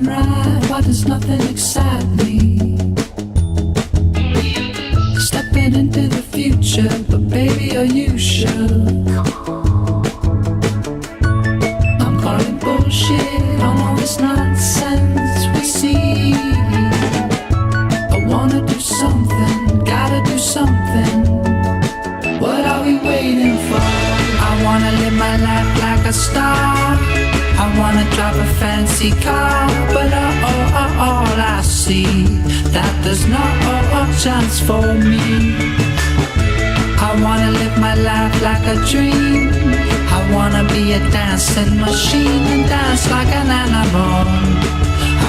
right? Why does nothing excite me? Stepping into the future, but baby, are you sure? I'm calling bullshit on all this nonsense we see. I wanna do something, gotta do something. What are we waiting for? I wanna live my life like a star. I wanna drive a fancy car, but all I see that there's no chance for me. I wanna live my life like a dream. I wanna be a dancing machine and dance like an animal.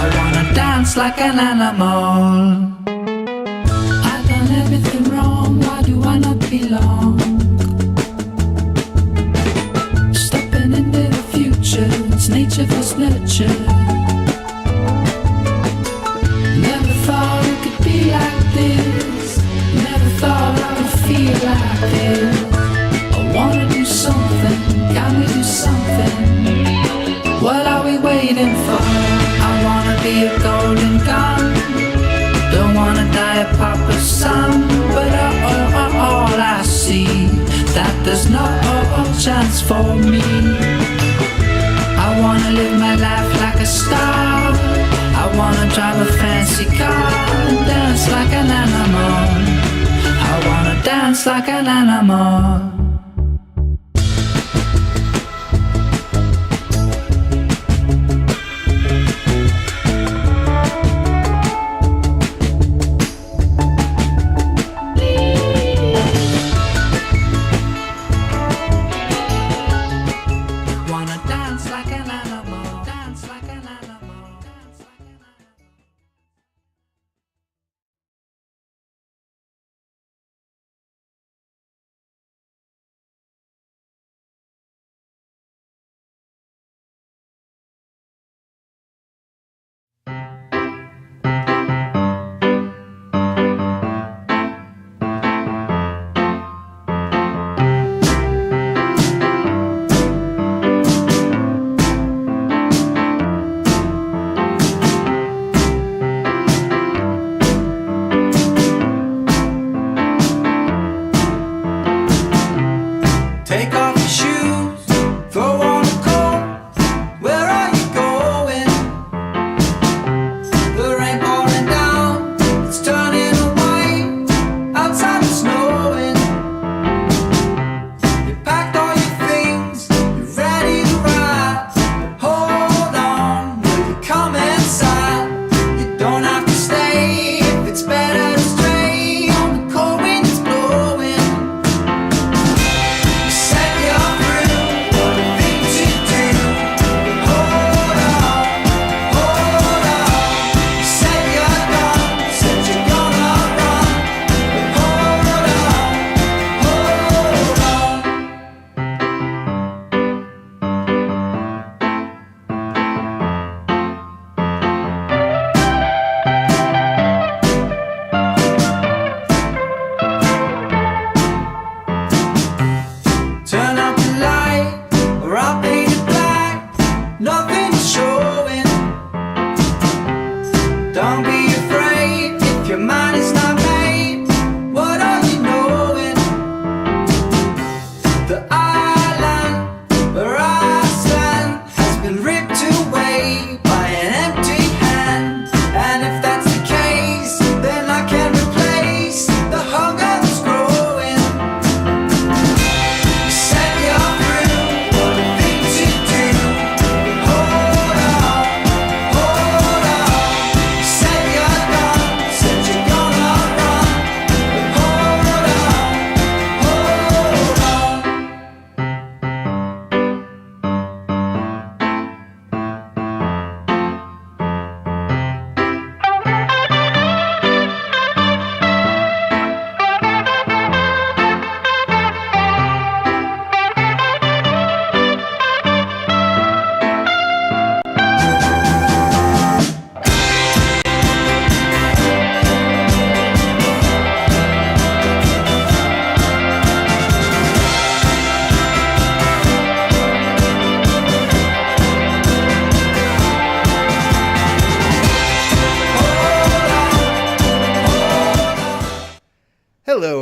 I wanna dance like an animal. I've done everything wrong, why do I not belong? Stepping into the future, it's nature versus nurture. Never thought it could be like this. Never thought I could feel like this. I wanna do something, can we do something? What are we waiting for? I wanna be a golden gun. Don't wanna die a papa's son. But all I see that there's no chance for me. I wanna live my life like a star. I wanna drive a fancy car and dance like an animal. I wanna dance like an animal.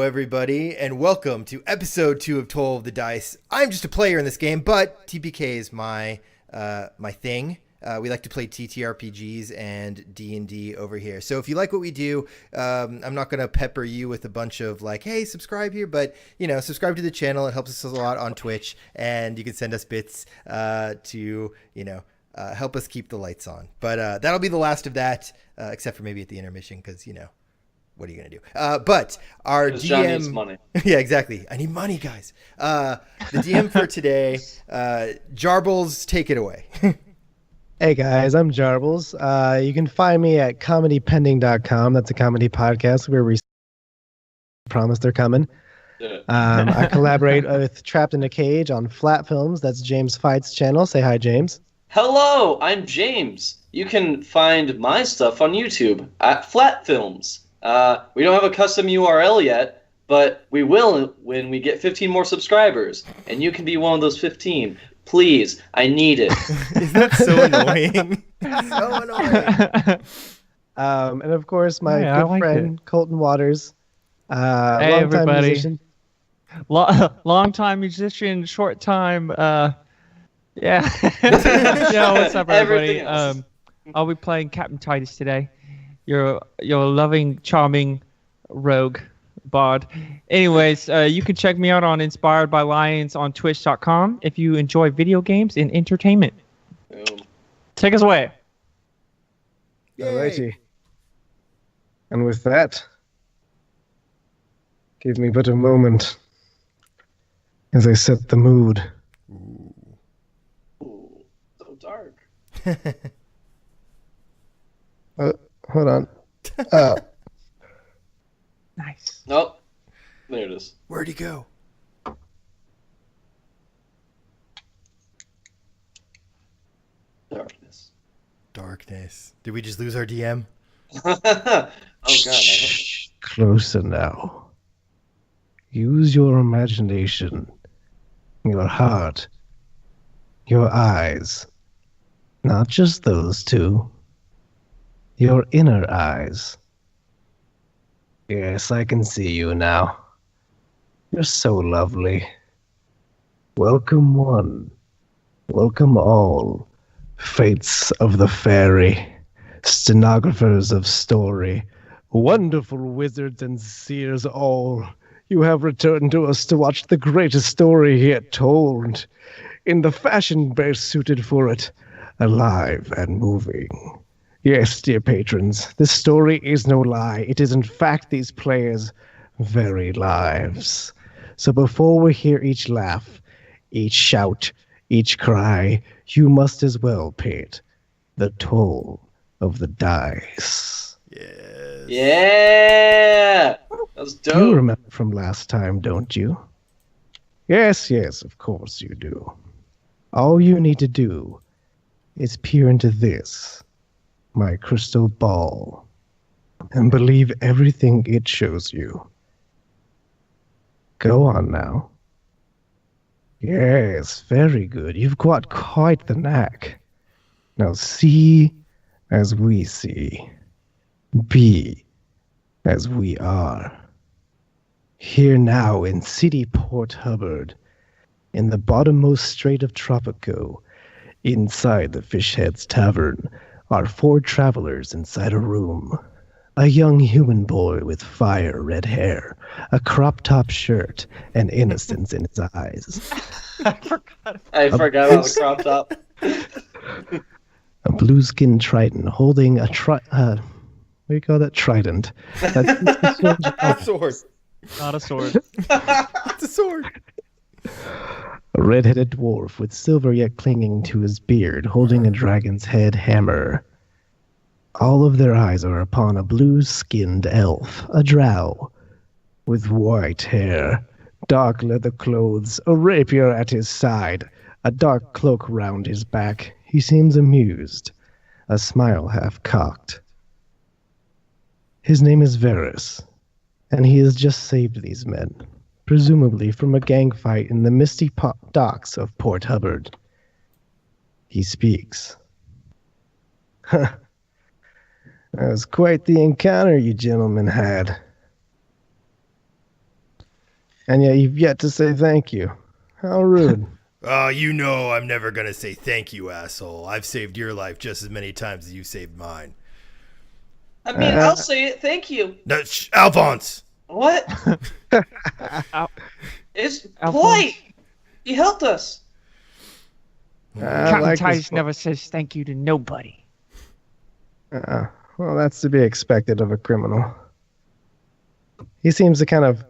everybody, and welcome to episode 2 of Toll of the Dice. I'm just a player in this game, but TPK is my thing. We like to play TTRPGs and D&D over here. So if you like what we do, I'm not going to pepper you with a bunch of like, hey, subscribe here, but, subscribe to the channel. It helps us a lot on Twitch, and you can send us bits to, help us keep the lights on. But that'll be the last of that, except for maybe at the intermission, because, what are you going to do? But our DM... John needs money. Yeah, exactly. I need money, guys. The DM for today, Jarbles, take it away. Hey, guys, I'm Jarbles. You can find me at comedypending.com. That's a comedy podcast where we promise they're coming. I collaborate with Trapped in a Cage on Flat Films. That's James Fight's channel. Say hi, James. Hello, I'm James. You can find my stuff on YouTube at Flat Films. We don't have a custom URL yet, but we will when we get 15 more subscribers, and you can be one of those 15. Please, I need it. Isn't that so annoying? So annoying. And of course, my good friend Colton Waters. Hey, everybody. Musician. Long-time musician, short time. Yeah. What's up, everybody? I'll be playing Captain Titus today. Your loving, charming rogue bard. Anyways, you can check me out on Inspired by Lions on Twitch.com if you enjoy video games and entertainment. Take us away. Alrighty. And with that, give me but a moment as I set the mood. Ooh, so dark. Hold on. Nice. Nope. There it is. Where'd he go? Darkness. Did we just lose our DM? Oh, God. Closer now. Use your imagination, your heart, your eyes. Not just those two. Your inner eyes. Yes, I can see you now. You're so lovely. Welcome one. Welcome all. Fates of the fairy. Stenographers of story. Wonderful wizards and seers all. You have returned to us to watch the greatest story yet told. In the fashion best suited for it. Alive and moving. Yes, dear patrons, this story is no lie. It is in fact these players' very lives. So before we hear each laugh, each shout, each cry, you must as well pay it. The toll of the dice. Yes. Yeah! That's dope. You remember from last time, don't you? Yes, of course you do. All you need to do is peer into this. My crystal ball, and believe everything it shows you. Go on now. Yes, very good. You've got quite the knack. Now see as we see. Be as we are. Here now in City Port Hubbard, in the bottommost strait of Tropico, inside the Fishhead's Tavern, are 4 travelers inside a room. A young human boy with fire red hair, a crop-top shirt, and innocence in his eyes. I forgot about the crop top. A blue-skinned Triton holding a what do you call that? Trident. That's A sword. Not a sword. It's a sword. A red-headed dwarf with silver yet clinging to his beard, holding a dragon's head hammer. All of their eyes are upon a blue-skinned elf, a drow, with white hair, dark leather clothes, a rapier at his side, a dark cloak round his back. He seems amused, a smile half-cocked. His name is Varys, and he has just saved these men, presumably from a gang fight in the misty docks of Port Hubbard. He speaks. That was quite the encounter you gentlemen had. And yet you've yet to say thank you. How rude. You know I'm never going to say thank you, asshole. I've saved your life just as many times as you saved mine. I mean, I'll say it. Thank you. No, Alphonse! What? It's polite. He helped us. Captain Titus never says thank you to nobody. Well, that's to be expected of a criminal. He seems to kind of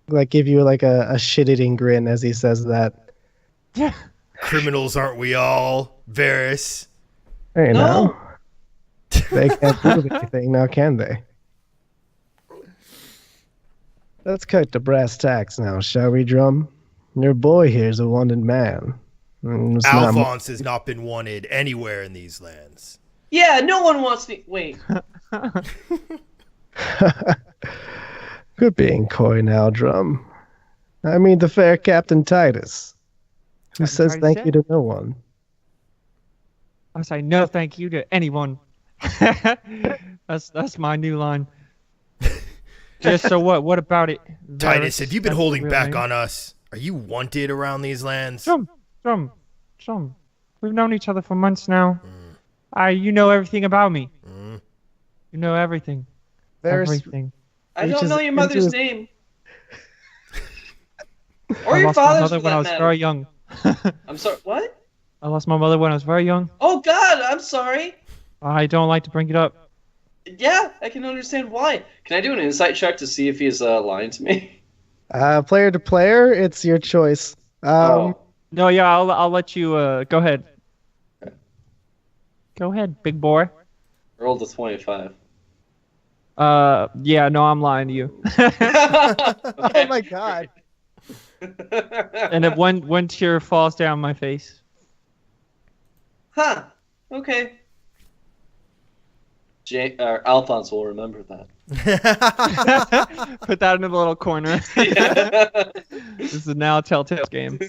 like give you like a shit-eating grin as he says that. Yeah. Criminals, aren't we all, Varys? Hey, No. now. They can't prove anything now, can they? Let's cut to brass tacks now, shall we, Drum? Your boy here's a wanted man. Alphonse has not been wanted anywhere in these lands. Yeah, no one wants me. Wait. Good being coy now, Drum. I mean the fair Captain Titus, who says thank you to no one. I say no thank you to anyone. That's my new line. Just so what? What about it? Titus, have you been holding back on us? Are you wanted around these lands? Drum. We've known each other for months now. You know everything about me. You know everything. Everything. I don't know your mother's name. Or your father's, for that when I was matter. very young. I'm sorry, what? I lost my mother when I was very young. Oh, God, I'm sorry. I don't like to bring it up. Yeah, I can understand why. Can I do an insight check to see if he's lying to me? Player to player, it's your choice. No, yeah, I'll let you go ahead. Go ahead, big boy. Rolled a 25. Yeah, no, I'm lying to you. Oh my God. And if one tear falls down my face. Huh. Okay. Alphonse will remember that. Put that in the little corner. Yeah. This is now a Telltale game.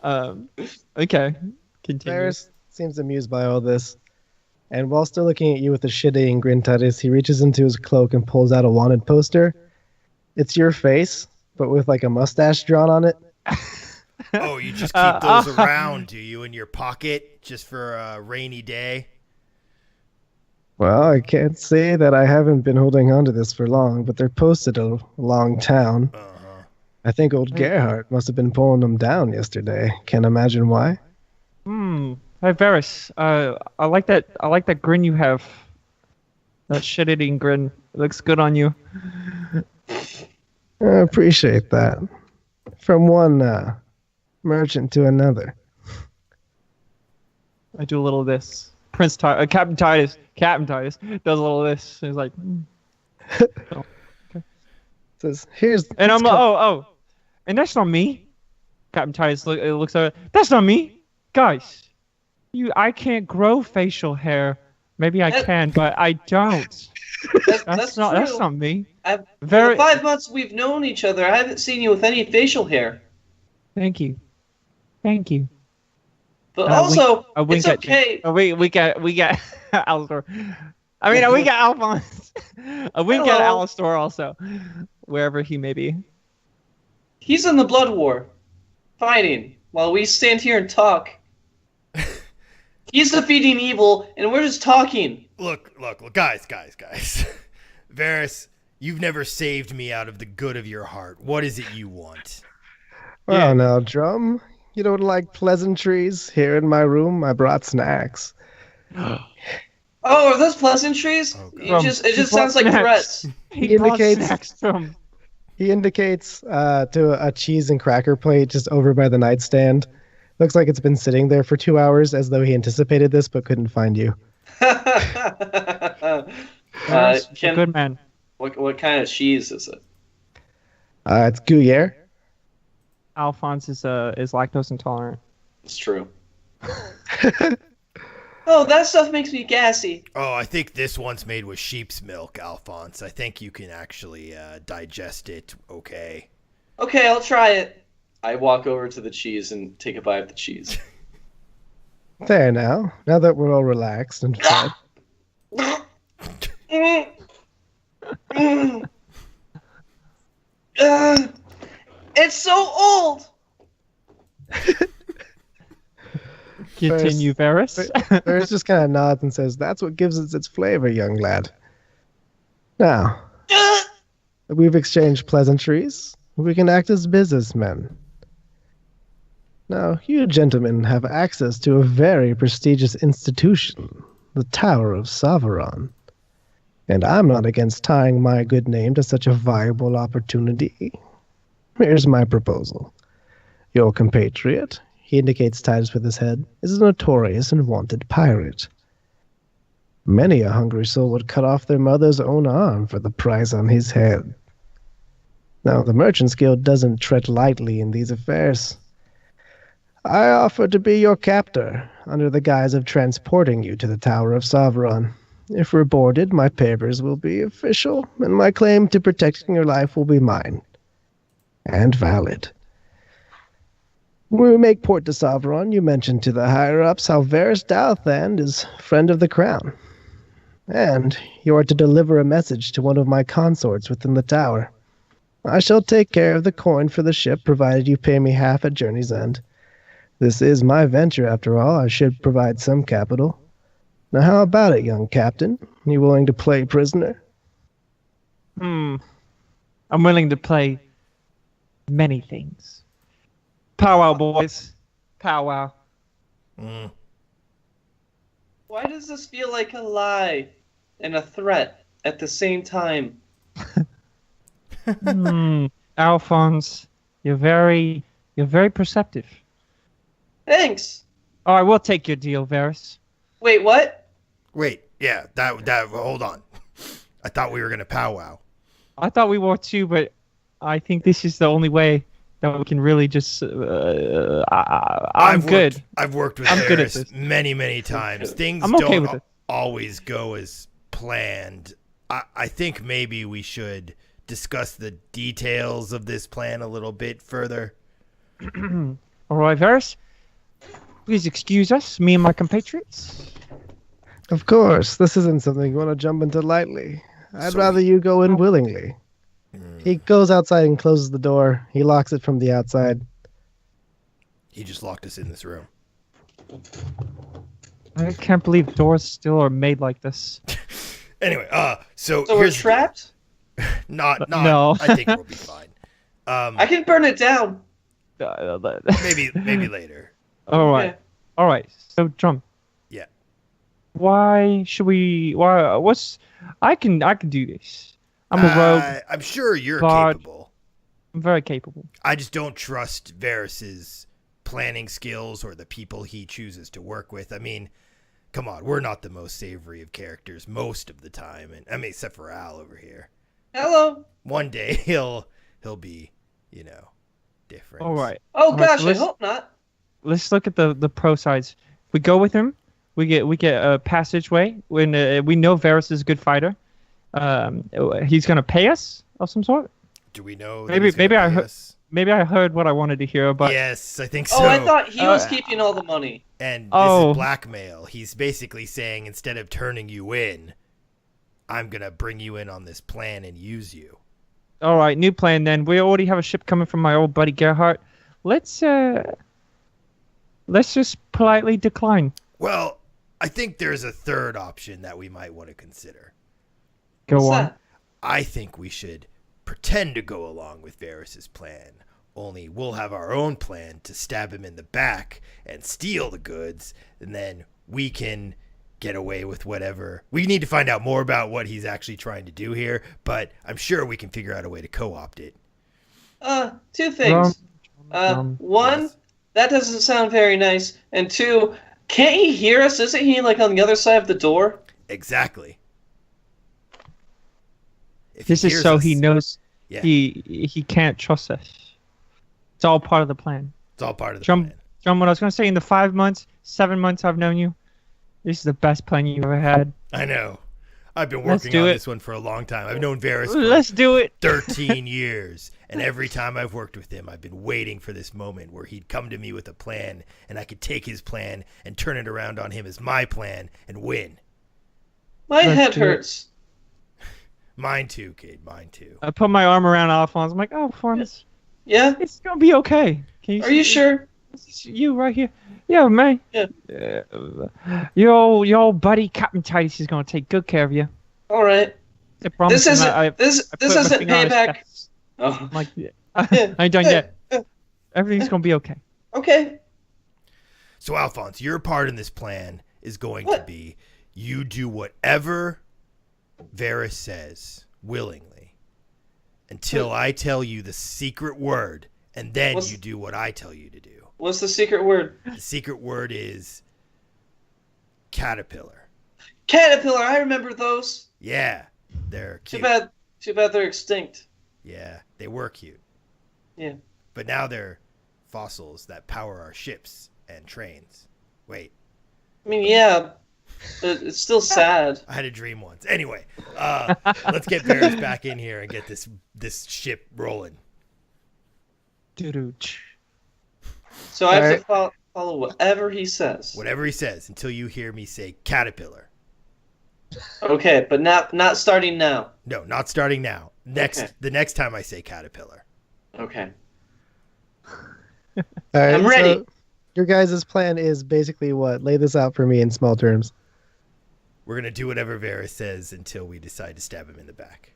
Okay. Continue. Varys seems amused by all this. And while still looking at you with a shit-eating grin, Titus, he reaches into his cloak and pulls out a wanted poster. It's your face, but with like a mustache drawn on it. Oh, you just keep those around, do you, in your pocket, just for a rainy day? Well, I can't say that I haven't been holding on to this for long, but they're posted along town. I think old Gerhardt must have been pulling them down yesterday. Can't imagine why. Hey Varys, I like that grin you have. That shit-eating grin. It looks good on you. I appreciate that. From one merchant to another. I do a little of this. Captain Titus does a little of this. He's like, oh, okay. Says, here's. And I'm and that's not me. Captain Titus looks over. That's not me, guys. I can't grow facial hair. Maybe I can, but I don't. That's not. True. That's not me. For the 5 months we've known each other, I haven't seen you with any facial hair. Thank you. But also, we it's okay. We get Alistor. I mean, we got Alphonse. We got Alistor also, wherever he may be. He's in the Blood War, fighting, while we stand here and talk. He's defeating evil, and we're just talking. Look, guys. Varys, you've never saved me out of the good of your heart. What is it you want? Well, now, Drum, you don't like pleasantries? Here in my room, I brought snacks. Oh, are those pleasantries? Oh, it just sounds like threats. He indicates to a cheese and cracker plate just over by the nightstand. Looks like it's been sitting there for 2 hours, as though he anticipated this but couldn't find you. Good man. What kind of cheese is it? It's Gruyere. Alphonse is lactose intolerant. It's true. Oh, that stuff makes me gassy. Oh, I think this one's made with sheep's milk, Alphonse. I think you can actually digest it okay. Okay, I'll try it. I walk over to the cheese and take a bite of the cheese. There now. Now that we're all relaxed and fed. It's so old! Continue, Varys. Varys just kind of nods and says, "That's what gives it its flavor, young lad." Now, we've exchanged pleasantries. We can act as businessmen. Now, you gentlemen have access to a very prestigious institution, the Tower of Sauveron. And I'm not against tying my good name to such a viable opportunity. Here's my proposal. Your compatriot, he indicates Titus with his head, is a notorious and wanted pirate. Many a hungry soul would cut off their mother's own arm for the price on his head. Now, the Merchants Guild doesn't tread lightly in these affairs. I offer to be your captor, under the guise of transporting you to the Tower of Sauveron. If rewarded, my papers will be official, and my claim to protecting your life will be mine. And valid. When we make port to Sauveron, you mentioned to the higher-ups how Varys Douthand is friend of the crown. And you are to deliver a message to one of my consorts within the tower. I shall take care of the coin for the ship, provided you pay me half at journey's end. This is my venture, after all. I should provide some capital. Now, how about it, young captain? You willing to play prisoner? I'm willing to play many things. Powwow, boys. Powwow. Why does this feel like a lie and a threat at the same time? Alphonse, you're very perceptive. Thanks. All right, we'll take your deal, Varys. Wait, what? Wait, yeah, that. Hold on. I thought we were gonna powwow. I thought we were too, but I think this is the only way that we can really just. I'm good. I've worked with I'm good at Varys this. many times. Things I'm okay don't with it. always go as planned. I think maybe we should discuss the details of this plan a little bit further. All right, Varys. Please excuse us, me and my compatriots. Of course, this isn't something you want to jump into lightly. I'd rather you go in willingly. He goes outside and closes the door. He locks it from the outside. He just locked us in this room. I can't believe doors still are made like this. Anyway, so we're here's trapped? Not. No. I think we'll be fine. I can burn it down. Maybe later. All right. Okay. All right. So, Drum. Yeah. Why should we? Why? I can do this. I'm a rogue. I'm sure you're Bard. capable. I'm very capable. I just don't trust Varys's planning skills or the people he chooses to work with. I mean, come on, we're not the most savory of characters most of the time, and I mean, except for Al over here. Hello. One day he'll be, different. All right. Oh All right, gosh, so I let's- hope not. Let's look at the pro sides. If we go with him, we get a passageway. When we know Varys is a good fighter, he's gonna pay us of some sort. Do we know? Maybe I heard. heard. Maybe I heard what I wanted to hear, but Yes, I think so. Oh, I thought he was keeping all the money. And this Oh. is blackmail. He's basically saying instead of turning you in, I'm gonna bring you in on this plan and use you. all right, new plan then. We already have a ship coming from my old buddy Gerhardt. Let's just politely decline. Well, I think there's a third option that we might want to consider. Go What's on. that? I think we should pretend to go along with Varys's plan. Only we'll have our own plan to stab him in the back and steal the goods, and then we can get away with whatever. We need to find out more about what he's actually trying to do here, but I'm sure we can figure out a way to co-opt it. Two things. One, Yes. that doesn't sound very nice. And two, can't he hear us? Isn't he like on the other side of the door? Exactly. If This he is hears so us- he knows Yeah. he can't trust us. It's all part of the plan. It's all part of the John, plan. John, what I was gonna say, in the 5 months, 7 months I've known you, this is the best plan you've ever had. I know. I've been Let's working do on it. this one for a long time. I've known Varys for Let's do it. 13 years. And every time I've worked with him, I've been waiting for this moment where he'd come to me with a plan and I could take his plan and turn it around on him as my plan and win. My Let's head do it. hurts. Mine too, kid. Mine too. I put my arm around Alphonse. I'm like, oh, Alphonse, Yeah? It's gonna be okay. Are you sure? This is you right here. Yeah, man. Yeah. Your old buddy Captain Titus is gonna take good care of you. All right. I promise. This him isn't this I put my isn't finger on his payback. chest. Oh. I'm like, I ain't done yet. Everything's gonna be okay. Okay. So, Alphonse, your part in this plan is going to be you do whatever Varys says willingly until I tell you the secret word, and then you do what I tell you to do. What's the secret word? The secret word is caterpillar. Caterpillar. I remember those. Yeah, they're cute. Too bad they're extinct. Yeah, they were cute. Yeah. But now they're fossils that power our ships and trains. Wait. I mean, yeah, but it's still sad. I had a dream once. Anyway, let's get Varys back in here and get this ship rolling. So I have to follow whatever he says. Whatever he says until you hear me say caterpillar. Okay, but not starting now. No, not starting now. The next time I say caterpillar. Okay. All right, I'm ready. So your guys' plan is basically what? Lay this out for me in small terms. We're going to do whatever Varys says until we decide to stab him in the back.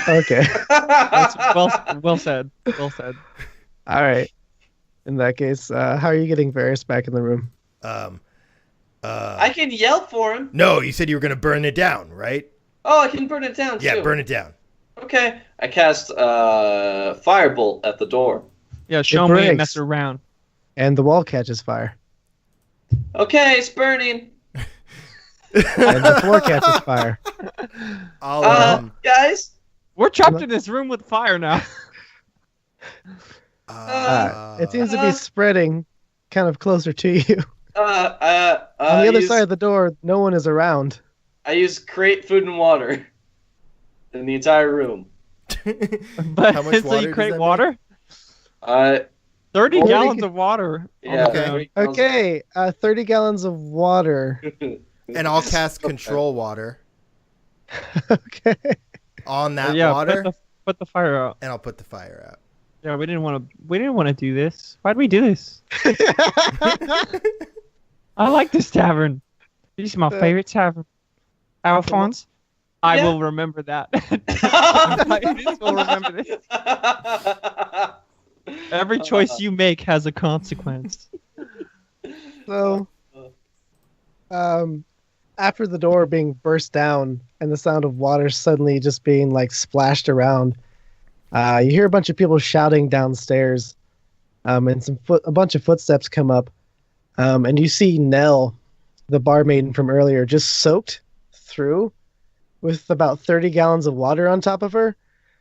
Okay. That's well said. Well said. All right. In that case, how are you getting Varys back in the room? I can yell for him. No, you said you were going to burn it down, right? Oh, I can burn it down too. Yeah, burn it down. Okay. I cast firebolt at the door. Yeah, show me and mess around. And the wall catches fire. Okay, it's burning. And the floor catches fire. Guys? We're trapped in this room with fire now. It seems to be spreading kind of closer to you. On the other side of the door, no one is around. I use create food and water in the entire room. But How much so water you does create that water? 30 gallons of water. Yeah. Okay, 30 gallons of water. And I'll cast control water Okay. on that Yeah, water, put the fire out. and I'll put the fire out. Yeah, we didn't want to do this. Why'd we do this? I like this tavern. This is my favorite tavern. Alphonse, I will remember that. I will remember this. Every choice you make has a consequence. So, after the door being burst down and the sound of water suddenly just being like splashed around, you hear a bunch of people shouting downstairs, and a bunch of footsteps come up, and you see Nell, the barmaid from earlier, just soaked through with about 30 gallons of water on top of her,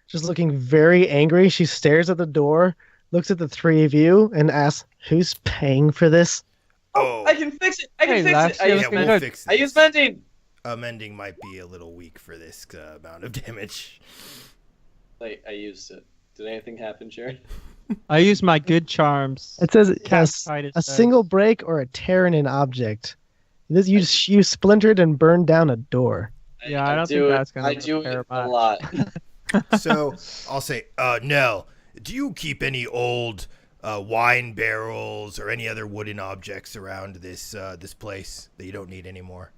just looking very angry. She stares at the door, looks at the three of you, and asks, "Who's paying for this?" Oh, I can fix it. I can fix it. we'll fix I this. use mending. Mending might be a little weak for this amount of damage. I used it. Did anything happen, Jared? I use my good charms. It says Titus a says. single break or a tear in an object. This you splintered and burned down a door. Yeah, I don't think that's gonna I do repair it much. a lot. So I'll say, Nell, do you keep any old wine barrels or any other wooden objects around this place that you don't need anymore?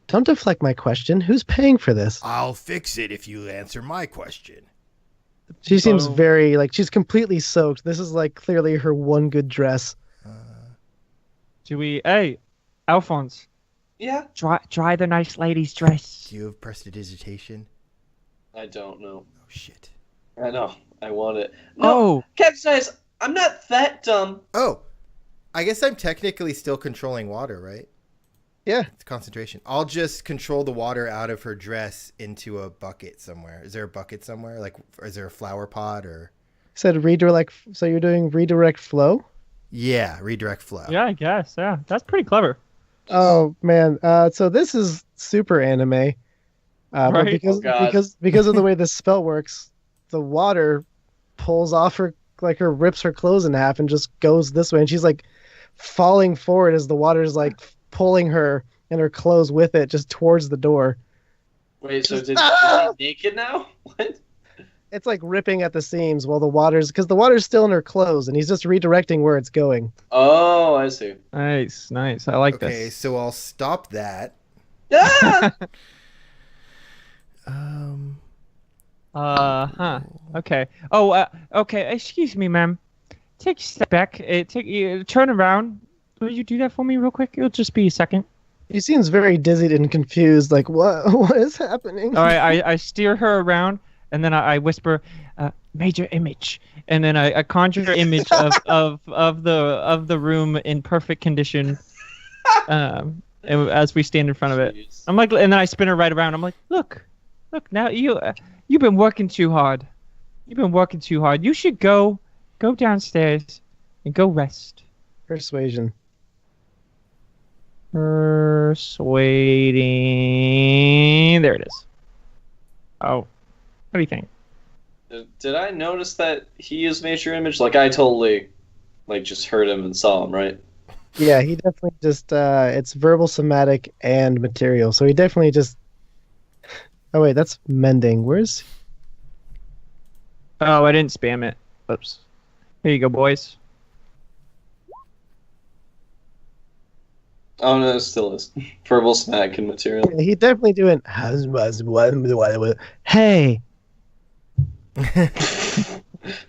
Don't deflect my question. Who's paying for this? I'll fix it if you answer my question. She seems very she's completely soaked. This is clearly her one good dress. Hey, Alphonse. Yeah? Dry the nice lady's dress. Do you have prestidigitation? I don't know. Oh, shit. I know. I want it. No, Captain Titus, I'm not that dumb. Oh, I guess I'm technically still controlling water, right? Yeah. It's concentration. I'll just control the water out of her dress into a bucket somewhere. Is there a bucket somewhere? Is there a flower pot or? Said redirect. So you're doing redirect flow? Yeah, redirect flow. Yeah, I guess. Yeah, that's pretty clever. Oh man. So this is super anime. But Right. because of the way this spell works, the water pulls off her rips her clothes in half and just goes this way, and she's falling forward as the water's pulling her and her clothes with it just towards the door. Wait, so is he naked now? What? it's like ripping at the seams while the water's still in her clothes, and he's just redirecting where it's going. Oh, I see. Nice. I like this. Okay, so I'll stop that. Ah! Okay. Oh, okay. Excuse me, ma'am. Take a step back. Turn around. Will you do that for me real quick? It'll just be a second. He seems very dizzied and confused. Like, what is happening? All right. I steer her around, and then I whisper, "Major image," and then I conjure an image of the room in perfect condition. As we stand in front of it, Jeez. I'm like, and then I spin her right around. I'm like, look, now you've been working too hard. You should go downstairs and go rest. Persuasion. Persuading. There it is. Oh, what do you think? Did I notice that he used Major Image? Like, I totally, just heard him and saw him, right? Yeah, he definitely just it's verbal, somatic, and material. So he definitely just. Oh wait, that's mending. Where's? Oh, I didn't spam it. Oops. Here you go, boys. Oh, no, it still is. Verbal, smack, and material. Yeah, he definitely doing. Hey.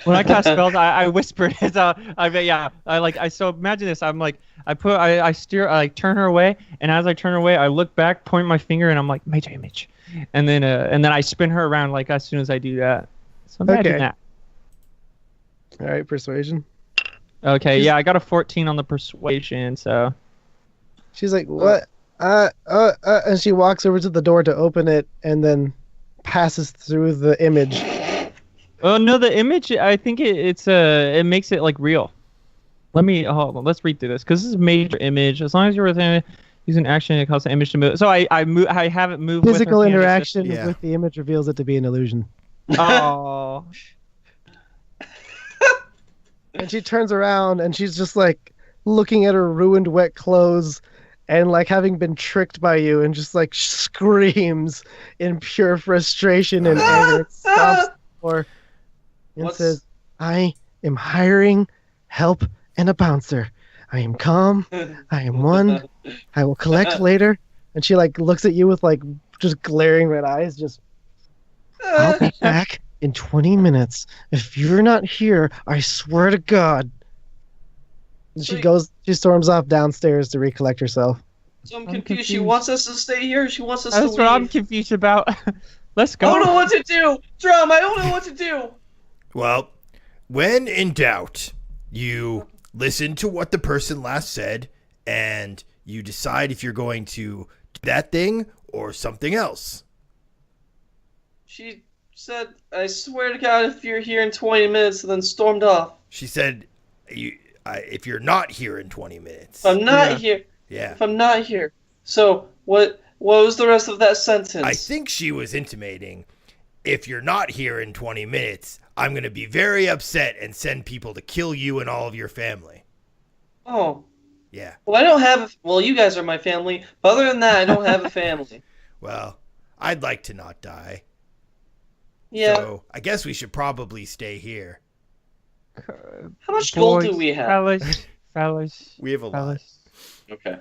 When I cast spells, I whispered it out. So imagine this. I'm like, I steer, I turn her away, and as I turn her away, I look back, point my finger, and I'm like, Major Image, and then I spin her around like as soon as I do that. So imagine that. All right, persuasion. Okay, yeah, I got a 14 on the persuasion, so. She's like, what? And she walks over to the door to open it, and then passes through the image. Oh no, the image. I think it makes it like real. Hold on. Let's read through this because this is Major Image. As long as you're within it, using action, it causes the image to move. So I have it move. Physical with her interaction with the image reveals it to be an illusion. Oh. And she turns around and she's just like looking at her ruined, wet clothes, and like having been tricked by you, and just like screams in pure frustration and anger. It stops or. And says, I am hiring help and a bouncer. I am calm. I am one. I will collect later. And she like looks at you with like just glaring red eyes. Just, I'll be back in 20 minutes. If you're not here, I swear to God. And she storms off downstairs to recollect herself. So I'm confused. She wants us to stay here. She wants us to That's leave. what I'm confused about. Let's go. I don't know what to do. Drum, I don't know what to do. Well, when in doubt, you listen to what the person last said, and you decide if you're going to do that thing or something else. She said, I swear to God, if you're here in 20 minutes, and then stormed off. She said, if you're not here in 20 minutes. If I'm not here. Yeah. If I'm not here. So, what was the rest of that sentence? I think she was intimating, if you're not here in 20 minutes, I'm going to be very upset and send people to kill you and all of your family. Oh. Yeah. Well, I don't have you guys are my family, but other than that, I don't have a family. Well, I'd like to not die. Yeah. So, I guess we should probably stay here. How much gold do we have? Fellas. We have a lot. Okay.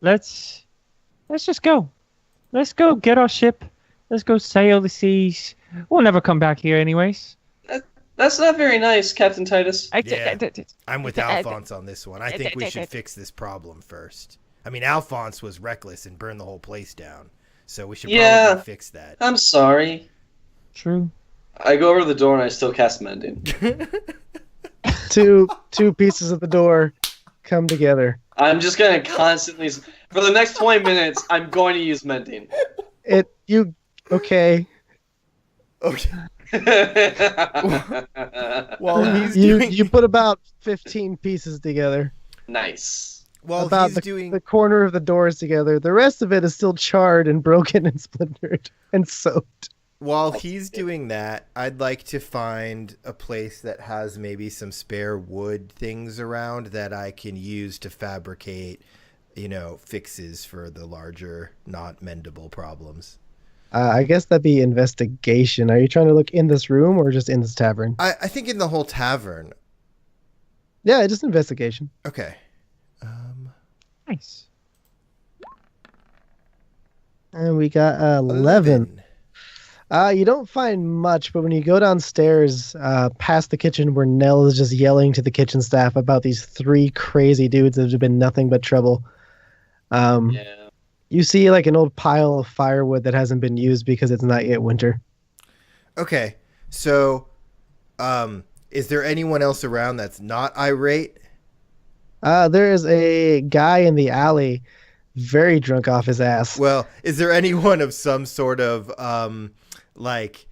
Let's just go. Let's go get our ship. Let's go sail the seas. We'll never come back here anyways. That's not very nice, Captain Titus. I'm with Alphonse on this one. I think we should fix this problem first. I mean, Alphonse was reckless and burned the whole place down. So we should probably fix that. I'm sorry. True. I go over to the door and I still cast Mending. Two pieces of the door come together. I'm just going to constantly... For the next 20 minutes, I'm going to use Mending. Okay. Okay. Well, you put about 15 pieces together. Nice. Well, about he's doing the corner of the doors together. The rest of it is still charred and broken and splintered and soaked. While he's doing that, I'd like to find a place that has maybe some spare wood things around that I can use to fabricate, fixes for the larger, not mendable problems. I guess that'd be investigation. Are you trying to look in this room or just in this tavern? I think in the whole tavern. Yeah, just investigation. Okay. Nice. And we got 11. You don't find much, but when you go downstairs past the kitchen where Nell is just yelling to the kitchen staff about these 3 crazy dudes that have been nothing but trouble, Yeah. you see like an old pile of firewood that hasn't been used because it's not yet winter. Okay. So, is there anyone else around that's not irate? There is a guy in the alley very drunk off his ass. Well, is there anyone of some sort of like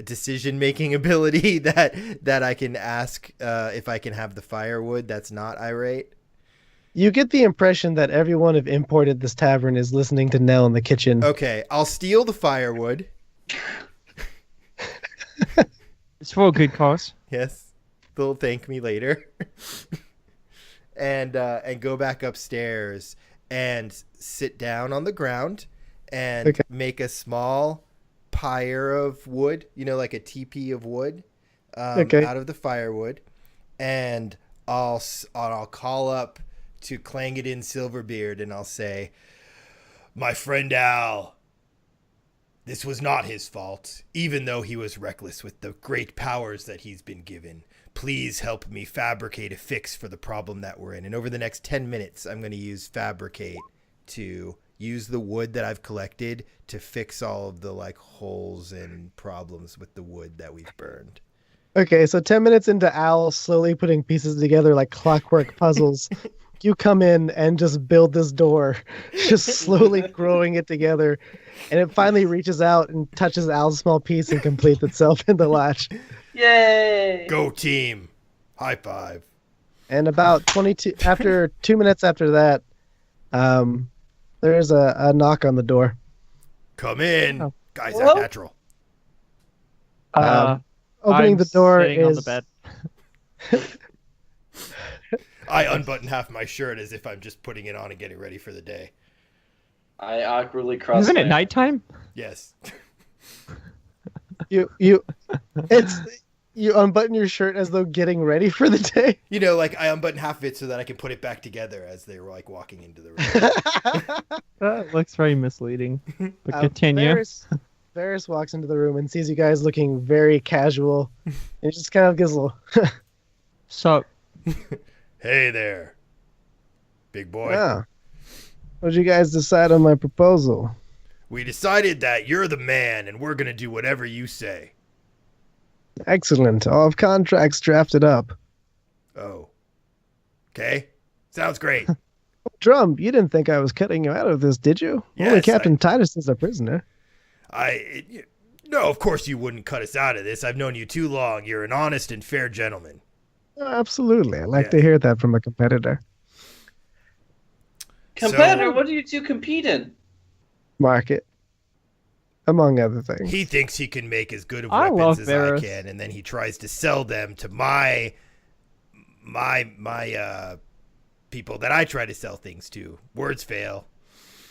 decision-making ability that I can ask if I can have the firewood that's not irate? You get the impression that everyone who imported this tavern is listening to Nell in the kitchen. Okay, I'll steal the firewood. It's for a good cause. Yes, they'll thank me later. and go back upstairs and sit down on the ground and make a small pyre of wood, like a teepee of wood, out of the firewood, and I'll call up to Clangadin Silverbeard and I'll say, "My friend Al, this was not his fault, even though he was reckless with the great powers that he's been given. Please help me fabricate a fix for the problem that we're in." And over the next 10 minutes, I'm going to use fabricate to use the wood that I've collected to fix all of the holes and problems with the wood that we've burned. Okay, so 10 minutes into Al slowly putting pieces together like clockwork puzzles, you come in and just build this door, just slowly growing it together. And it finally reaches out and touches Al's small piece and completes itself in the latch. Yay! Go team! High five. And about 2 minutes after that, there's a knock on the door. Come in. Oh. Guys, Hello? act natural. Opening I'm the door sitting is on the bed. I unbutton half my shirt as if I'm just putting it on and getting ready for the day. I awkwardly cross. Isn't it my- nighttime? Yes. you unbutton your shirt as though getting ready for the day. I unbutton half of it so that I can put it back together as they were walking into the room. That looks very misleading. But continue. Varys walks into the room and sees you guys looking very casual. And he just kind of gives a little So, Hey there, big boy. Yeah. What did you guys decide on my proposal? We decided that you're the man and we're going to do whatever you say. Excellent. All of contracts drafted up. Oh. Okay. Sounds great. Drum, you didn't think I was cutting you out of this, did you? Only Yes, Captain Titus is a prisoner. No, of course you wouldn't cut us out of this. I've known you too long. You're an honest and fair gentleman. Oh, absolutely. I like to hear that from a competitor. Competitor, what do you two compete in? Market. Among other things. He thinks he can make as good of I weapons love as Varys. I can, and then he tries to sell them to my people that I try to sell things to. Words fail.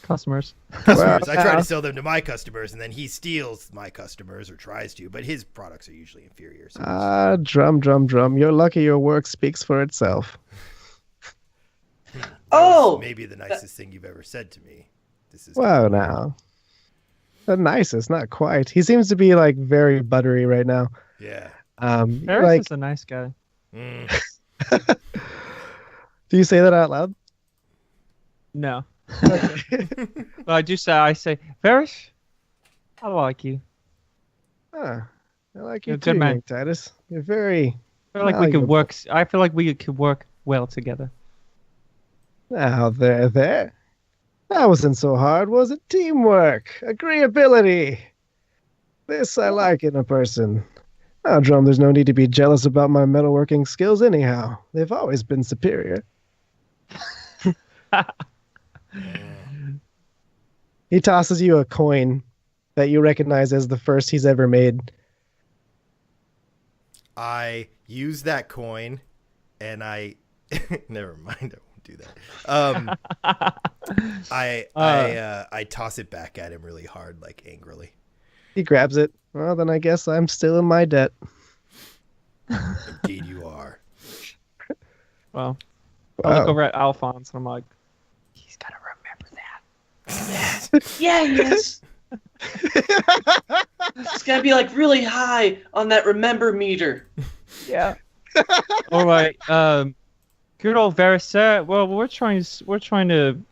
customers. Customers. I try to sell them to my customers, and then he steals my customers or tries to, but his products are usually inferior. So Drum. You're lucky your work speaks for itself. that Oh! was maybe the nicest thing you've ever said to me. This is Wow, now. The nicest, not quite. He seems to be very buttery right now. Yeah. Varys is a nice guy. Mm. Do you say that out loud? No. Okay. But I say, Varys, I like you. I like you You're a too, good man. Young Titus. You're very I feel like we could work. I feel like we could work well together. Now there. That wasn't so hard, was it? Teamwork, agreeability. This I like in a person. Now, Drum, there's no need to be jealous about my metalworking skills anyhow. They've always been superior. He tosses you a coin that you recognize as the first he's ever made. I use that coin, and I never mind. I won't do that. I toss it back at him really hard, angrily. He grabs it. Well, then I guess I'm still in my debt. Indeed, you are. Well, I look over at Alphonse and I'm like, he's gotta remember that. Yeah, yes. It's gonna be like really high on that remember meter. Yeah. All right. Good old Veriser. Well, we're trying to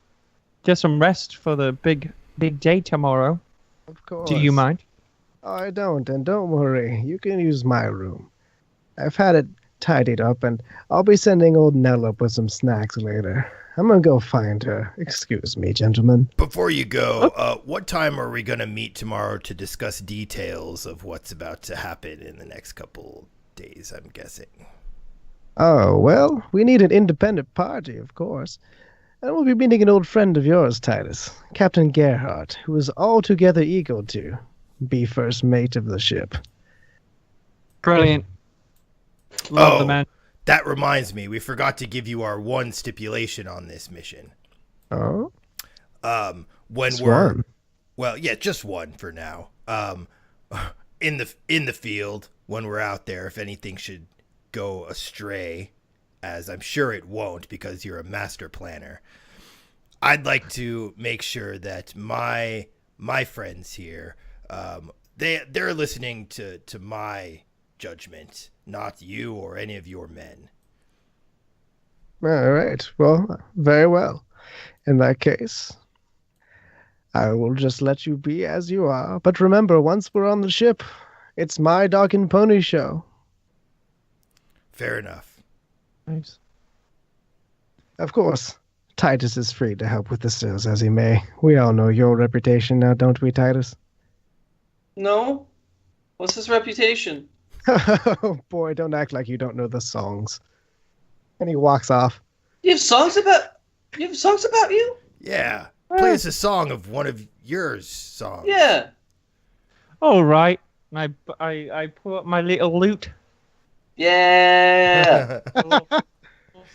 get some rest for the big day tomorrow. Of course. Do you mind? I don't, and don't worry. You can use my room. I've had it tidied up, and I'll be sending old Nell up with some snacks later. I'm gonna go find her. Excuse me, gentlemen. Before you go, what time are we going to meet tomorrow to discuss details of what's about to happen in the next couple days, I'm guessing? Oh, well, we need an independent party, of course. And we'll be meeting an old friend of yours, Titus, Captain Gerhardt, who is altogether eager to be first mate of the ship. Brilliant. Love the man. That reminds me, we forgot to give you our one stipulation on this mission. Oh? When Just we're one? Well, yeah, just one for now. In the field, when we're out there, if anything should go astray, as I'm sure it won't because you're a master planner, I'd like to make sure that my friends here, they're listening to my judgment, not you or any of your men. All right. Well, very well. In that case, I will just let you be as you are. But remember, once we're on the ship, it's my dog and pony show. Fair enough. Nice. Of course, Titus is free to help with the stills as he may. We all know your reputation now, don't we, Titus? No? What's his reputation? Oh, boy, don't act like you don't know the songs. And he walks off. You have songs about you? Yeah. Play us a song of one of your songs. Yeah. All right. And I pull up my little lute. Yeah. We'll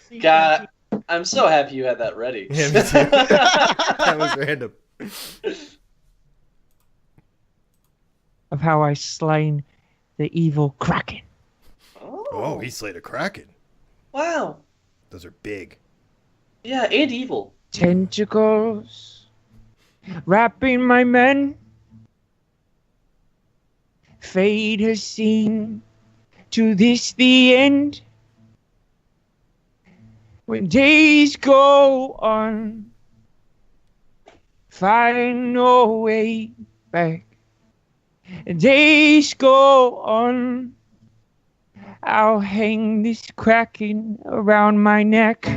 see. God, I'm so happy you had that ready. Yeah, me too. That was random. Of how I slain the evil Kraken. Oh, he slayed a kraken. Wow. Those are big. Yeah, and evil. Tentacles wrapping my men. Fate has seen to this the end. When days go on, find no way back. Days go on, I'll hang this kraken around my neck.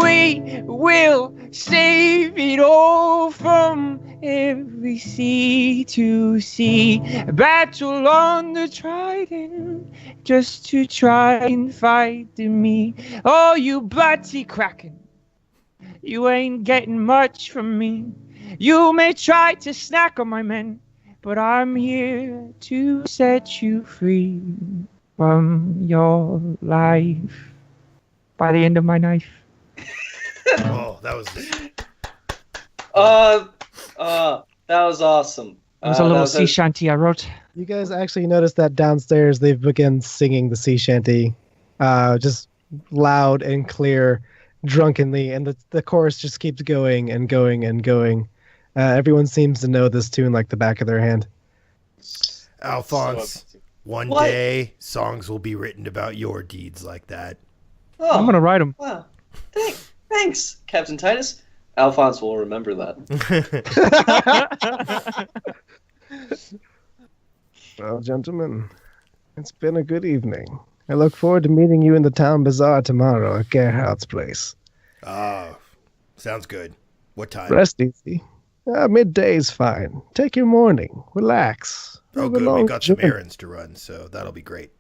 We will save it all from every sea to sea. Battle on the Trident just to try and fight me. Oh, you bloody kraken, you ain't getting much from me. You may try to snack on my men, but I'm here to set you free from your life by the end of my knife. Oh, that was... That was awesome. It was a little sea shanty I wrote. You guys actually noticed that downstairs they've begun singing the sea shanty, just loud and clear, drunkenly, and the chorus just keeps going and going and going. Everyone seems to know this tune like the back of their hand. Alphonse, one day songs will be written about your deeds like that. Oh, I'm gonna write them. wow. Thanks, Captain Titus. Alphonse will remember that. Well, gentlemen, it's been a good evening. I look forward to meeting you in the town bazaar tomorrow at Gerhardt's place. Oh, sounds good. What time? Rest easy. Midday's fine. Take your morning. Relax. Oh, Have a good. long We've got some journey. errands to run, so that'll be great.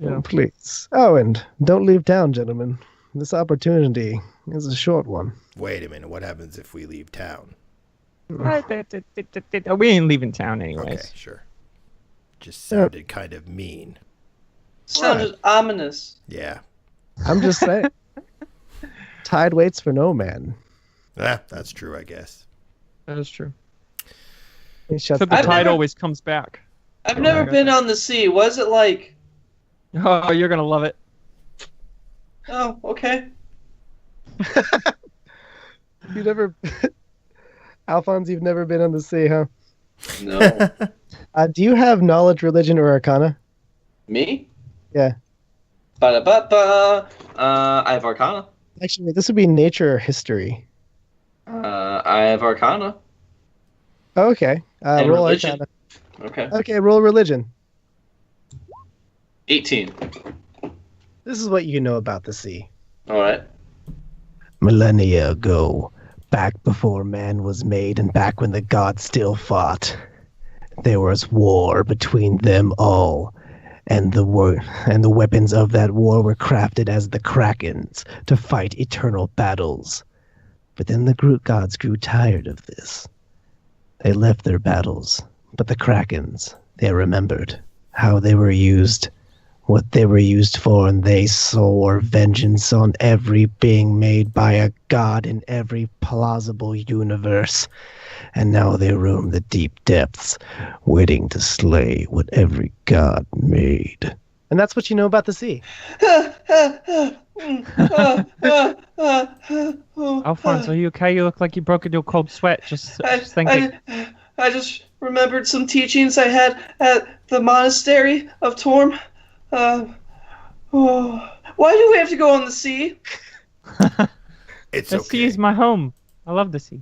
Oh, please. Oh, and don't leave town, gentlemen. This opportunity is a short one. Wait a minute. What happens if we leave town? We ain't leaving town anyways. Okay, sure. just sounded kind of mean. Sounded ominous. Yeah. I'm just saying. Tide waits for no man. That's true, I guess. That is true. Except the tide always comes back. I've never been on the sea. What is it like? Oh, you're gonna love it. Oh, okay. You never, Alphonse, you've never been on the sea, huh? No. Do you have knowledge, religion, or arcana? Me? Yeah. Ba-da-ba-ba. I have Arcana. Actually, this would be nature or history. I have Arcana. Oh, okay. And Roll religion. arcana. Okay. Okay, roll religion. 18. This is what you know about the sea. All right. Millennia ago, back before man was made and back when the gods still fought, there was war between them all, and the weapons of that war were crafted as the Krakens to fight eternal battles. But then the gods grew tired of this. They left their battles, but the Krakens, they remembered how they were used, what they were used for, and they swore vengeance on every being made by a god in every plausible universe. And now they roam the deep depths, waiting to slay what every god made. And that's what you know about the sea. Alphonse, are you okay? You look like you broke into a cold sweat. Just thinking. I just remembered some teachings I had at the monastery of Torm. Why do we have to go on the sea? It's The okay. sea is my home. I love the sea.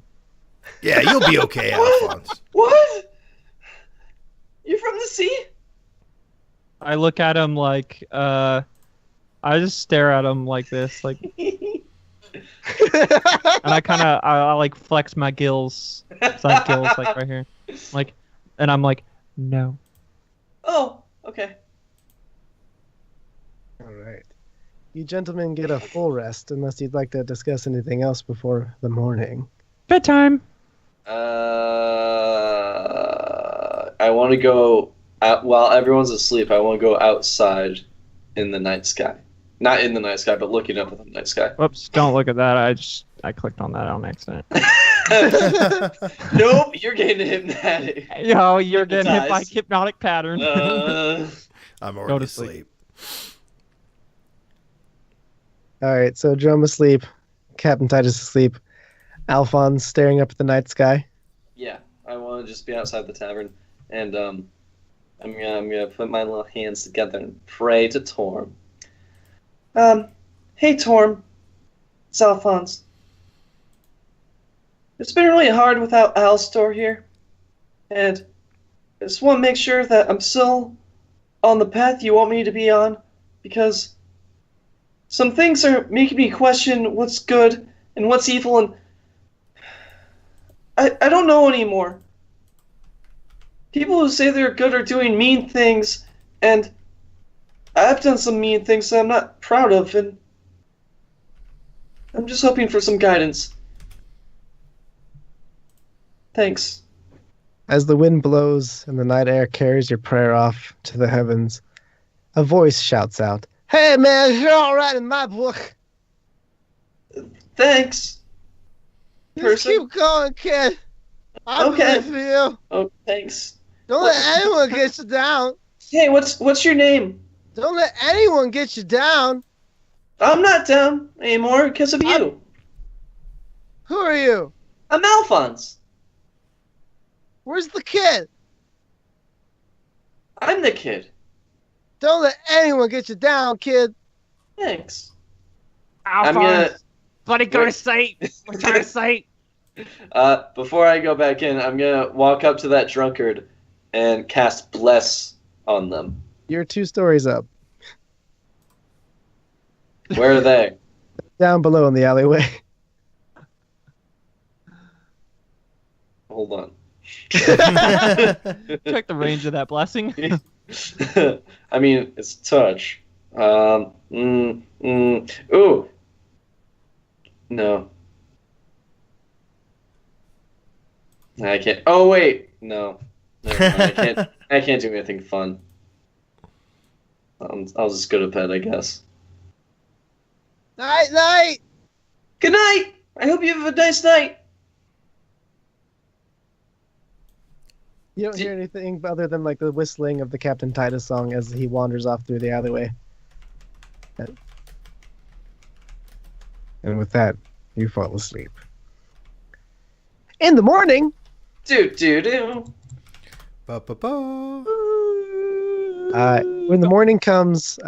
Yeah, you'll be okay, Alphonse. What? You're from the sea? I look at him like, I just stare at him like this, like, and I like flex my gills, side gills, like right here, like, and I'm like, no. Oh, okay. All right. You gentlemen get a full rest unless you'd like to discuss anything else before the morning. Bedtime. I want to go out while everyone's asleep. I want to go outside in the night sky. Not in the night sky, but looking up at the night sky. Whoops! Don't look at that. I clicked on that on accident. Nope, you're getting hypnotic. Yo, you're getting hit by Hypnotized. hypnotic pattern. I'm Go already to sleep. asleep. All right, so Drum asleep, Captain Titus asleep, Alphonse staring up at the night sky. Yeah, I want to just be outside the tavern, and I'm gonna put my little hands together and pray to Torm. Hey Torm, it's Alphonse. It's been really hard without Alstor here, and I just want to make sure that I'm still on the path you want me to be on, because some things are making me question what's good and what's evil, and I don't know anymore. People who say they're good are doing mean things, and I've done some mean things that I'm not proud of, and I'm just hoping for some guidance. Thanks. As the wind blows and the night air carries your prayer off to the heavens, a voice shouts out, "Hey man, you're all right in my book. Thanks. Just Person. keep going, kid. I'm Okay. here for you. Oh, thanks. Don't let anyone get you down. Hey, what's your name? Don't let anyone get you down. I'm not down anymore because of you. Who are you? I'm Alphonse. Where's the kid? I'm the kid. Don't let anyone get you down, kid." Thanks. Alphonse, I'm gonna. buddy, go to Wait. sleep. Return to sleep. Before I go back in, I'm gonna walk up to that drunkard and cast bless on them. You're 2 stories up. Where are they? Down below in the alleyway. Hold on. Check the range of that blessing. I mean, it's touch. Ooh. No. I can't. Oh, wait. No. Never mind, I can't do anything fun. I'll just go to bed, I guess. Night. Good night. I hope you have a nice night. You don't hear anything other than like the whistling of the Captain Titus song as he wanders off through the alleyway. And with that, you fall asleep. In the morning, Do. Ba-ba-ba. when the morning comes,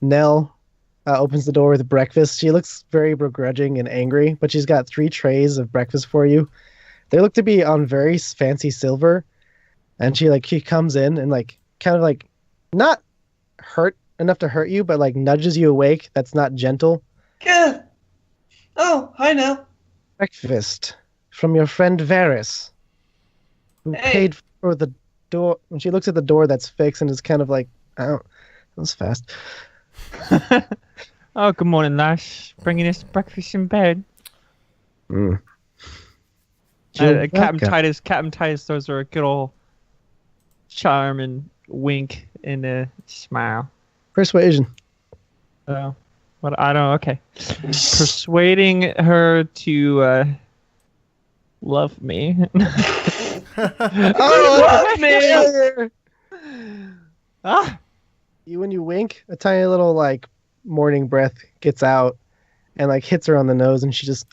Nell opens the door with breakfast. She looks very begrudging and angry, but she's got 3 trays of breakfast for you. They look to be on very fancy silver, and she comes in and kind of not hurt enough to hurt you, but nudges you awake. That's not gentle. Yeah. Oh, hi now. Breakfast from your friend Varys, who paid for the door. When she looks at the door that's fixed and is kind of like, oh, that was fast. Oh, good morning, Lash. Bringing us breakfast in bed. Captain Titus throws her a good old charm and wink and a smile. Persuasion. Oh, what? I don't. Okay, persuading her to love me. Love me. When you wink, a tiny little morning breath gets out and hits her on the nose, and she just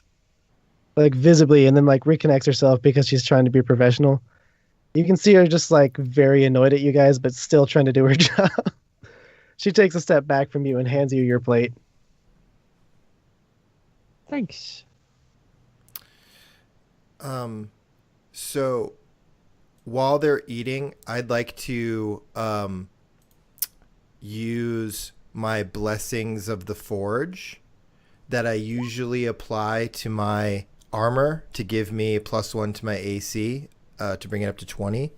visibly and then reconnects herself because she's trying to be professional. You can see her just very annoyed at you guys, but still trying to do her job. She takes a step back from you and hands you your plate. Thanks. So while they're eating, I'd like to use my Blessings of the Forge that I usually apply to my armor to give me a +1 to my AC to bring it up to 20.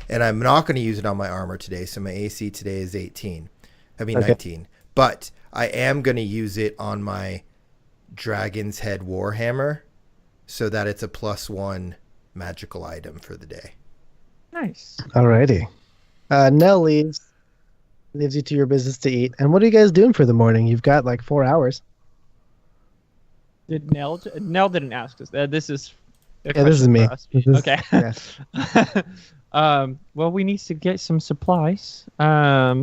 And I'm not going to use it on my armor today, so my AC today is 18. I mean, okay. 19. But I am going to use it on my Dragon's Head Warhammer so that it's a +1 magical item for the day. Nice. Alrighty. Nell leaves you to your business to eat. And what are you guys doing for the morning? You've got 4 hours. Did Nell didn't ask us. This is this is me. Okay. Yeah. Well, we need to get some supplies. I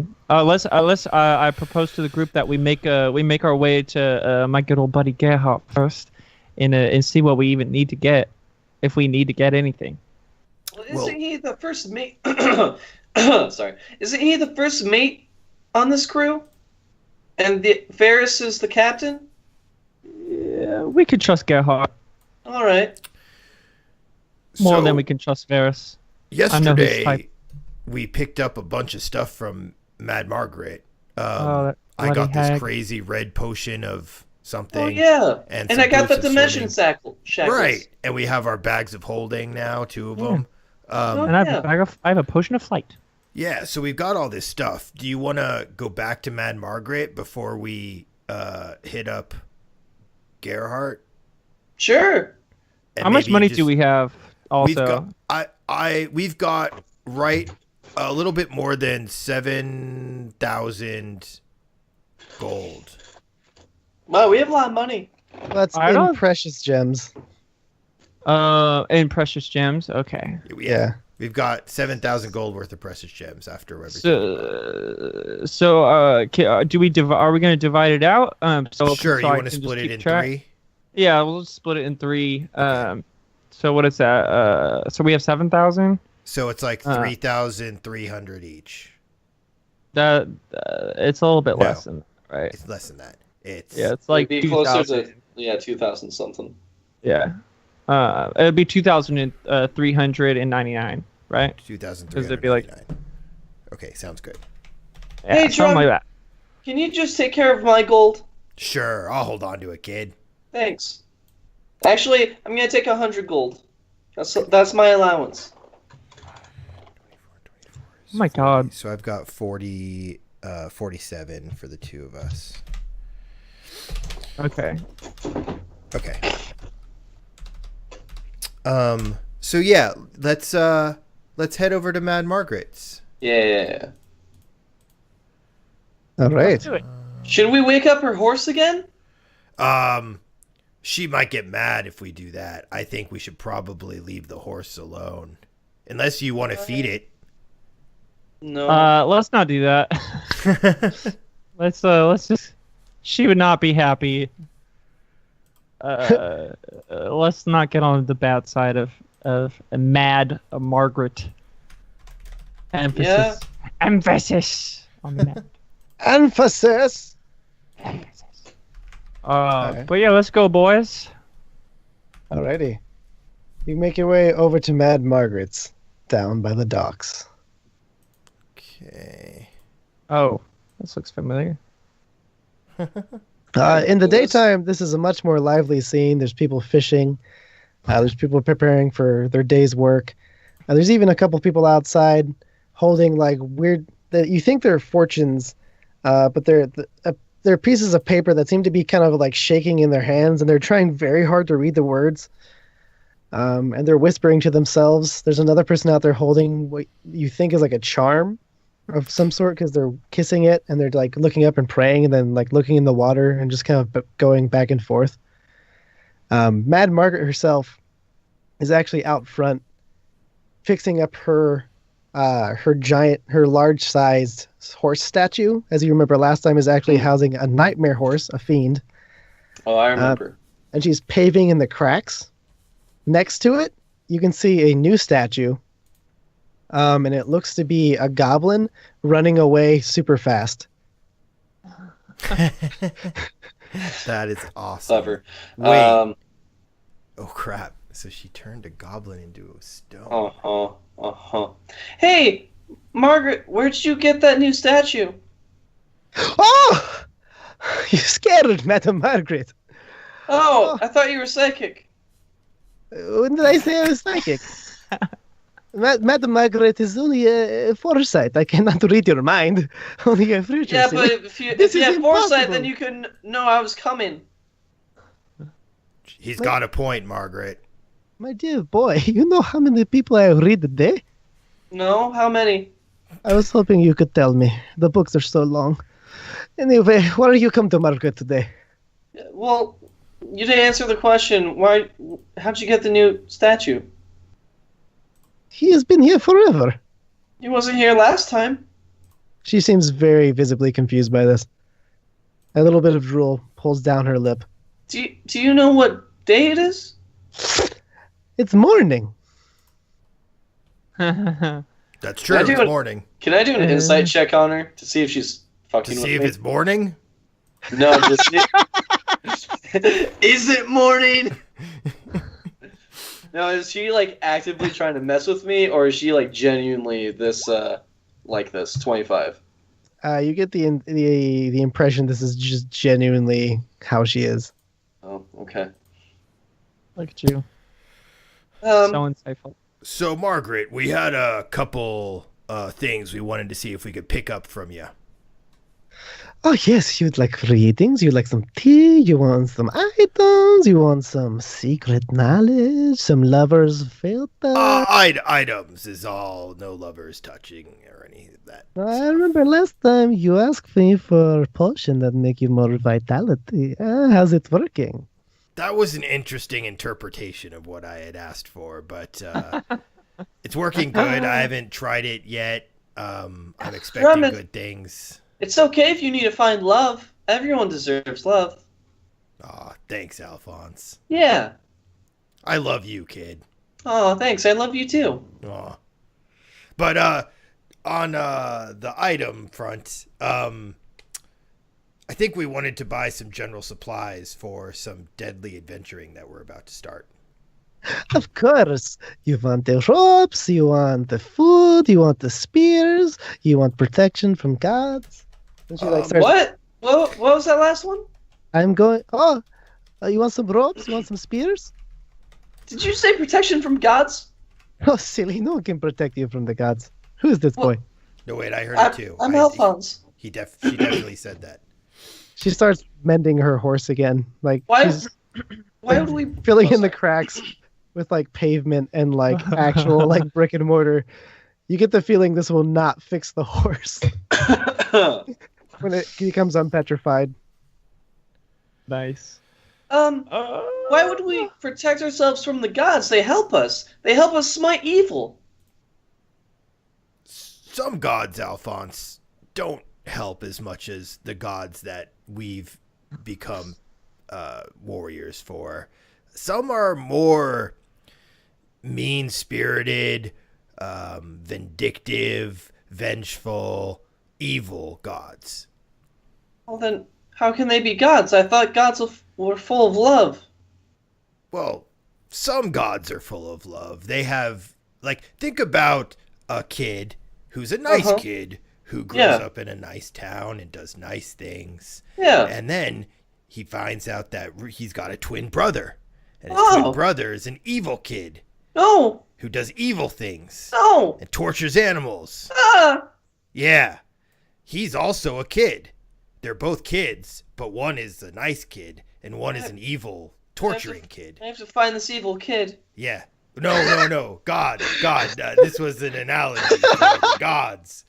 propose to the group that we make our way to my good old buddy Gerhardt first, and see what we even need to get, if we need to get anything. Well, isn't he the first mate? Sorry, isn't he the first mate on this crew? And Varys is the captain. Yeah, we could trust Gerhardt. All right. More than we can trust Varys. Yesterday, we picked up a bunch of stuff from Mad Margaret. I got this crazy red potion of something. Oh, yeah. And I got the dimension shackles. Right. And we have our bags of holding now, 2 of them. And I have a potion of flight. Yeah, so we've got all this stuff. Do you want to go back to Mad Margaret before we hit up Gerhardt? Sure. And how much money do we have? Also, we've got right a little bit more than 7,000 gold. Wow, we have a lot of money. That's in precious gems. In precious gems. Okay. Yeah. We've got 7,000 gold worth of precious gems after everything. Are we going to divide it out? Sure. You want to split it in 3? Yeah, we'll just split it in 3. Okay. So what is that? So we have 7,000. So it's 3,300 each. That it's a little bit less than that, right? It's less than that. It's 2,000. 2,000 something. Yeah. It'd be 2,399, right? 2,399. It'd be okay, sounds good. Yeah, hey, John, like that. Can you just take care of my gold? Sure, I'll hold on to it, kid. Thanks. Actually, I'm gonna take 100 gold. That's my allowance. Oh my God. So I've got 47 for the 2 of us. Okay. So yeah, let's let's head over to Mad Margaret's. Yeah. All right. Let's do it. Should we wake up her horse again? She might get mad if we do that. I think we should probably leave the horse alone. Unless you want to feed it. No. Let's not do that. Let's just. She would not be happy. Let's not get on the bad side of a Mad Margaret. Emphasis on the mad. Emphasis. But yeah, let's go, boys. Alrighty. You make your way over to Mad Margaret's, down by the docks. Okay. Oh, this looks familiar. In the daytime, this is a much more lively scene. There's people fishing. There's people preparing for their day's work. There's even a couple people outside holding like weird. You think they're fortunes, but they're pieces of paper that seem to be kind of like shaking in their hands, and they're trying very hard to read the words. And they're whispering to themselves. There's another person out there holding what you think is like a charm of some sort, because they're kissing it and they're like looking up and praying and then like looking in the water and just kind of going back and forth. Mad Margaret herself is actually out front fixing up her large sized horse statue. As you remember last time, is actually housing a nightmare horse, a fiend. Oh, I remember. And she's paving in the cracks. Next to it, you can see a new statue. And it looks to be a goblin running away super fast. That is awesome. Clever. Wait. Oh, crap. So she turned a goblin into a stone. Hey, Margaret, where'd you get that new statue? Oh! You scared Madam Margaret. Oh, I thought you were psychic. When did I say I was psychic? Madam Margaret is only a foresight. I cannot read your mind. Only a future. Yeah, but if you have foresight, then you can know I was coming. He's got a point, Margaret. My dear boy, you know how many people I read a day? No? How many? I was hoping you could tell me. The books are so long. Anyway, why are you come to Margaret today? Well, you didn't answer the question. How'd you get the new statue? He has been here forever. He wasn't here last time. She seems very visibly confused by this. A little bit of drool pulls down her lip. Do you know what day it is? It's morning. That's true. It's morning. Can I do an insight check on her to see if she's fucking to with see if me? it's morning? No, just is it morning? No, is she like actively trying to mess with me, or is she like genuinely this like this 25? You get the impression this is just genuinely how she is. Oh, okay. Look at you. So insightful. So, Margaret, we had a couple things we wanted to see if we could pick up from you. Oh, yes, you'd like readings, you'd like some tea, you want some items, you want some secret knowledge, some lovers' filter. Items is all, no lovers touching or any of that. I remember last time you asked me for a potion that make you more vitality. How's it working? That was an interesting interpretation of what I had asked for, but it's working good. I haven't tried it yet. I'm expecting good things. It's okay if you need to find love. Everyone deserves love. Aw, thanks, Alphonse. Yeah. I love you, kid. Oh, thanks. I love you too. Aw. But on the item front, I think we wanted to buy some general supplies for some deadly adventuring that we're about to start. Of course. You want the ropes, you want the food, you want the spears, you want protection from gods. And she what? What was that last one? I'm going... Oh, you want some ropes? You want some spears? Did you say protection from gods? Oh, silly. No one can protect you from the gods. Who is this boy? No, wait, I heard it too. I'm Alphonse. She definitely said that. She starts mending her horse again. Like why would we filling in the cracks, with like pavement and like actual like brick and mortar, you get the feeling this will not fix the horse when it becomes unpetrified. Nice. Why would we protect ourselves from the gods? They help us. They help us smite evil. Some gods, Alphonse, don't help as much as the gods that we've become warriors for. Some are more mean-spirited, vindictive, vengeful, evil gods. Well, then, how can they be gods? I thought gods were full of love. Well, some gods are full of love. They have, like, think about a kid who's a nice kid who grows up in a nice town and does nice things. Yeah. And then he finds out that he's got a twin brother. And his twin brother is an evil kid. No. Who does evil things. No. And tortures animals. Ah. Yeah. He's also a kid. They're both kids, but one is a nice kid and one is an evil, torturing kid. I have to find this evil kid. Yeah. No. God. This was an analogy. For gods.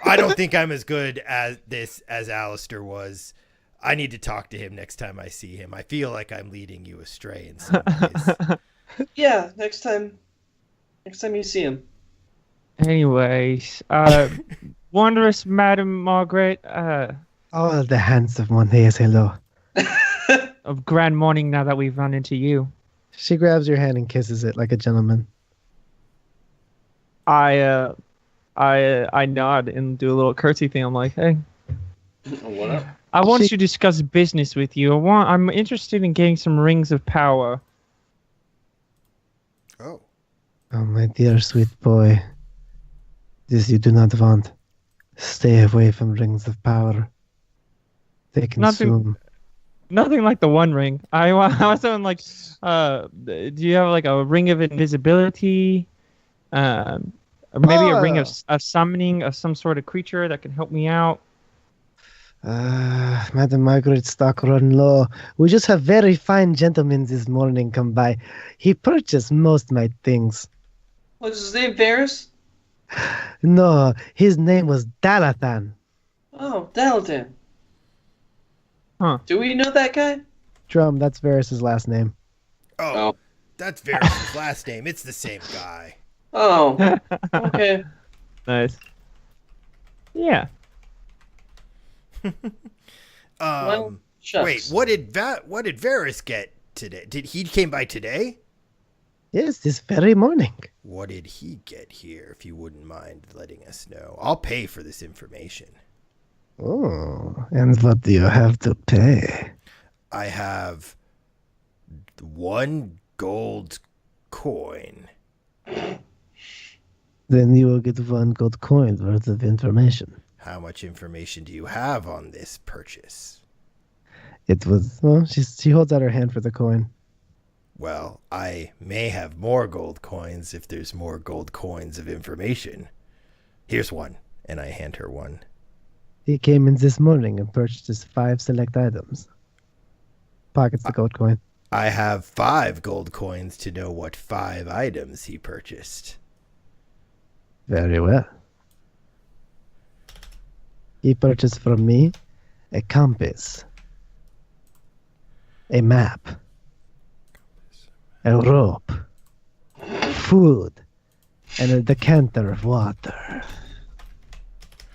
I don't think I'm as good at this as Alistair was. I need to talk to him next time I see him. I feel like I'm leading you astray in some ways. Yeah, next time you see him. Anyways, wondrous Madam Margaret, Oh, the handsome one. Yes, hello. of grand morning now that we've run into you. She grabs your hand and kisses it like a gentleman. I nod and do a little curtsy thing. I'm like, hey. What up? I want to discuss business with you. I'm interested in getting some rings of power. Oh. Oh, my dear sweet boy. This you do not want. Stay away from rings of power. They consume. Nothing like the One Ring. I was on like, do you have like a ring of invisibility? Or maybe a ring of summoning of some sort of creature that can help me out? Madam Margaret, stock run low. We just have very fine gentlemen this morning come by. He purchased most my things. What's his name, Varys? No, his name was Dalathan. Oh, Daladin. Huh. Do we know that guy? Drum, that's Varys' last name. Oh. That's Varys' last name. It's the same guy. Oh, okay. Nice. Yeah. Well, shucks. Wait, what did Varys get today? Did he came by today? Yes, this very morning. What did he get here, if you wouldn't mind letting us know? I'll pay for this information. Oh, and what do you have to pay? I have 1 gold coin. Then you will get 1 gold coin worth of information. How much information do you have on this purchase? It was, well, she holds out her hand for the coin. Well, I may have more gold coins if there's more gold coins of information. Here's 1, and I hand her 1. He came in this morning and purchased 5 select items. Pockets the gold coin. I have 5 gold coins to know what 5 items he purchased. Very well. He purchased from me a compass, a map, a rope, food, and a decanter of water.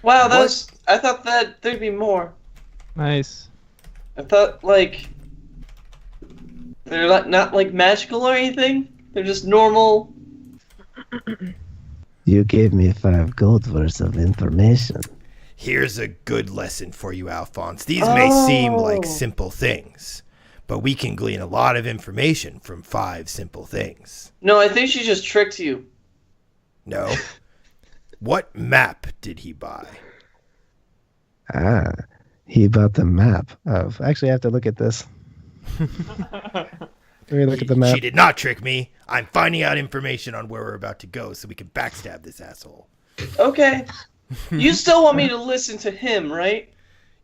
Wow, I thought that there'd be more. Nice. I thought, like, they're not like magical or anything. They're just normal. You gave me 5 gold worth of information. Here's a good lesson for you, Alphonse. These may seem like simple things, but we can glean a lot of information from 5 simple things. No, I think she just tricked you. No. What map did he buy? He bought the map of... Actually, I have to look at this. Let me look at the map. She did not trick me. I'm finding out information on where we're about to go so we can backstab this asshole. Okay. You still want me to listen to him, right?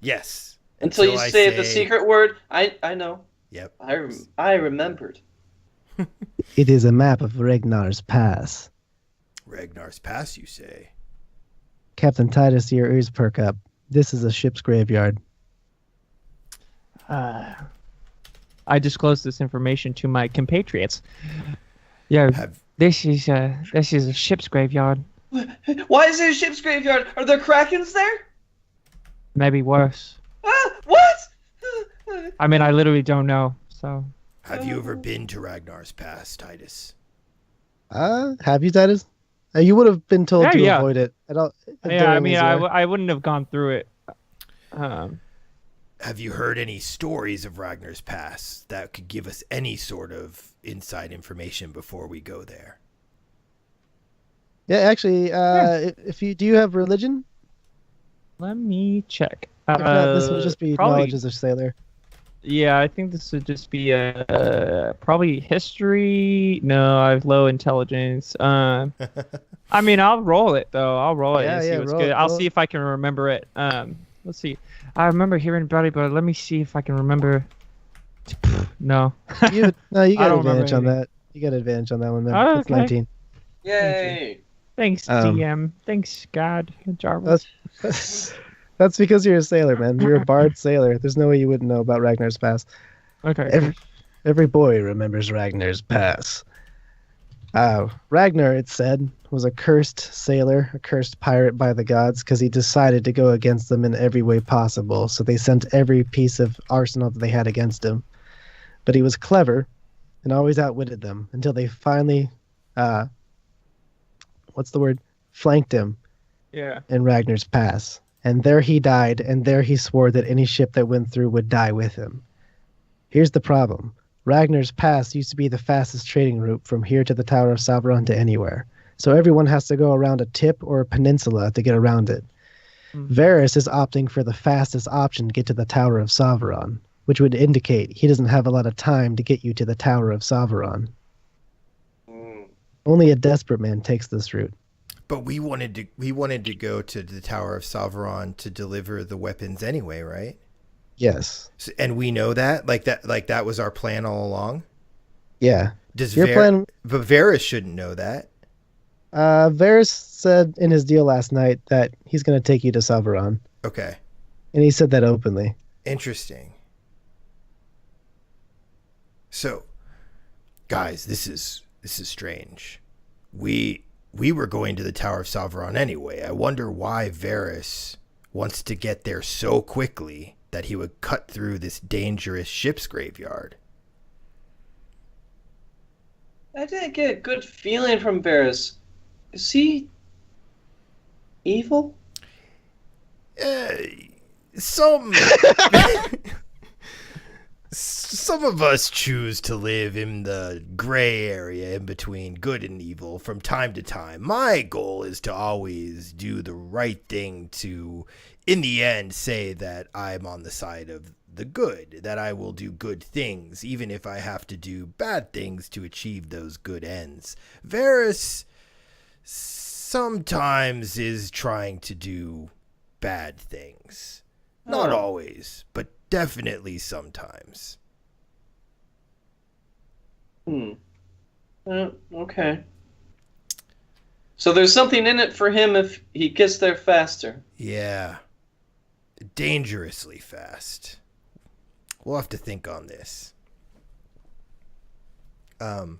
Yes. Until you say the secret word. I know. Yep. I remembered. It is a map of Ragnar's Pass. Ragnar's Pass, you say? Captain Titus, your ears perk up. This is a ship's graveyard. I disclosed this information to my compatriots. Yeah, this is a ship's graveyard. Why is it a ship's graveyard? Are there krakens there? Maybe worse. What? I mean, I literally don't know. So. Have you ever been to Ragnar's Pass, Titus? Have you, Titus? You would have been told to avoid it. Yeah, I mean, I wouldn't have gone through it. Have you heard any stories of Ragnar's Pass that could give us any sort of inside information before we go there? Yeah, actually, do you have religion? Let me check. If not, this would just be probably, knowledge as a sailor. Yeah, I think this would just be probably history. No, I have low intelligence. I mean, I'll roll it though. I'll roll it and see what's good. I'll see if I can remember it. Let's see. I remember hearing about it, but let me see if I can remember. No. You got advantage on that. You got advantage on that one, man. Oh, That's 19. Yay! Thanks, DM. Thanks, God, Jarvis. That's because you're a sailor, man. You're a bard sailor. There's no way you wouldn't know about Ragnar's Pass. Okay. Every boy remembers Ragnar's Pass. Ragnar, it said, was a cursed sailor, a cursed pirate by the gods, because he decided to go against them in every way possible. So they sent every piece of arsenal that they had against him. But he was clever and always outwitted them until they finally, flanked him in Ragnar's Pass. And there he died, and there he swore that any ship that went through would die with him. Here's the problem. Ragnar's Pass used to be the fastest trading route from here to the Tower of Sauron to anywhere. So everyone has to go around a tip or a peninsula to get around it. Varys is opting for the fastest option to get to the Tower of Sauron, which would indicate he doesn't have a lot of time to get you to the Tower of Sauron. Only a desperate man takes this route. But we wanted to go to the Tower of Sauron to deliver the weapons anyway, right? Yes. So, and we know that? Like that was our plan all along? Yeah. But Varys shouldn't know that. Varys said in his deal last night that he's going to take you to Sauron. Okay. And he said that openly. Interesting. So, guys, this is strange. We were going to the Tower of Sauron anyway. I wonder why Varys wants to get there so quickly that he would cut through this dangerous ship's graveyard. I didn't get a good feeling from Varys. Is he evil? Some of us choose to live in the gray area in between good and evil from time to time. My goal is to always do the right thing to, in the end, say that I'm on the side of the good, that I will do good things, even if I have to do bad things to achieve those good ends. Varys sometimes is trying to do bad things. Not always, but definitely sometimes. Okay. So there's something in it for him if he gets there faster. Yeah. Dangerously fast. We'll have to think on this. I'm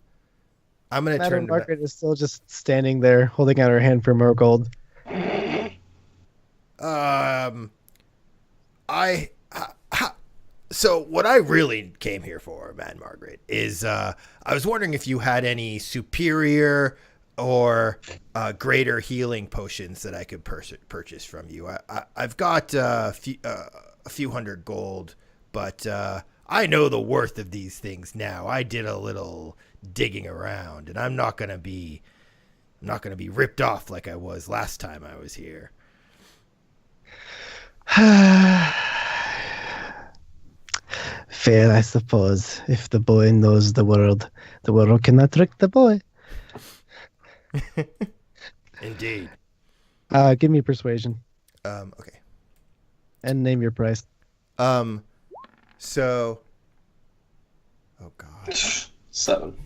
going to turn to Margaret is still just standing there holding out her hand for more gold. So what I really came here for, Matt and Margaret, is I was wondering if you had any superior or greater healing potions that I could purchase from you. I've got a few hundred gold, but I know the worth of these things now. I did a little digging around, and I'm not gonna be ripped off like I was last time I was here. Fair, I suppose. If the boy knows the world cannot trick the boy. Indeed. Give me persuasion. Okay. And name your price. So. Oh God. 7.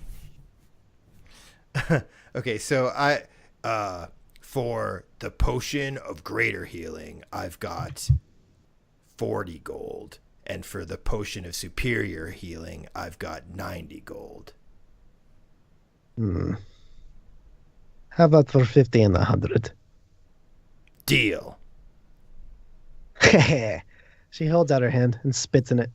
Okay, so for the potion of greater healing, I've got 40 gold. And for the potion of superior healing, I've got 90 gold. How about for 50 and 100? Deal. She holds out her hand and spits in it.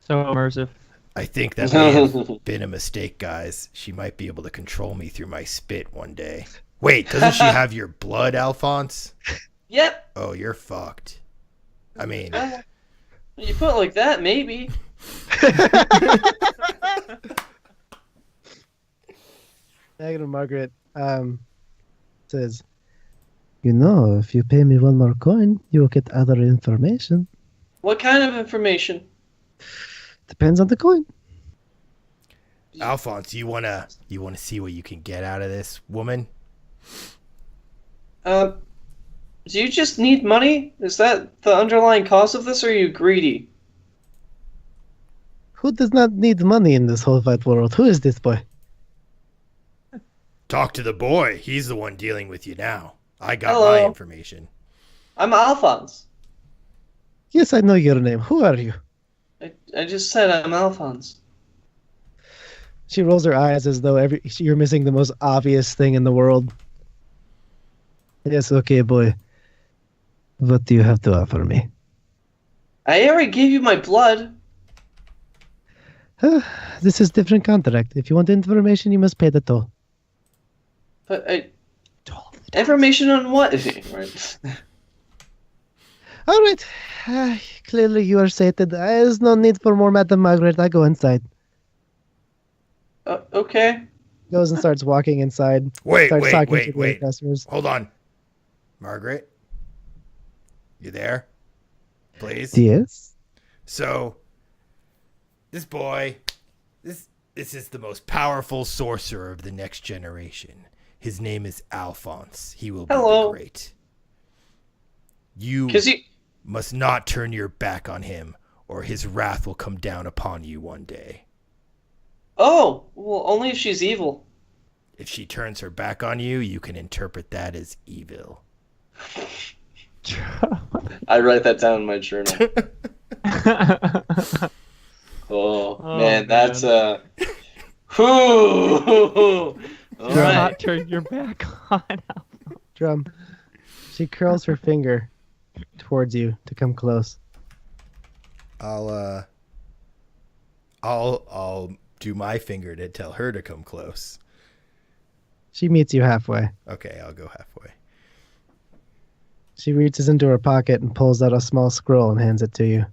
So immersive. I think that may have been a mistake, guys. She might be able to control me through my spit one day. Wait, doesn't she have your blood, Alphonse? Yep. Oh, you're fucked. I mean... You put it like that, maybe. Negative Margaret says, "You know, if you pay me one more coin, you'll get other information." What kind of information? Depends on the coin. Alphonse, you wanna see what you can get out of this woman? Do you just need money? Is that the underlying cause of this, or are you greedy? Who does not need money in this whole wide world? Who is this boy? Talk to the boy. He's the one dealing with you now. I got Hello. my information. I'm Alphonse. Yes, I know your name. Who are you? I just said I'm Alphonse. She rolls her eyes as though you're missing the most obvious thing in the world. Yes, okay, boy. What do you have to offer me? I already gave you my blood. This is different contract. If you want information, you must pay the toll. But information on what? Right. All right. Clearly you are sated. There's no need for more, Madam Margaret. I go inside. Okay. Goes and starts walking inside. Wait. Customers. Hold on. Margaret? You there? Please? Yes? So, this boy, this is the most powerful sorcerer of the next generation. His name is Alphonse. He will be the great. You must not turn your back on him, or his wrath will come down upon you one day. Oh, well, only if she's evil. If she turns her back on you, you can interpret that as evil. I write that down in my journal. Oh man, that's Whew. Do not turn your back on. Drum. She curls her finger towards you to come close. I'll do my finger to tell her to come close. She meets you halfway. Okay, I'll go halfway. She reaches into her pocket and pulls out a small scroll and hands it to you.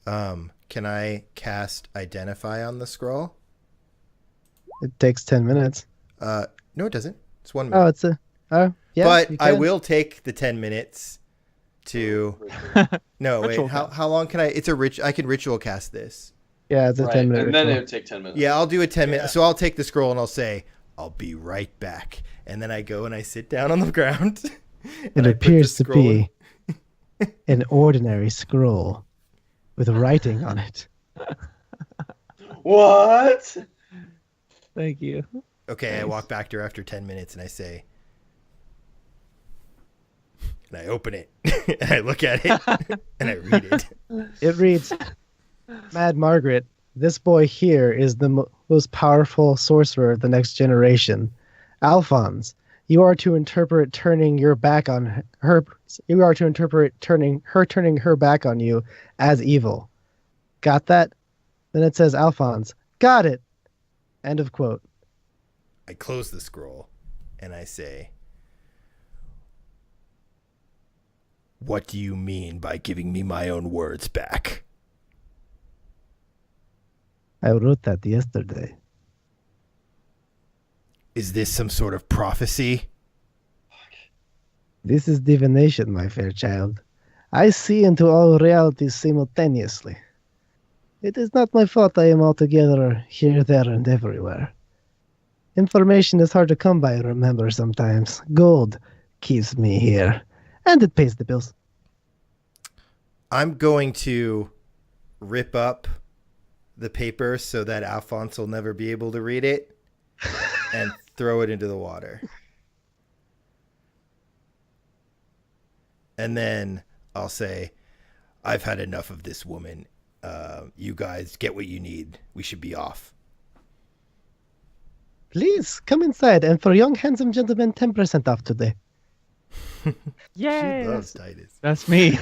Can I cast Identify on the scroll? It takes 10 minutes. No, it doesn't. It's 1 minute. Yeah. But I will take the 10 minutes to. No, wait. Ritual How long can I? It's a I can ritual cast this. Yeah, it's a 10-minute and then ritual. it would take 10 minutes. Yeah, I'll do a 10 minute. So I'll take the scroll and I'll say, "I'll be right back," and then I go and I sit down on the ground. It appears to be an ordinary scroll with writing on it. What? Thank you. Okay, Nice. I walk back to her after 10 minutes and I say, and I open it and I look at it and I read it. It reads, "Mad Margaret, this boy here is the most powerful sorcerer of the next generation. Alphonse, you are to interpret turning your back on her. You are to interpret turning her back on you as evil. Got that?" Then it says, "Alphonse, got it." End of quote. I close the scroll and I say, "What do you mean by giving me my own words back?" I wrote that yesterday. Is this some sort of prophecy? This is divination, my fair child. I see into all realities simultaneously. It is not my fault I am altogether here, there, and everywhere. Information is hard to come by, remember, sometimes. Gold keeps me here, and it pays the bills. I'm going to rip up the paper so that Alphonse will never be able to read it and throw it into the water. And then I'll say, I've had enough of this woman. You guys get what you need. We should be off. Please come inside, and for young handsome gentlemen, 10% off today. Yay! She loves Titus. That's me.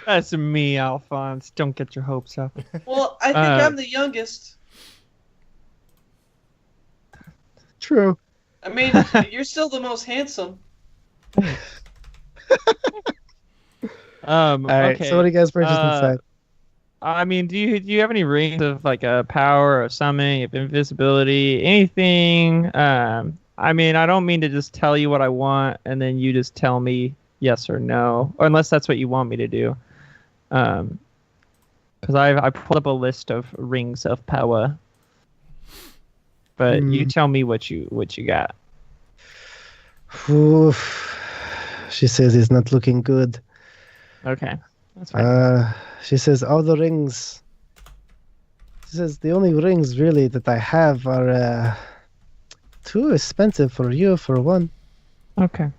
That's me, Alphonse. Don't get your hopes up. Well, I think I'm the youngest. True. I mean, you're still the most handsome. All right. Okay. So what do you guys purchase inside? I mean, do you have any rings of like a power or summoning, of invisibility, anything? I mean, I don't mean to just tell you what I want and then you just tell me yes or no, or unless that's what you want me to do. Because I pulled up a list of rings of power, but you tell me what you got. Oof. She says it's not looking good. Okay, that's fine. She says all the rings. She says the only rings really that I have are too expensive for you, for one. Okay.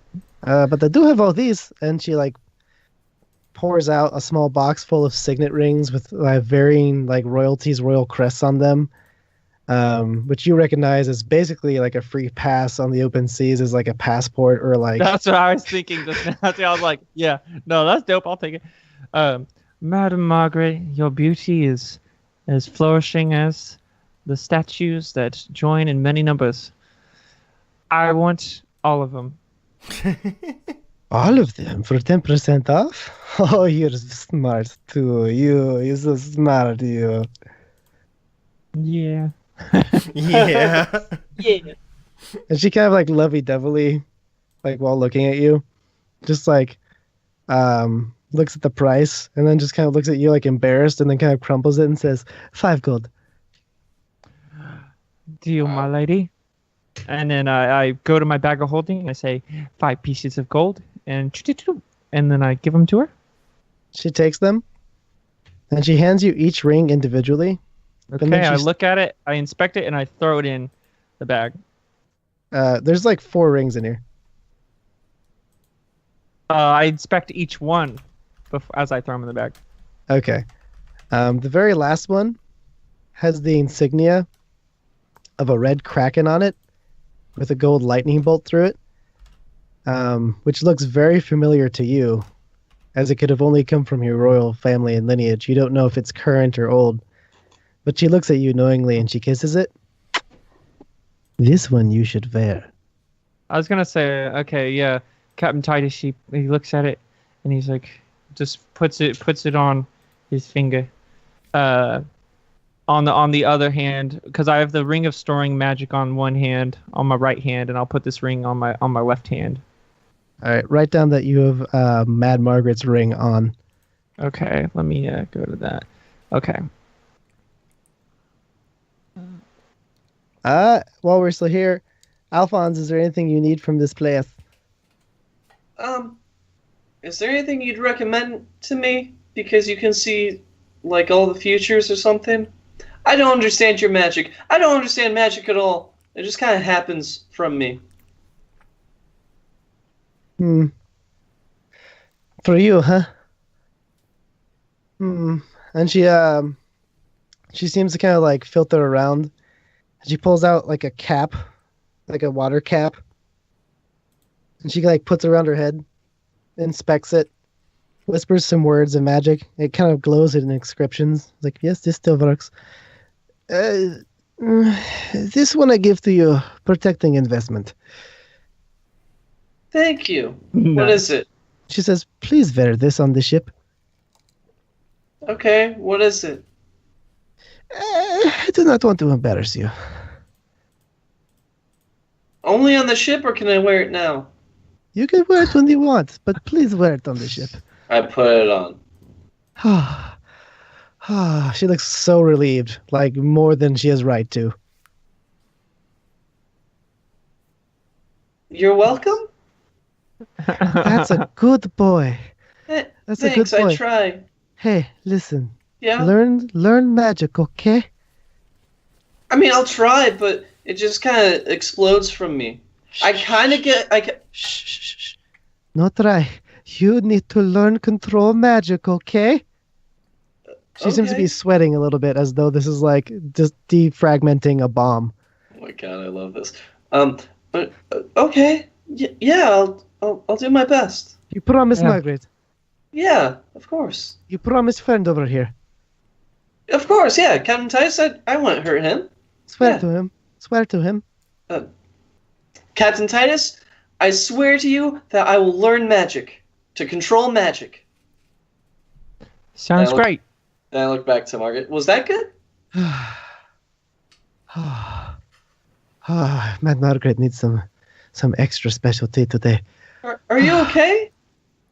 But I do have all these, and she like pours out a small box full of signet rings with varying like royalties, royal crests on them, which you recognize as basically like a free pass on the open seas, as like a passport or like. That's what I was thinking just now. I was like, yeah, no, that's dope. I'll take it. Madam Margaret, your beauty is as flourishing as the statues that join in many numbers. I want all of them. All of them for 10% off? Oh, you're smart too. You're so smart, you. Yeah. Yeah. Yeah. And she kind of like lovey-dovey, like while looking at you, just like looks at the price and then just kind of looks at you like embarrassed and then kind of crumples it and says, 5 gold. Deal, my lady. And then I go to my bag of holding and I say 5 pieces of gold and then I give them to her. She takes them and she hands you each ring individually. Okay, I look at it, I inspect it, and I throw it in the bag. There's like 4 rings in here. I inspect each one as I throw them in the bag. Okay. The very last one has the insignia of a red kraken on it with a gold lightning bolt through it, which looks very familiar to you, as it could have only come from your royal family and lineage. You don't know if it's current or old, but she looks at you knowingly and she kisses it. This one you should wear. I was gonna say, okay, yeah, Captain Titus. He looks at it and he's like, just puts it on his finger. On the other hand, because I have the ring of storing magic on one hand, on my right hand, and I'll put this ring on my left hand. All right, write down that you have Mad Margaret's ring on. Okay, let me go to that. Okay. While we're still here, Alphonse, is there anything you need from this place? Is there anything you'd recommend to me? Because you can see, like, all the futures or something? I don't understand your magic. I don't understand magic at all. It just kind of happens from me. For you, huh? And she seems to kind of like filter around. She pulls out like a cap, like a water cap. And she like puts it around her head, inspects it, whispers some words of magic. It kind of glows in inscriptions. Like, yes, this still works. This one I give to you, protecting investment. Thank you. Nice. What is it? She says, please wear this on the ship. Okay, what is it? I do not want to embarrass you. Only on the ship, or can I wear it now? You can wear it when you want, but please wear it on the ship. I put it on. She looks so relieved, like more than she has right to. You're welcome? That's a good boy. That's Thanks, a good boy. I try. Hey, listen. Yeah. Learn magic, okay? I mean, I'll try, but it just kind of explodes from me. I kind of get. Shh. No try. You need to learn control magic, okay? She seems to be Okay. sweating a little bit as though this is like just defragmenting a bomb. Oh my god, I love this. But okay. Yeah, I'll do my best. You promise, Yeah. Margaret. Yeah, of course. You promise, friend over here. Of course, yeah. Captain Titus, I won't hurt him. Swear Yeah. to him. Swear to him. Captain Titus, I swear to you that I will learn magic to control magic. Sounds That look- great. Then I look back to Margaret. Was that good? Mad Margaret needs some extra special tea today. Are you okay?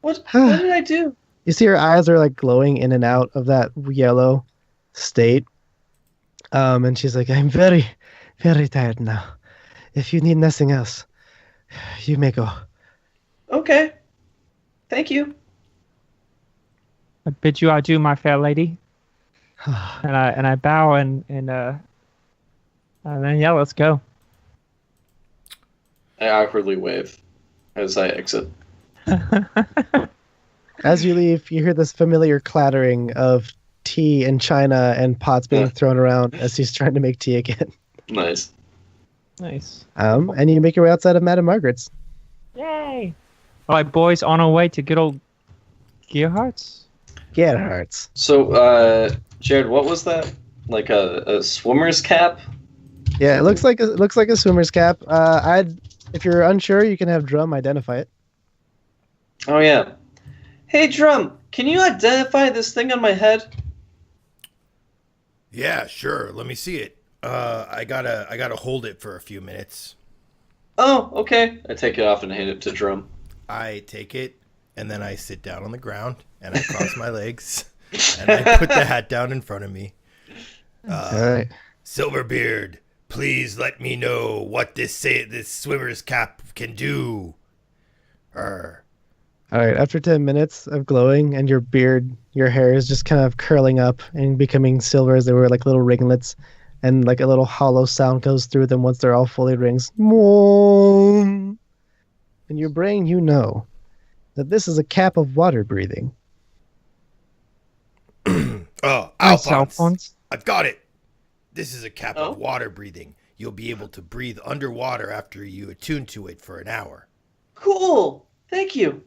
What did I do? You see her eyes are like glowing in and out of that yellow state. And she's like, I'm very, very tired now. If you need nothing else, you may go. Okay. Thank you. I bid you adieu, my fair lady. And I bow and then yeah, let's go. I awkwardly wave as I exit. As you leave, you hear this familiar clattering of tea and china and pots being thrown around as he's trying to make tea again. Nice. Nice. And you make your way outside of Madame Margaret's. Yay! All right, boys, on our way to good old Gearhart's. Gerhardt's. So, Jared, what was that? Like a swimmer's cap? Yeah, it looks like a swimmer's cap. If you're unsure, you can have Drum identify it. Oh yeah. Hey Drum, can you identify this thing on my head? Yeah, sure. Let me see it. I gotta hold it for a few minutes. Oh, okay. I take it off and hand it to Drum. I take it, and then I sit down on the ground, and I cross my legs, and I put the hat down in front of me. All right. Silverbeard, please let me know what this swimmer's cap can do. All right, after 10 minutes of glowing and your hair is just kind of curling up and becoming silver as they were like little ringlets, and like a little hollow sound goes through them once they're all fully rings. In your brain, you know that this is a cap of water breathing. Oh, Nice, Alphonse. Alphonse. I've got it. This is a cap Oh? of water breathing. You'll be able to breathe underwater after you attune to it for an hour. Cool. Thank you.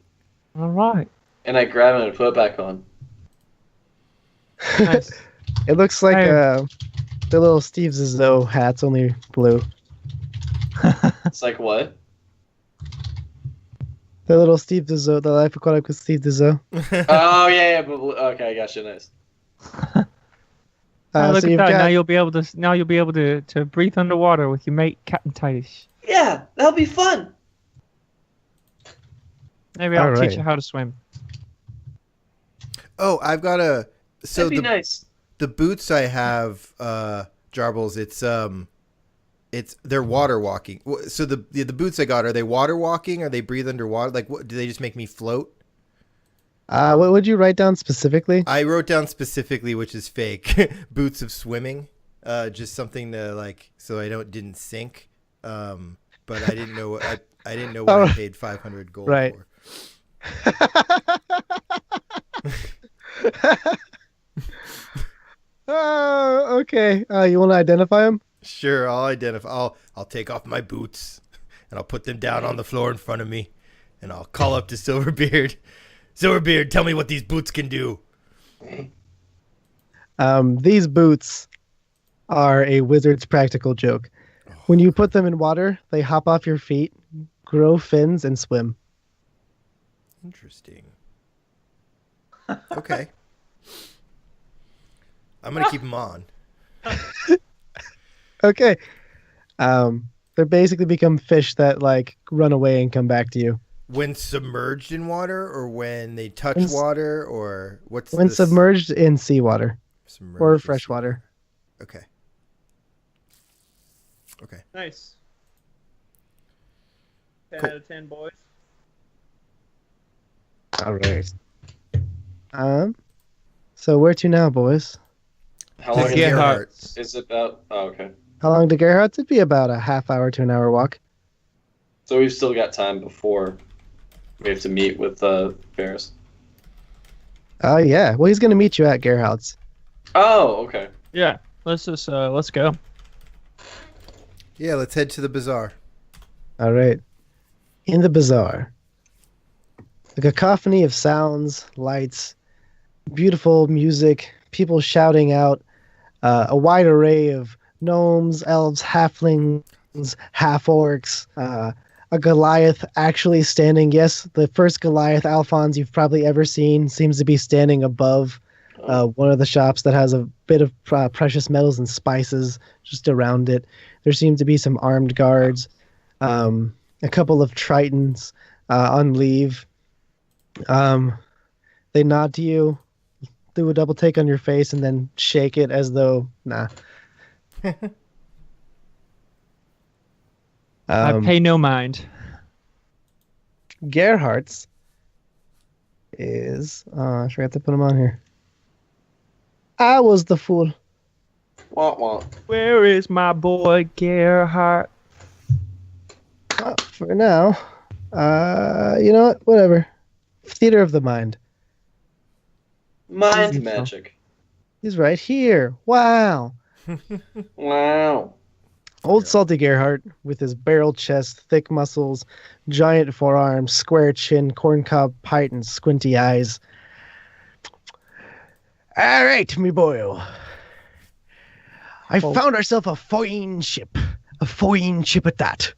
All right. And I grab it and put it back on. Nice. It looks like Hey. the little Steve Zissou hat's only blue. It's like what? The little Steve Zissou, the Life Aquatic with Steve Zissou. Oh yeah, but okay, I gotcha. Nice. Look So at you've that. got Now you'll be able to breathe underwater with your mate Captain Titus. Yeah, that'll be fun. Maybe I'll All teach right. you how to swim. Oh, I've got a. So That'd be nice. the boots I have, Jarbles, they're water walking. So the boots I got, are they water walking? Are they breathe underwater? Like, what do they just make me float? what would you write down specifically? I wrote down specifically, which is fake, boots of swimming. Just something to like, so I didn't sink. But I didn't know I didn't know what I paid 500 gold Right. for. Oh, okay. You want to identify him? Sure, I'll identify. I'll take off my boots and I'll put them down on the floor in front of me, and I'll call up to Silverbeard. Silverbeard, tell me what these boots can do. These boots are a wizard's practical joke. When you put them in water, they hop off your feet, grow fins, and swim. Interesting. Okay. I'm gonna keep them on. Okay. They basically become fish that like run away and come back to you. When submerged in water, or when they touch When water, or what's When this? submerged in seawater Submerged or in fresh sea- water. Okay. Okay. Nice. 10 Cool. out of 10, boys. All right. So where to now, boys? How long To is Gerhardt. it? Is it about? Oh, okay. How long to Gerhardt's? It'd be about a half hour to an hour walk. So we've still got time before we have to meet with Ferris. Oh yeah. Well, he's gonna meet you at Gerhardt's. Oh, okay. Yeah. Let's go. Yeah, let's head to the bazaar. All right. In the bazaar, a cacophony of sounds, lights, beautiful music, people shouting out, a wide array of gnomes, elves, halflings, half-orcs, a Goliath actually standing. Yes, the first Goliath Alphonse you've probably ever seen seems to be standing above one of the shops that has a bit of precious metals and spices just around it. There seem to be some armed guards, a couple of Tritons on leave. They nod to you, do a double take on your face, and then shake it as though, nah. I pay no mind. Gerhardt's is... I forgot to put him on here. I was the fool. Wah, wah. Where is my boy Gerhardt? For now, you know what? Whatever. Theater of the mind. Mind Easy, magic. He's right here. Wow. Wow. Old salty Gerhardt, with his barrel chest, thick muscles, giant forearms, square chin, corncob pint, and squinty eyes. All right, me boyo. I found ourselves a fine ship. A fine ship at that.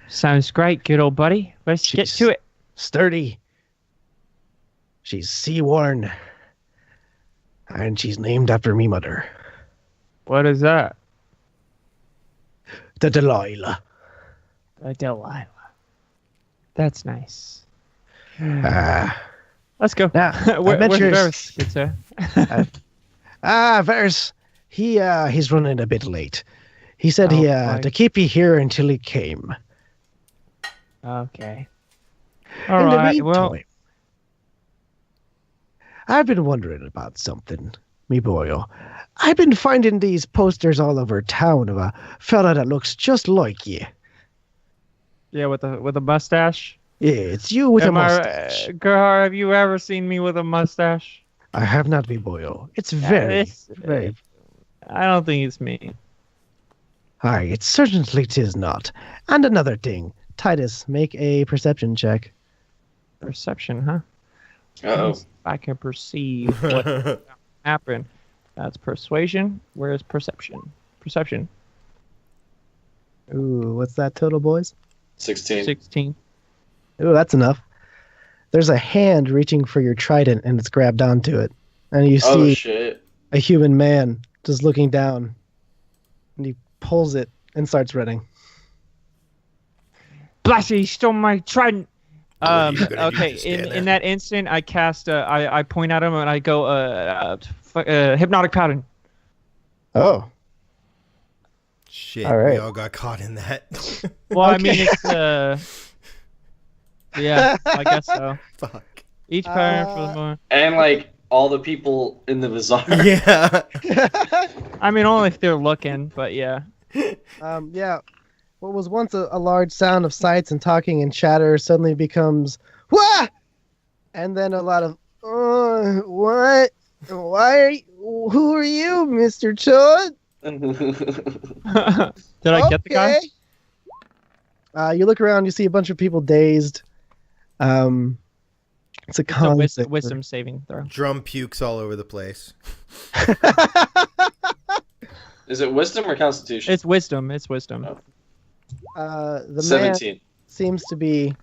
Sounds great, good old buddy. Let's get to it. Sturdy. She's sea-worn. And she's named after me mother. What is that? The Delilah. A Delilah. That's nice. Ah. Let's go. Now, Where's adventures- Varys, good sir? Varys, he's running a bit late. He said Oh, boy. to keep you here until he came. Okay. All In the right. Well, meantime, I've been wondering about something, me boyo. I've been finding these posters all over town of a fella that looks just like you. yeah, with a mustache. Yeah, it's you with a Am I mustache. Gerhard, have you ever seen me with a mustache? I have not, me boyo. It's very, very... I don't think it's me. Aye, it certainly 'tis not. And another thing. Titus, make a perception check. Perception, huh? Uh-oh. I can perceive what happened. That's persuasion. Where's perception? Perception. Ooh, what's that total, boys? 16. 16. Ooh, that's enough. There's a hand reaching for your trident, and it's grabbed onto it. And you Oh, see shit. a human man just looking down. And he pulls it and starts running. Blasty, he stole my trident. What are you gonna do? Okay, Just stand in there? that instant, I cast. I point at him and I go, hypnotic pattern. Oh. Shit, All right. we all got caught in that. Well, I Okay. mean, it's yeah, I guess so. Fuck. Each pattern for the moment. And, like, all the people in the bazaar. Yeah. I mean, only if they're looking, but yeah. Yeah. What was once a large sound of sights and talking and chatter suddenly becomes wah, and then a lot of what? Why are you? Who are you, Mr. Chud? Did I get the guy? You look around, you see a bunch of people dazed. It's a It's a concept. wisdom saving throw. Drum pukes all over the place. Is it wisdom or constitution? It's wisdom. It's wisdom. Oh. The man 17. seems to be.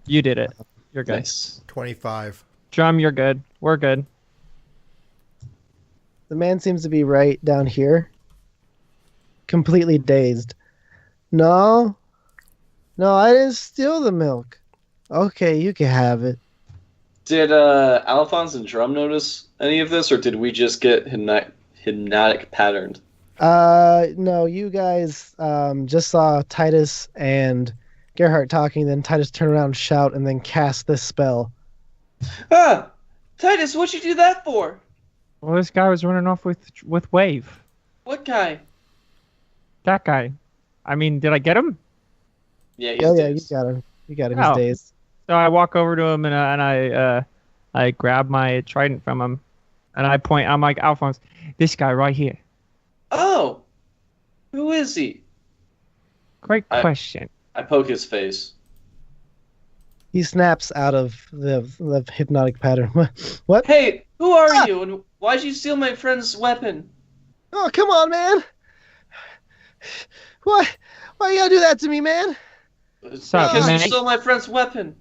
You did it. You're good. Nice. 25. Drum, you're good. We're good. The man seems to be right down here. Completely dazed. No, I didn't steal the milk. Okay, you can have it. Did Alphonse and Drum notice any of this, or did we just get hypnotic patterned? No, you guys just saw Titus and Gerhardt talking, then Titus turn around, shout, and then cast this spell. Ah, Titus, what'd you do that for? Well, this guy was running off with Wave. What guy? That guy. I mean, did I get him? Yeah, he's Yeah, you dazed. got him. You got him. Oh. He's dazed. So I walk over to him and I grab my trident from him, and I point. I'm like, Alphonse, this guy right here. Oh, who is he? Great question. I poke his face. He snaps out of the hypnotic pattern. What? Hey, who are you, and why'd you steal my friend's weapon? Oh, come on, man. Why you gotta do that to me, man? Sup, Because you mate? stole my friend's weapon.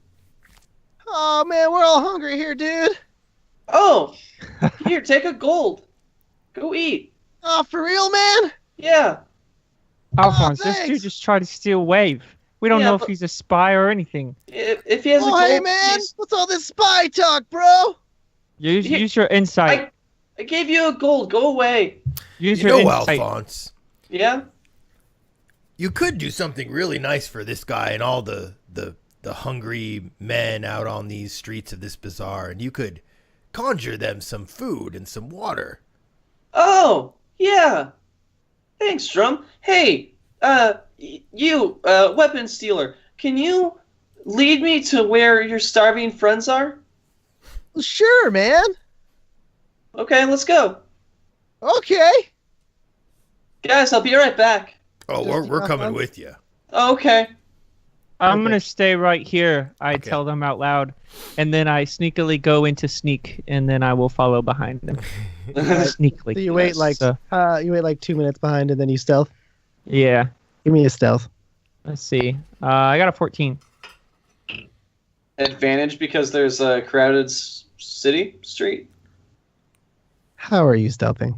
Oh, man, we're all hungry here, dude. Oh, here, take a gold. Go eat. Oh, for real, man? Yeah. Alphonse, this dude thanks. just tried to steal Wave. We don't Yeah, know if but- he's a spy or anything. If he has a Oh, gold hey, man. piece, What's all this spy talk, bro? Use your insight. I gave you a gold. Go away. Use You your know, insight. Alphonse, Yeah. you could do something really nice for this guy and all the hungry men out on these streets of this bazaar, and you could conjure them some food and some water. Oh, yeah. Thanks, Drum. Hey, you, weapon stealer, can you lead me to where your starving friends are? Well, sure, man. Okay, let's go. Okay. Guys, I'll be right back. Oh, we're coming with you. Okay. I'm Okay. gonna stay right here. I Okay. tell them out loud, and then I sneakily go into sneak, and then I will follow behind them. Sneakily. So you wait Yes. like So, 2 minutes behind, and then you stealth. yeah. Give me a stealth. Let's see. I got a 14. Advantage because there's a crowded street. How are you stealthing?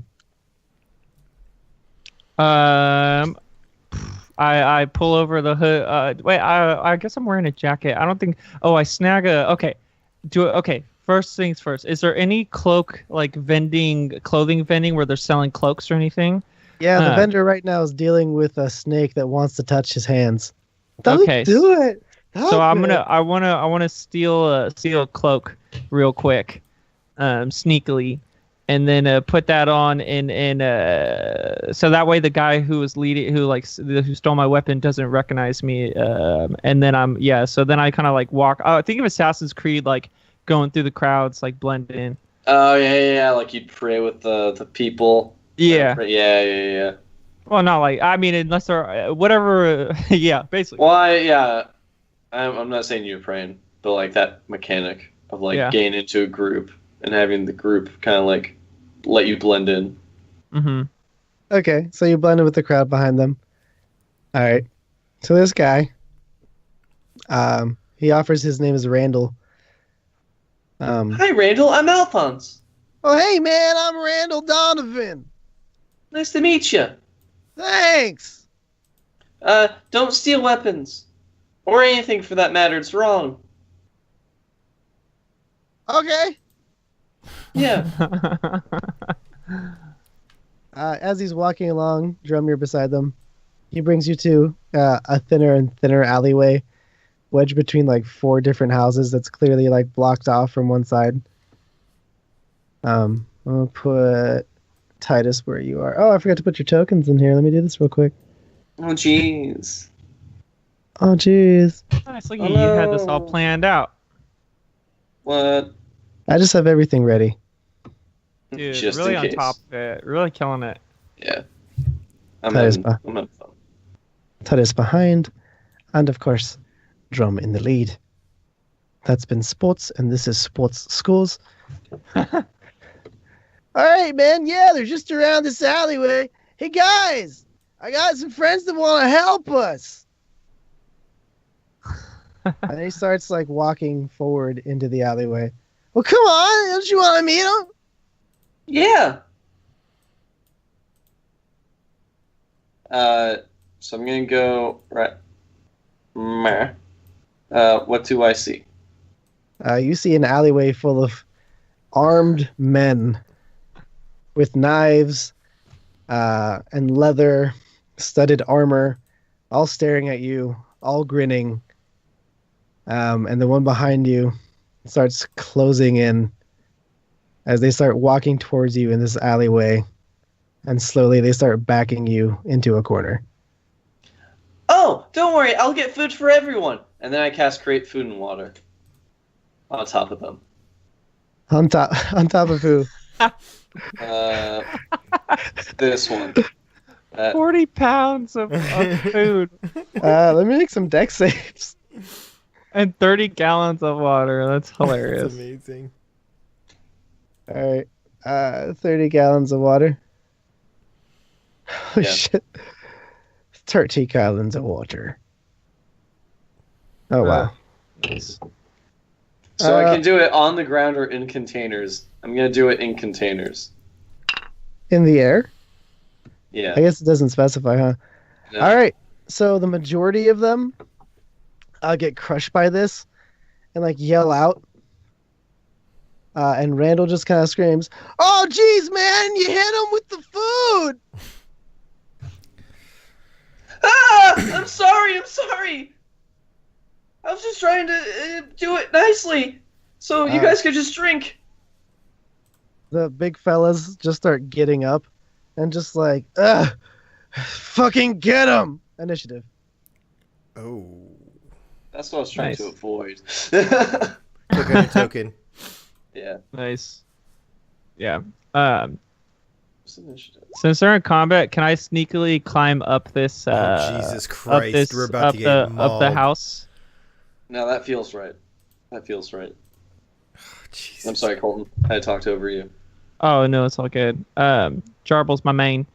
I pull over the hood. Wait, I guess I'm wearing a jacket. I don't think. Oh, I snag a. Okay, okay. First things first. Is there any clothing vending where they're selling cloaks or anything? Yeah, the Huh. vendor right now is dealing with a snake that wants to touch his hands. Don't Okay, do it. So Stop I'm it. gonna. I wanna steal a cloak real quick, sneakily, and then put that on and so that way the guy who was leading who stole my weapon doesn't recognize me. And then so then I kind of like walk. Oh, think of Assassin's Creed, like going through the crowds, like blend in. Oh, yeah. Like you'd pray with the people. Yeah. Yeah. Well, not like, I mean, unless they're whatever. Yeah, basically. Well, I'm not saying you're praying, but like that mechanic of like Yeah. getting into a group and having the group kind of like let you blend in. Mm-hmm. Okay, so you blend in with the crowd behind them. All right. So this guy, he offers his name is Randall. Hi, Randall. I'm Alphonse. Oh, hey, man, I'm Randall Donovan. Nice to meet you. Thanks. Don't steal weapons or anything for that matter. It's wrong. Okay. Yeah. As he's walking along, Drummer beside them, he brings you to a thinner and thinner alleyway, wedged between like 4 different houses that's clearly like blocked off from one side. I'll put Titus where you are. Oh, I forgot to put your tokens in here. Let me do this real quick. Oh, jeez. Oh, jeez. Nice. Look, you had this all planned out. What? I just have everything ready. Dude, Just really in on case. top of it. Really killing it. Yeah. I'm That is in. fine. I'm in. Titus behind, and of course, Drum in the lead. That's been sports, and this is Sports Schools. All right, man. Yeah, they're just around this alleyway. Hey, guys, I got some friends that want to help us. And he starts like walking forward into the alleyway. Well, come on, don't you want to meet them? Yeah. So I'm gonna go right. Meh. What do I see? You see an alleyway full of armed men with knives and leather studded armor, all staring at you, all grinning. And the one behind you starts closing in as they start walking towards you in this alleyway, and slowly they start backing you into a corner. Oh, don't worry, I'll get food for everyone. And then I cast Create Food and Water on top of them. On top of who? This one. 40 pounds of food. Let me make some deck saves. And 30 gallons of water. That's hilarious. That's amazing. All right. 30 gallons of water. Oh, Yeah. shit. 30 gallons of water. Oh, wow. Nice. So I can do it on the ground or in containers. I'm going to do it in containers. In the air? Yeah. I guess it doesn't specify, huh? No. All right. So the majority of them get crushed by this and like yell out. And Randall just kind of screams, "Oh, geez, man, you hit him with the food!" Ah! I'm sorry. I was just trying to do it nicely so you guys could just drink. The big fellas just start getting up and just like, ugh, fucking get him! Initiative. Oh. That's what I was trying Nice. to avoid. Token and token. Yeah. Nice. Yeah. What's initiative? Since they're in combat, can I sneakily climb up this? Oh, Jesus Christ, Up this, we're about up to get the up the mauled. house. No, that feels right. Jesus. I'm sorry, Colton. I talked over you. Oh no, it's all good. Jarble's my main.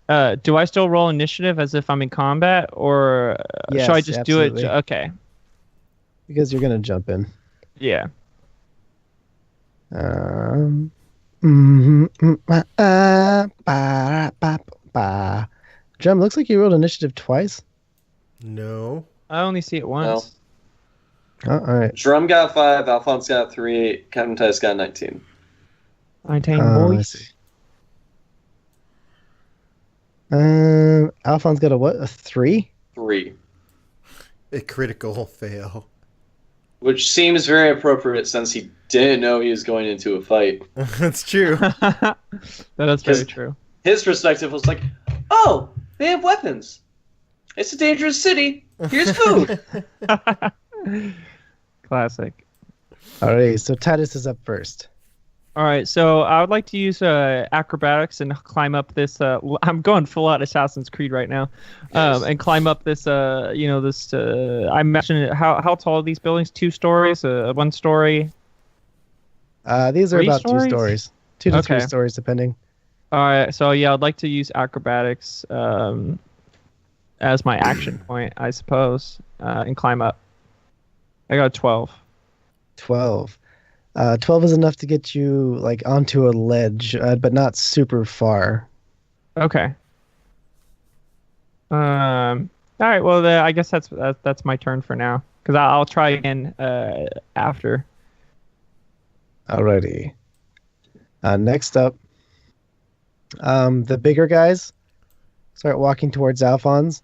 Do I still roll initiative as if I'm in combat, or Yes, should I just do absolutely. it? Okay. Because you're gonna jump in. Yeah. Drum, looks like you rolled initiative twice. No. I only see it once. Oh, all right. Drum got 5, Alphonse got 3, Captain Tice got 19. 19 I boys. see. Alphonse got a what? A 3? 3. A critical fail. Which seems very appropriate since he didn't know he was going into a fight. That's true. That is very true. His perspective was like, oh, they have weapons. It's a dangerous city. Here's food. Classic. All right, so Titus is up first. All right, so I would like to use acrobatics and climb up this. I'm going full out Assassin's Creed right now, Yes. and climb up this. This. I mentioned how tall are these buildings? 2 stories, 1 story. These are 3 about stories? 2 stories. 2 to 3 Okay. stories, depending. All right, so yeah, I'd like to use acrobatics as my action point, I suppose, and climb up. I got 12. 12. 12 is enough to get you like onto a ledge, but not super far. Okay. All right. Well, I guess that's my turn for now, because I'll try again after. Alrighty. Next up, the bigger guys start walking towards Alphonse.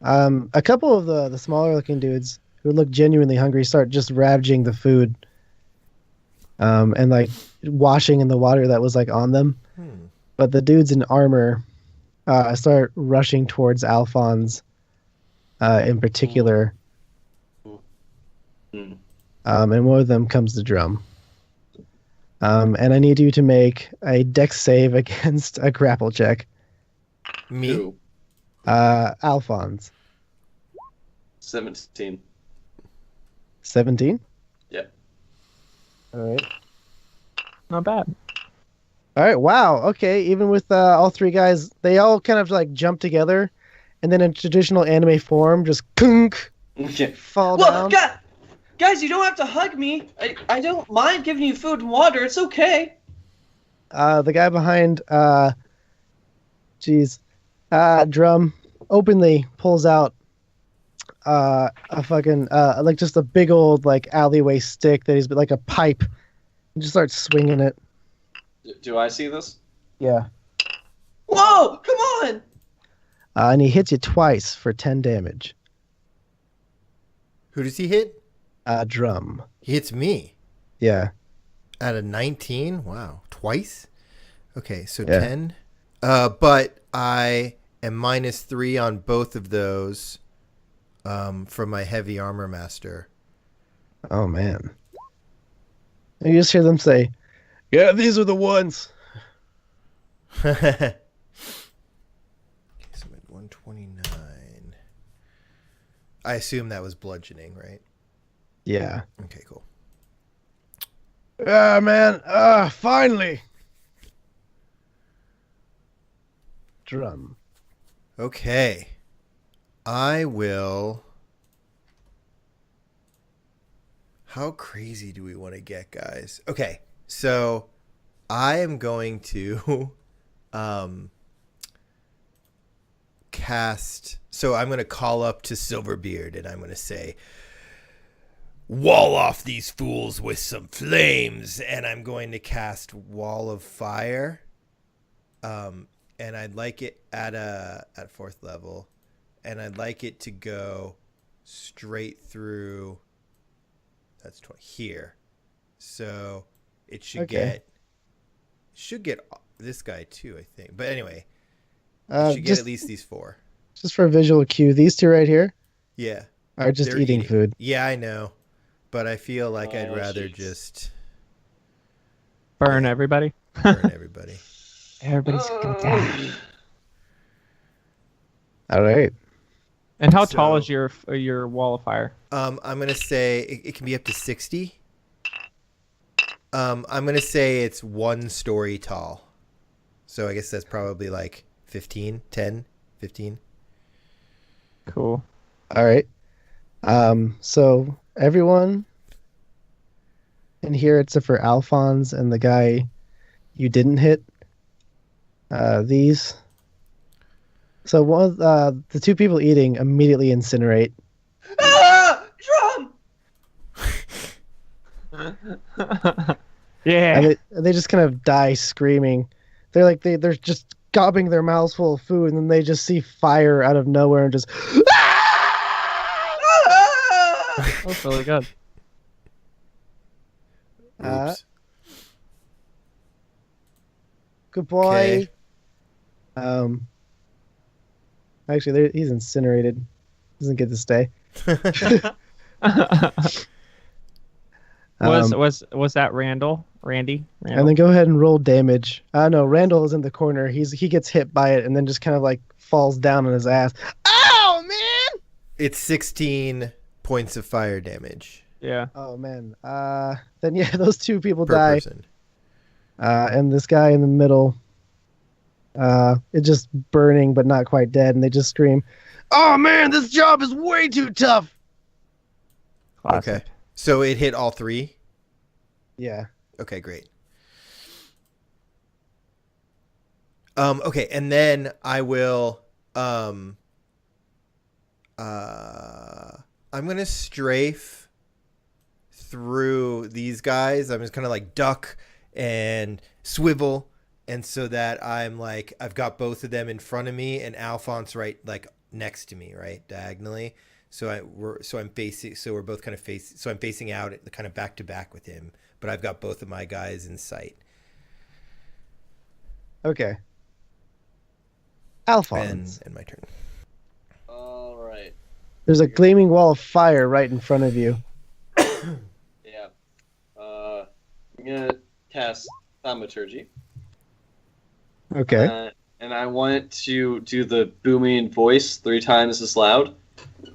A couple of the smaller looking dudes who look genuinely hungry start just ravaging the food. And like washing in the water that was like on them. But the dudes in armor start rushing towards Alphonse in particular. Hmm. And one of them comes the Drum. And I need you to make a dex save against a grapple check. Me? Ooh, Alphonse. 17. 17? Yeah. All right. Not bad. All right. Wow. Okay. Even with all 3 guys, they all kind of like jump together, and then in traditional anime form, just kunk, Okay. fall Well, down. guys, you don't have to hug me. I don't mind giving you food and water. It's okay. The guy behind, Drum, openly pulls out a fucking like just a big old like alleyway stick that he's like a pipe, and just starts swinging it. Do I see this? Yeah. Whoa! Come on! And he hits you twice for 10 damage. Who does he hit? Drum. He hits me. Yeah. Out of 19? Wow. Twice? Okay, so Yeah. 10. But I am -3 on both of those from my heavy armor master. Oh, man. And you just hear them say, yeah, these are the ones. Okay, so I'm at 129. I assume that was bludgeoning, right? Yeah. Okay, cool. Ah, man. Finally. Drum. Okay. I will... How crazy do we want to get, guys? Okay, so I am going to cast... So I'm going to call up to Silverbeard, and I'm going to say, wall off these fools with some flames, and I'm going to cast Wall of Fire. And I'd like it at 4th level, and I'd like it to go straight through... That's 20 here. So it should get this guy too, I think. But anyway, it should get at least these 4. Just for a visual cue, these 2 right here Yeah. are just They're eating food. Yeah, I know. But I feel like I'd rather jeez. just Burn everybody. burn everybody. Everybody's gonna die. All right. And how tall So- is your wall of fire? I'm gonna say it can be up to 60. I'm gonna say it's 1 story tall. So I guess that's probably like 15. Cool. All right. So everyone in here, except for Alphonse and the guy you didn't hit, these. So one of the 2 people eating immediately incinerate. Ah! Drum! Yeah. And they just kind of die screaming. They're like they're just gobbing their mouths full of food, and then they just see fire out of nowhere and just. That's really good. Oops. Good boy. Okay. Actually, he's incinerated. Doesn't get to stay. Was that Randall? Randy? And then go ahead and roll damage. No, Randall is in the corner. He gets hit by it and then just kind of like falls down on his ass. Ow, man! It's 16 points of fire damage Yeah. Oh man. Then yeah, those 2 people per die. person. And this guy in the middle, it's just burning but not quite dead, and they just scream, "Oh man, this job is way too tough!" Classic. Okay. So it hit all 3? Yeah. Okay, great. Okay, and then I will I'm gonna strafe through these guys. I'm just kind of like duck and swivel, and so that I'm like I've got both of them in front of me and Alphonse right like next to me, right diagonally. So we're both kind of facing. So I'm facing out kind of back to back with him, but I've got both of my guys in sight. Okay. Alphonse. And my turn. All right. There's a gleaming wall of fire right in front of you. Yeah. I'm gonna cast Thaumaturgy. Okay. And I want it to do the booming voice 3 times as loud.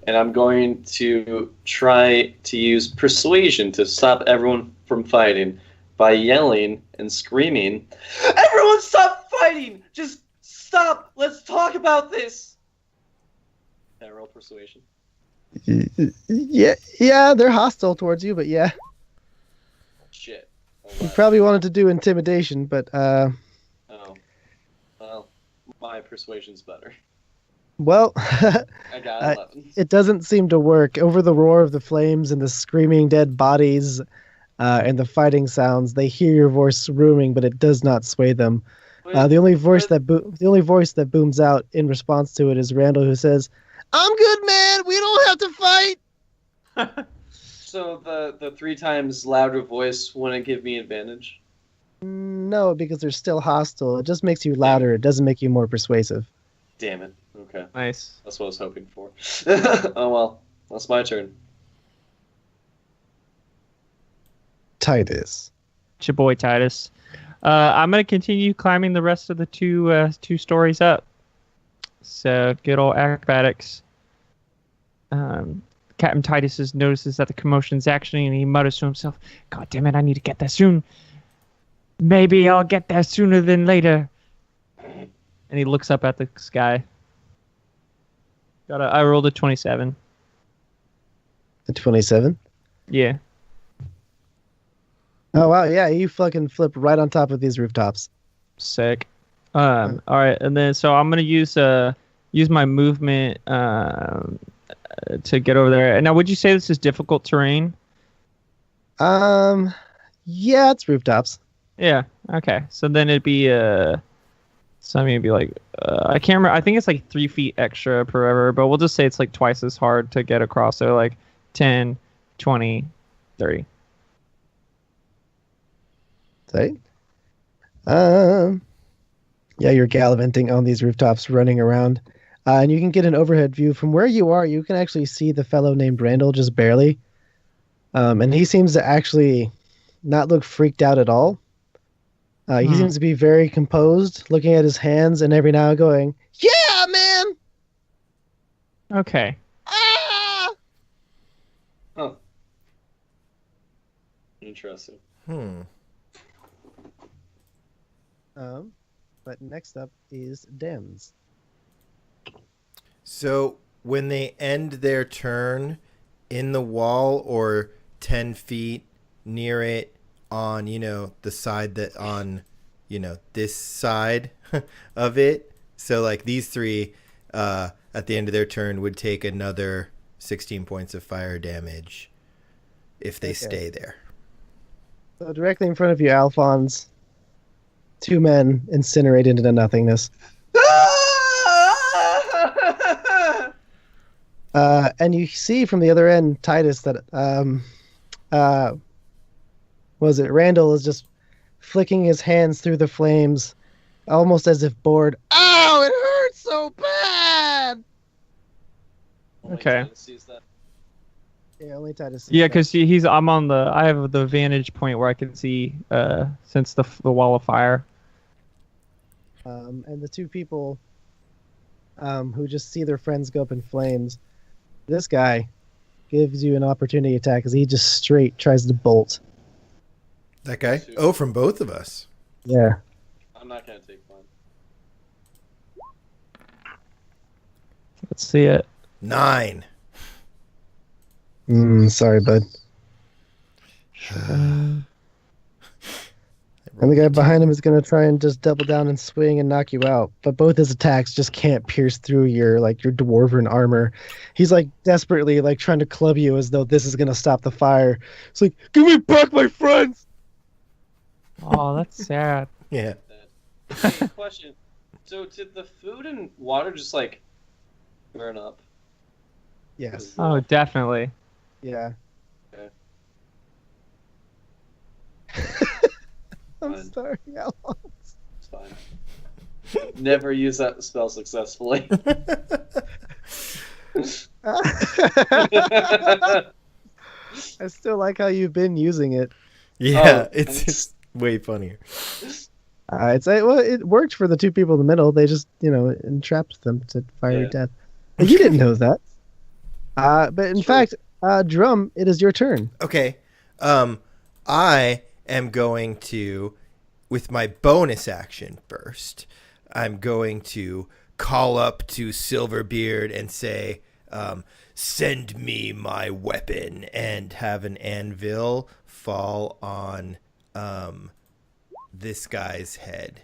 And I'm going to try to use persuasion to stop everyone from fighting by yelling and screaming, "Everyone stop fighting! Just stop! Let's talk about this!" Can I roll persuasion? Yeah, they're hostile towards you, but yeah. Shit. You probably wanted to do intimidation, but Oh. Well, my persuasion's better. well, I got 11. it doesn't seem to work. Over the roar of the flames and the screaming dead bodies and the fighting sounds, they hear your voice booming, but it does not sway them. The only voice that booms out in response to it is Randall, who says, "I'm good, man. We don't have to fight." So the 3 times louder voice wouldn't give me advantage? No, because they're still hostile. It just makes you louder. It doesn't make you more persuasive. Damn it. Okay. Nice. That's what I was hoping for. Oh well. That's my turn. Titus. It's your boy Titus. I'm gonna continue climbing the rest of the two stories up. So good old acrobatics. Captain Titus notices that the commotion's actioning, and he mutters to himself, "God damn it! I need to get there soon. Maybe I'll get there sooner than later." And he looks up at the sky. I rolled a 27. A 27? Yeah. Oh wow, yeah, you fucking flip right on top of these rooftops. Sick. All right, and then so I'm gonna use my movement to get over there. And now, would you say this is difficult terrain? Yeah, it's rooftops. Yeah. Okay. So then it'd be so I mean, it'd be like I can't remember. I think it's like 3 feet extra per hour, but we'll just say it's like twice as hard to get across. So like 10, 20, 30. Right? Yeah, you're gallivanting on these rooftops, running around. And you can get an overhead view from where you are. You can actually see the fellow named Randall just barely. And he seems to actually not look freaked out at all. He seems to be very composed, looking at his hands and every now and going, "Yeah, man!" Okay. Ah! Oh. Interesting. But next up is Dems. So when they end their turn in the wall or 10 feet near it on, the side that on, this side of it. So like these 3 at the end of their turn would take another 16 points of fire damage if they stay there. So directly in front of you, Alphonse, 2 men incinerate into nothingness. And you see from the other end, Titus, that Randall is just flicking his hands through the flames, almost as if bored. Ow! It hurts so bad. Okay. Yeah, only Titus. Sees Yeah, that. because I have the vantage point where I can see since the wall of fire. And the 2 people who just see their friends go up in flames, this guy gives you an opportunity attack because he just straight tries to bolt. That guy? Oh, from both of us. Yeah. I'm not gonna take one. Let's see it. 9. Sorry, bud. And the guy behind him is going to try and just double down and swing and knock you out. But both his attacks just can't pierce through your dwarven armor. He's like desperately like trying to club you as though this is going to stop the fire. It's like, give me back my friends. Oh, that's sad. Yeah. Hey, question. So did the food and water just like burn up? Yes. Oh, definitely. Yeah. Okay. I'm Fine. sorry, Alan. It's fine. Never use that spell successfully. I still like how you've been using it. Yeah, Oh, it's way funnier. It worked for the 2 people in the middle. They just, entrapped them to fiery Yeah. death. And you didn't know that. But in fact, Drum, it is your turn. Okay. I am going to, with my bonus action first, I'm going to call up to Silverbeard and say, send me my weapon, and have an anvil fall on this guy's head.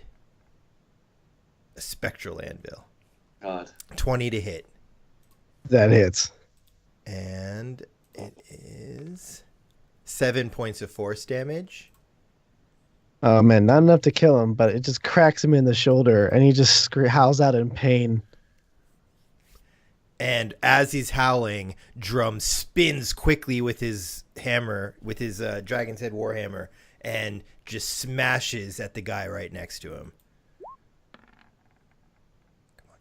A spectral anvil. God. 20 to hit. That hits. And it is 7 points of force damage. Oh man, not enough to kill him, but it just cracks him in the shoulder, and he just howls out in pain. And as he's howling, Drum spins quickly with his hammer, with his Dragon's Head Warhammer, and just smashes at the guy right next to him.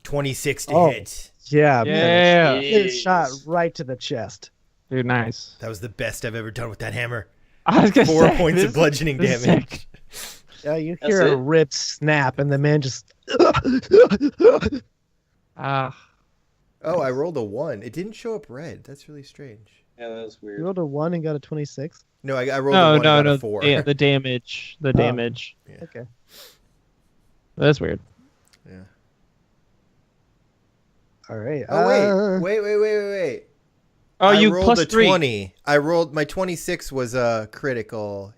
26 to hit. Yeah. Yeah. It shot right to the chest. Dude, nice. That was the best I've ever done with that hammer. I was gonna 4 say, points this- of bludgeoning this is damage. sick. Yeah, you That's hear a it? rip snap, and the man just. Ah, Oh, I rolled a 1. It didn't show up red. That's really strange. Yeah, that was You weird. rolled a 1 and got a 26. No, I rolled a 1 and got a 4. The damage. The damage. Okay. That's weird. Yeah. All right. Oh, wait. Oh, I you rolled plus a 3. 20. I rolled my 26 was a critical.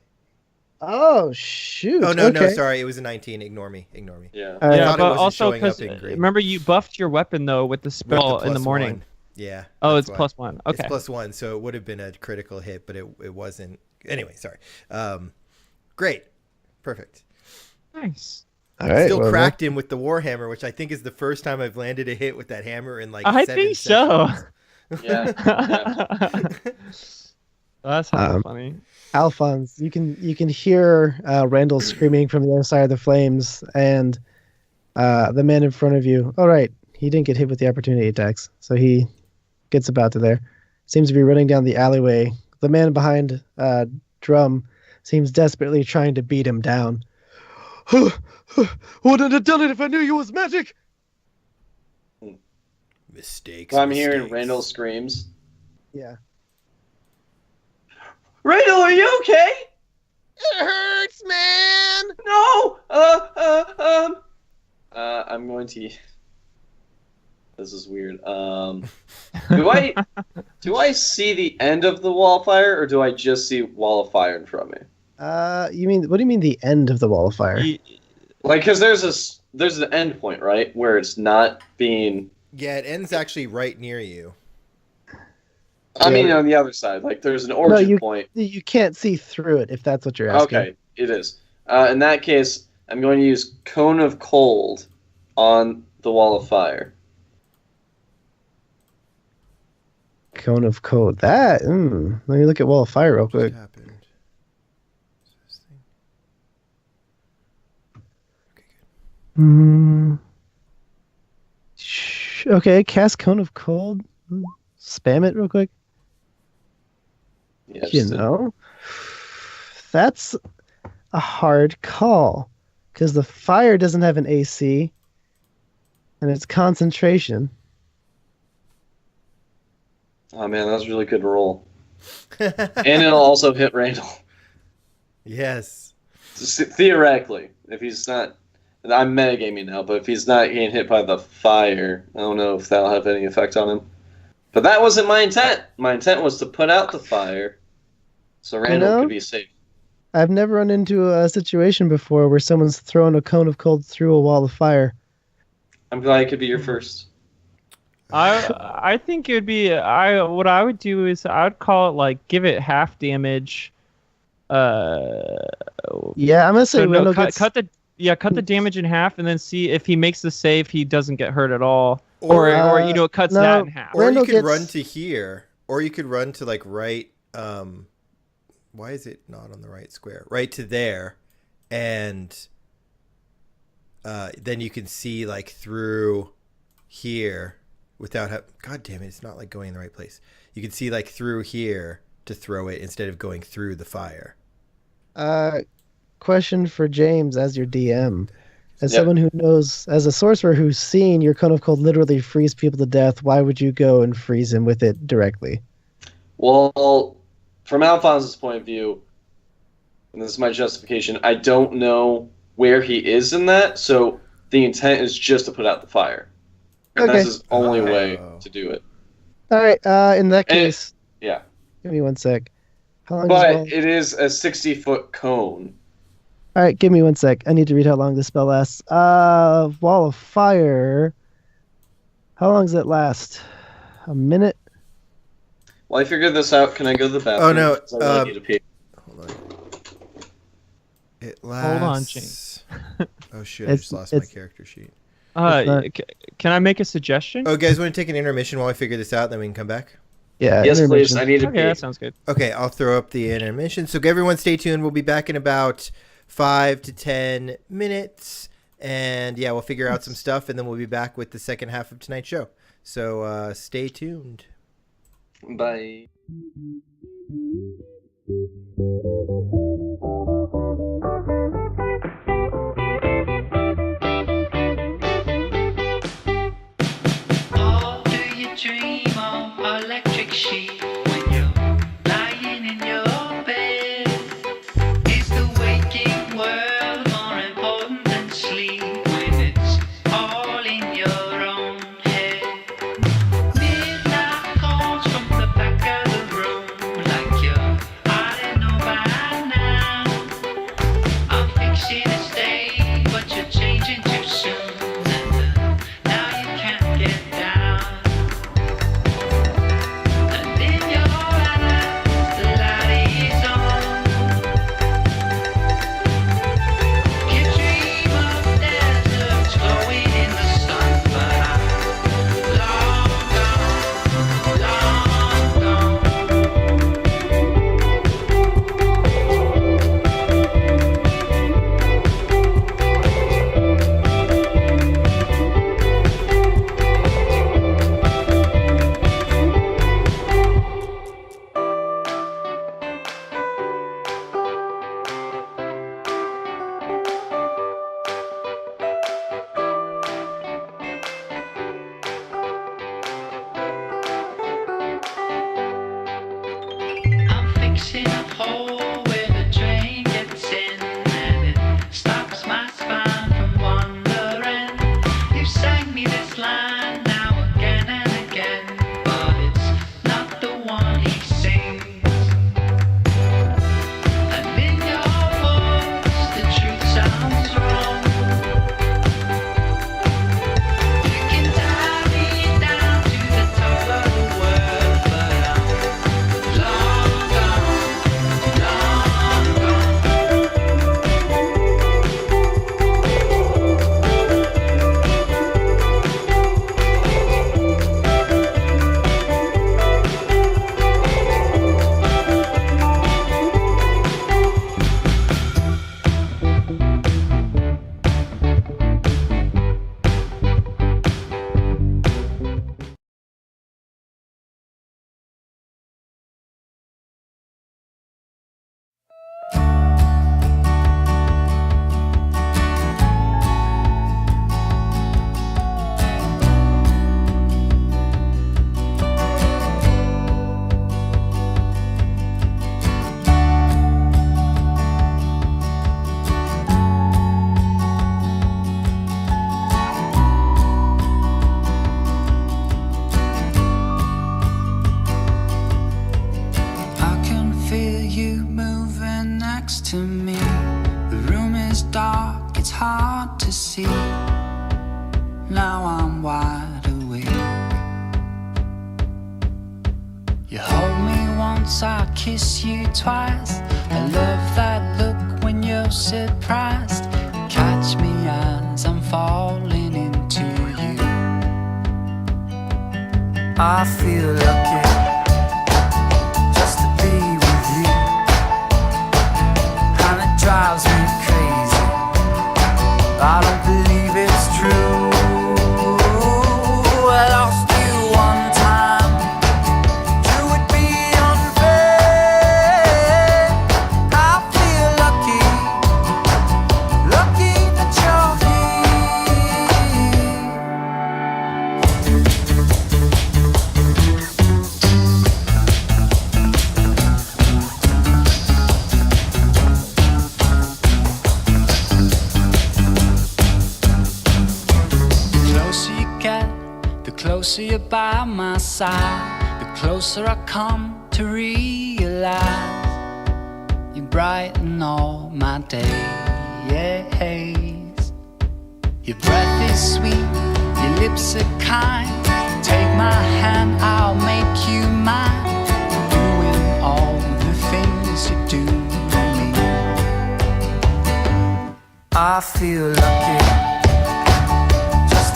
Oh shoot. Oh no, okay. sorry, it was a 19. Ignore me. Yeah. All right. Yeah, thought it but wasn't also showing up because in green. remember you buffed your weapon though with the With spell the in the plus morning. 1. Yeah. Oh, that's it's why. +1. Okay. It's +1, so it would have been a critical hit, but it wasn't. Anyway, sorry. Great. Perfect. Nice. All right. Still well, cracked him with the Warhammer, which I think is the first time I've landed a hit with that hammer in like I 7 think so. sessions. Yeah. That's funny. Alphonse, you can hear Randall screaming from the other side of the flames, and the man in front of you. All right, he didn't get hit with the opportunity attacks, so he gets about to there. Seems to be running down the alleyway. The man behind Drum seems desperately trying to beat him down. Wouldn't have done it if I knew you was magic. Mistakes. So I'm hearing mistakes. Randall screams. Yeah. Randall, are you okay? It hurts, man. No. I'm going to. This is weird. Do I see the end of the wall of fire, or do I just see wall of fire in front of me? You mean what do you mean the end of the wall of fire? Like, because there's an end point, right, where it's not being. Yeah, it ends actually right near you. I mean, on the other side, like there's an origin point. You can't see through it if that's what you're asking. Okay, it is. In that case, I'm going to use Cone of Cold on the wall of fire. Cone of Cold. That. Let me look at wall of fire real What quick. happened? Okay, cast Cone of Cold. Spam it real quick. Yeah, You know, that's a hard call because the fire doesn't have an AC, and it's concentration. Oh man, that was a really good roll. And it'll also hit Randall. Yes. Theoretically, if he's not, I'm metagaming now, but if he's not getting hit by the fire, I don't know if that'll have any effect on him. But that wasn't my intent. My intent was to put out the fire, so Randall could be safe. I've never run into a situation before where someone's thrown a cone of cold through a wall of fire. I'm glad it could be your first. I think it would be what I would do is I would call it like give it half damage. Yeah, I'm gonna say So no, Randall cut gets. the damage in half and then see if he makes the save he doesn't get hurt at all. Or, Or it cuts no, that in half. or Randall you could gets- run to here, or you could run to like right. Why is it not on the right square? Right to there, and then you can see like through here without. God damn it! It's not like going in the right place. You can see like through here to throw it instead of going through the fire. Question for James as your DM. As Yep. someone who knows, as a sorcerer who's seen your cone of cold literally freeze people to death, why would you go and freeze him with it directly? Well, from Alphonse's point of view, and this is my justification, I don't know where he is in that, so the intent is just to put out the fire. And Okay. that's his only Oh. way to do it. All right. In that And it- case, Yeah. give me 1 sec. How long But does wall... it is a 60-foot cone. All right, give me 1 sec. I need to read how long this spell lasts. Wall of fire. How long does it last? A minute? While I figure this out, can I go to the bathroom? Oh, no, 'Cause I really need to pee. Hold on. It lasts. Hold on, James. Oh shit! I just lost my it's- character sheet. Can I make a suggestion? Oh, guys, want to take an intermission while I figure this out, then we can come back? Yeah. Yes, please. I need to Okay, pee. that sounds good. Okay, I'll throw up the intermission. So everyone stay tuned. We'll be back in about 5 to 10 minutes. And yeah, we'll figure out some stuff, and then we'll be back with the second half of tonight's show. So stay tuned. Bye. Or do you dream of electric sheep when you're lying in your bed? Is the waking world more important than sleep when it's all in your own head? Midnight calls from the back of the room like you're hiding know by now. I'm fixing to stay, but you're changing too soon. Now you can't get down. And in your eyes, the light is on. You dream of deserts glowing in the sun, but I'm long I'm fixing a hole where the train gets in, and it stops my spine from wandering. You sang me this line now again and again, but it's not the one he sings. And in your voice, the truth sounds wrong. You can tie me down to the top of the world, but I'm long gone, long gone. I can feel you moving next to me. The room is dark, it's hard to see. Now I'm wide awake. You hold me once, I kiss you twice. I love that look when you're surprised. Catch me as I'm falling into you. I feel lucky just to be with you, and it drives me crazy. I don't believe it's true. I lost you one time. You would be unfair. I feel lucky, lucky that you're closer you're by my side, the closer I come to realize you brighten all my days. Your breath is sweet, your lips are kind. Take my hand, I'll make you mine. Doing all the things you do for me. I feel lucky just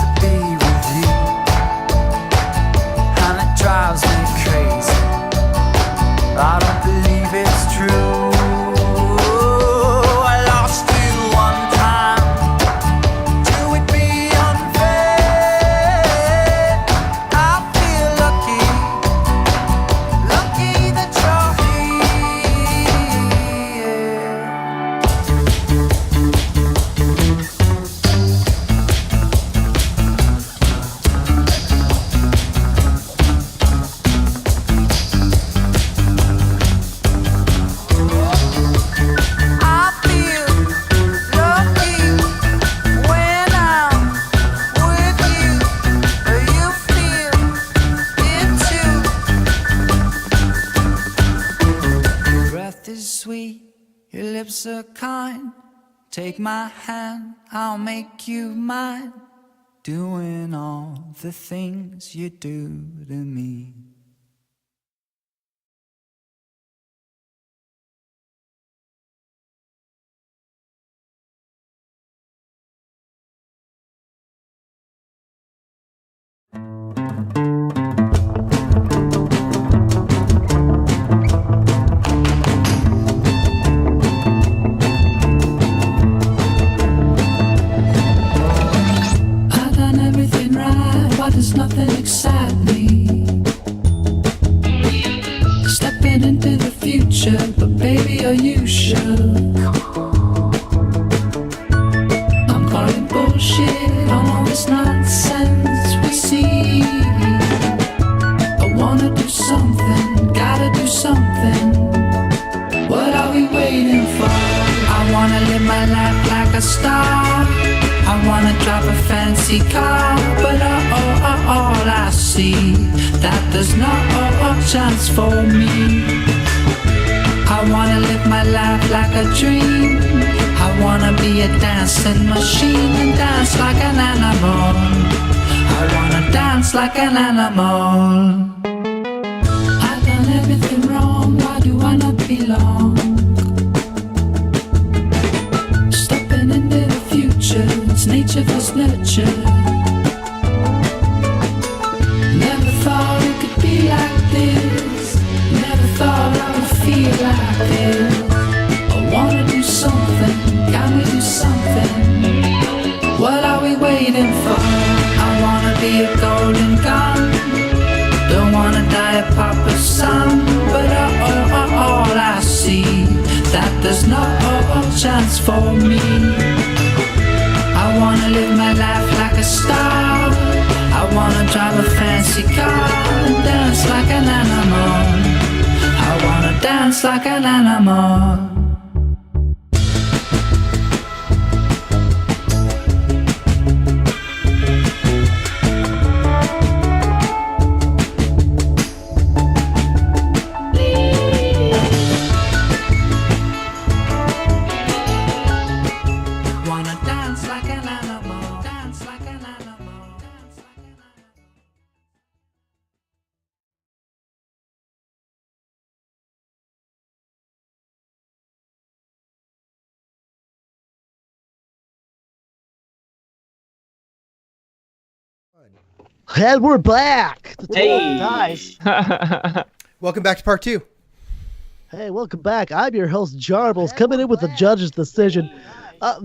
lips are kind. Take my hand, I'll make you mine. Doing all the things you do to me. Does nothing excite me? Stepping into the future, but baby, are you sure? I'm calling bullshit on all this nonsense we see. I wanna do something, gotta do something. What are we waiting for? I wanna live my life like a star. I wanna drive a fancy car, but all I see, that there's no chance for me. I wanna live my life like a dream. I wanna be a dancing machine and dance like an animal. I wanna dance like an animal. I've done everything wrong, why do I not belong? Stepping into the future, it's nature versus nurture. Never thought it could be like this. Never thought I would feel like this. I wanna do something, gotta do something. What are we waiting for? I wanna be a golden gun. Don't wanna die a papa's son. But all I see, that there's no chance for me. I wanna live my life like a star. I wanna drive a fancy car and dance like an animal. I wanna dance like an animal. And we're back. Hey. Guys. Welcome back to part 2. Hey, welcome back. I'm your host, Jarbles, coming in with the judge's decision.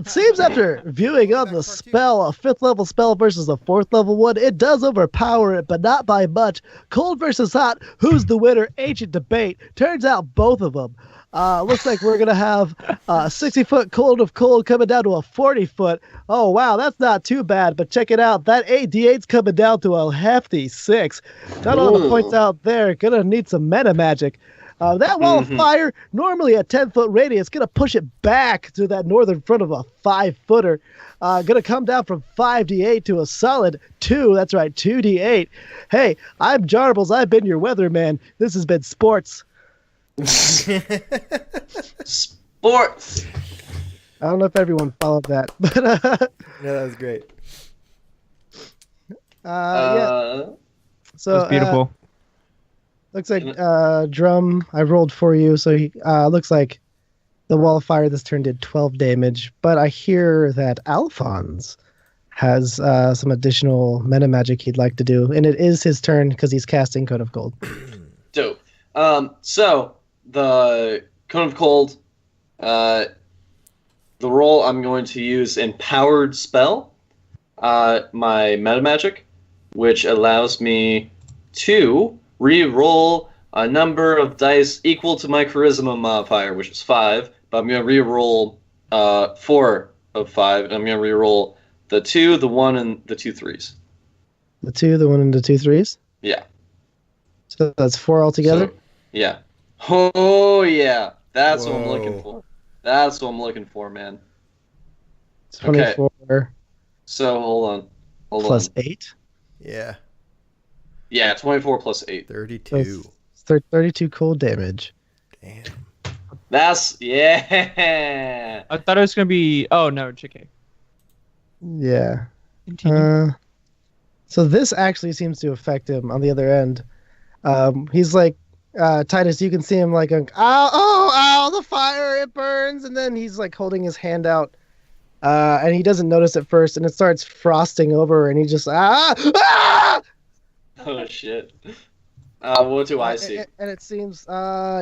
Seems after viewing on the spell, a 5th level spell versus a 4th level one, it does overpower it, but not by much. Cold versus hot, who's the winner? Ancient debate. Turns out both of them. Looks like we're going to have a 60-foot cold of cold coming down to a 40-foot. Oh, wow, that's not too bad, but check it out. That 8d8's coming down to a hefty 6. Got all the points out there. Going to need some meta magic. That wall of fire, normally a 10-foot radius, going to push it back to that northern front of a 5-footer. Going to come down from 5d8 to a solid 2. That's right, 2d8. Hey, I'm Jarbles. I've been your weatherman. This has been sports. Sports. I don't know if everyone followed that, but No, that was great. yeah. So That's beautiful. Looks like Drum, I rolled for you, so he looks like the wall of fire this turn did 12 damage, but I hear that Alphonse has some additional meta magic he'd like to do, and it is his turn because he's casting Cone of Cold. Dope. So the Cone of Cold, the role I'm going to use Empowered Spell, my meta magic, which allows me to re-roll a number of dice equal to my charisma modifier, which is 5, but I'm going to re-roll 4 of 5, and I'm going to re-roll the 2, the 1, and the 2 3s. The 2, the 1, and the 2 3s? Yeah. So that's 4 altogether? So, yeah. Oh, yeah. That's what I'm looking for. That's what I'm looking for, man. 24 okay. So, hold on. Plus 8? Yeah. Yeah, 24 plus 8. 32. So 32 cold damage. Damn. Yeah. I thought it was gonna be. Oh no, JK. Yeah. Continue. So this actually seems to affect him on the other end. He's like, Titus, you can see him like, ow, the fire, it burns. And then he's like holding his hand out. And he doesn't notice at first, and it starts frosting over, and he just, Oh, shit. What do I see? And it seems,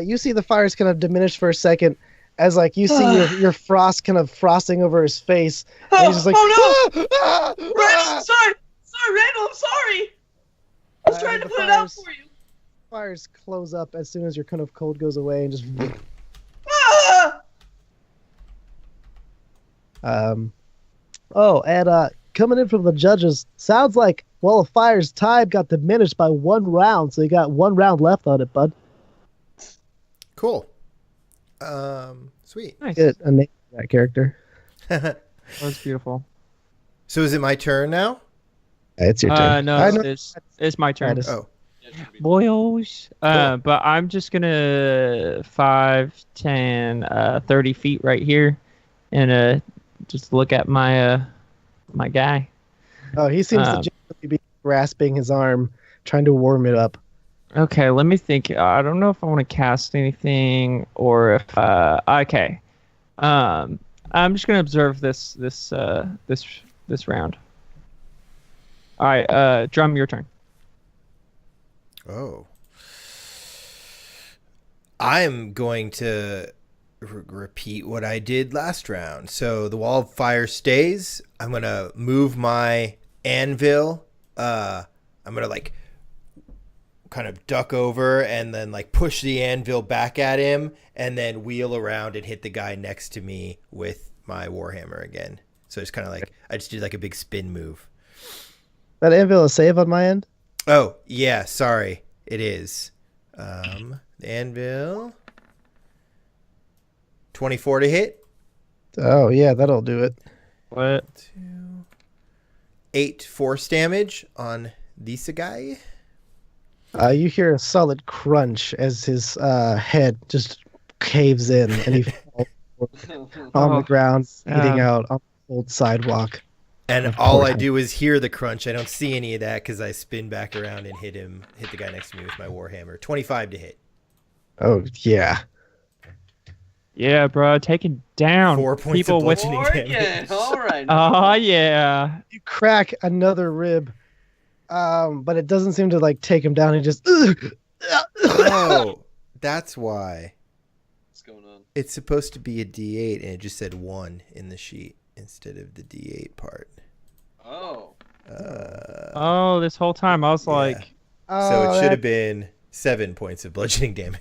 you see the fire's kind of diminished for a second, as like you see your frost kind of frosting over his face. And he's just like, oh no! Randall, I'm sorry! Sorry, Randall, I'm sorry! I was trying to put it out for you. Fires close up as soon as your kind of cold goes away, and just. Coming in from the judges, sounds like, well, the fire's time got diminished by 1 round, so you got 1 round left on it, bud. Cool. Sweet. Nice. Get a name for that character. That was beautiful. So is it my turn now? It's your turn. No, it's my turn. Oh. Boys. Cool. But I'm just gonna 5, 10, 30 feet right here, and just look at my my guy. Oh, he seems to just be grasping his arm, trying to warm it up. Okay, let me think. I don't know if I want to cast anything or if okay. I'm just gonna observe this round. All right, Drum, your turn. Oh. I'm going to repeat what I did last round. So the wall of fire stays. I'm going to move my anvil. I'm going to like kind of duck over and then like push the anvil back at him and then wheel around and hit the guy next to me with my warhammer again. So it's kind of like I just did like a big spin move. That anvil is save on my end? Oh, yeah, sorry. It is. The anvil. 24 to hit. Oh, yeah, that'll do it. What? 8 force damage on this guy. You hear a solid crunch as his head just caves in and he falls on the ground, eating out on the old sidewalk. And all I do is hear the crunch. I don't see any of that because I spin back around and hit the guy next to me with my warhammer. 25 to hit. Oh, yeah. Yeah, bro, taking down 4 points people of with. bludgeoning damage. All right. Oh yeah. You crack another rib, but it doesn't seem to like take him down. He just. Oh, that's why. What's going on? It's supposed to be a D8 and it just said 1 in the sheet instead of the D8 part. Oh. Oh, this whole time I was like. So it should have been 7 points of bludgeoning damage.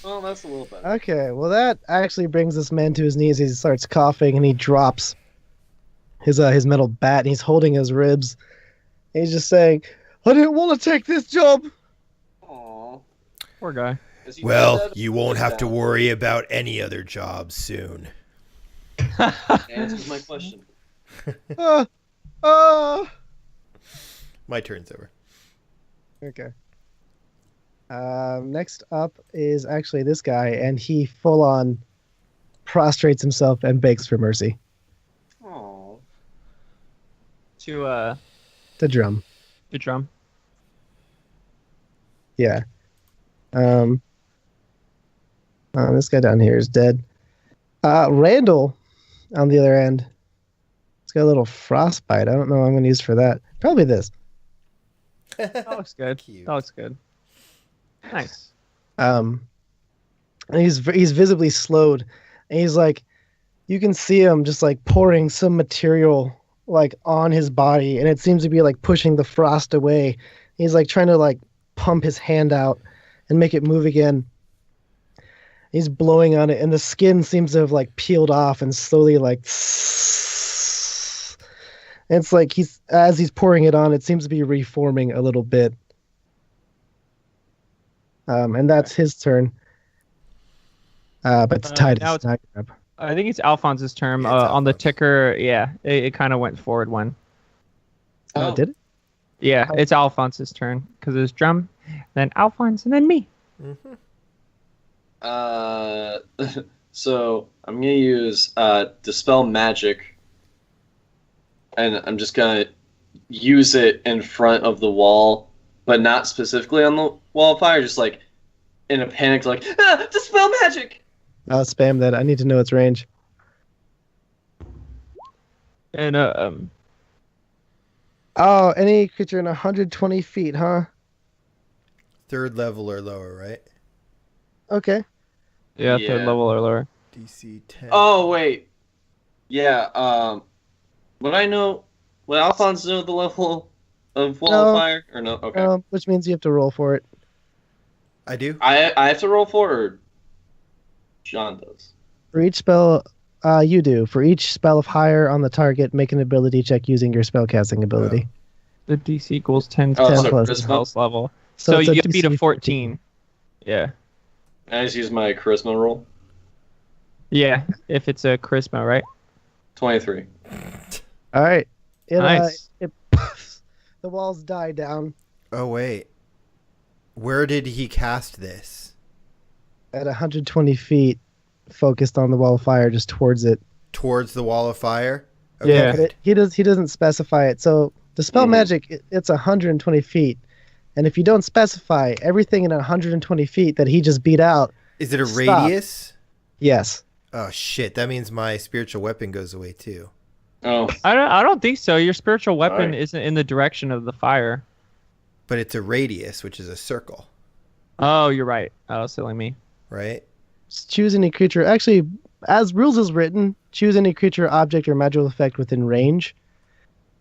Well, that's a little better. Okay, well that actually brings this man to his knees. He starts coughing and he drops his metal bat and he's holding his ribs. And he's just saying, "I didn't want to take this job." Aww. Poor guy. Well, you won't have to worry about any other jobs soon. Answers my question. My turn's over. Okay. Next up is actually this guy, and he full on prostrates himself and begs for mercy. Aww. To The drum. the drum. Yeah. This guy down here is dead. Randall, on the other end, it's got a little frostbite. I don't know what I'm going to use for that. Probably this. That looks good. Cute. That looks good. Nice. And he's visibly slowed, and he's like, you can see him just like pouring some material like on his body, and it seems to be like pushing the frost away. He's like trying to like pump his hand out and make it move again. He's blowing on it, and the skin seems to have like peeled off and slowly like. It's like as he's pouring it on, it seems to be reforming a little bit. And that's his turn. But it's Titus. now it's- I think it's Alphonse's turn. Yeah, it's On the Alphonse. ticker, yeah, it kind of went forward one. Oh. Did it? Yeah, it's Alphonse's turn because it's drum, then Alphonse, and then me. Mm-hmm. So I'm gonna use Dispel Magic, and I'm just gonna use it in front of the wall, but not specifically on the wall of fire. Just like in a panic, like Dispel Magic. I'll spam that. I need to know its range. And Oh, any creature in 120 feet, huh? 3rd level or lower, right? Okay. yeah, Yeah. 3rd level or lower. DC 10. Oh wait, yeah. Would I know? Would Alphonse know the level of wall No. of fire or no? Okay. Which means you have to roll for it. I do. I have to roll for it, or John does. For each spell, you do. For each spell of higher on the target, make an ability check using your spellcasting ability. The DC equals 10 Oh, 10 so plus. Charisma. spells level. So it's you a have to beat a DC 14. Yeah. I just use my charisma roll. Yeah, if it's a charisma, right? 23. All right. Nice. The walls die down Oh wait. Where did he cast this? at 120 feet, focused on the wall of fire, just towards it. Towards the wall of fire? Yeah. good. He doesn't specify it. So the spell Mhm. magic, it's 120 feet, and if you don't specify everything in 120 feet that he just beat out, Is it a Stop. radius? yes. Oh shit, that means my spiritual weapon goes away too. Oh, I don't think so. Your spiritual weapon Alright. isn't in the direction of the fire. But it's a radius, which is a circle, Oh, you're right. Oh, silly me. right? Just choose any creature. Actually, as rules is written, choose any creature, object, or magical effect within range.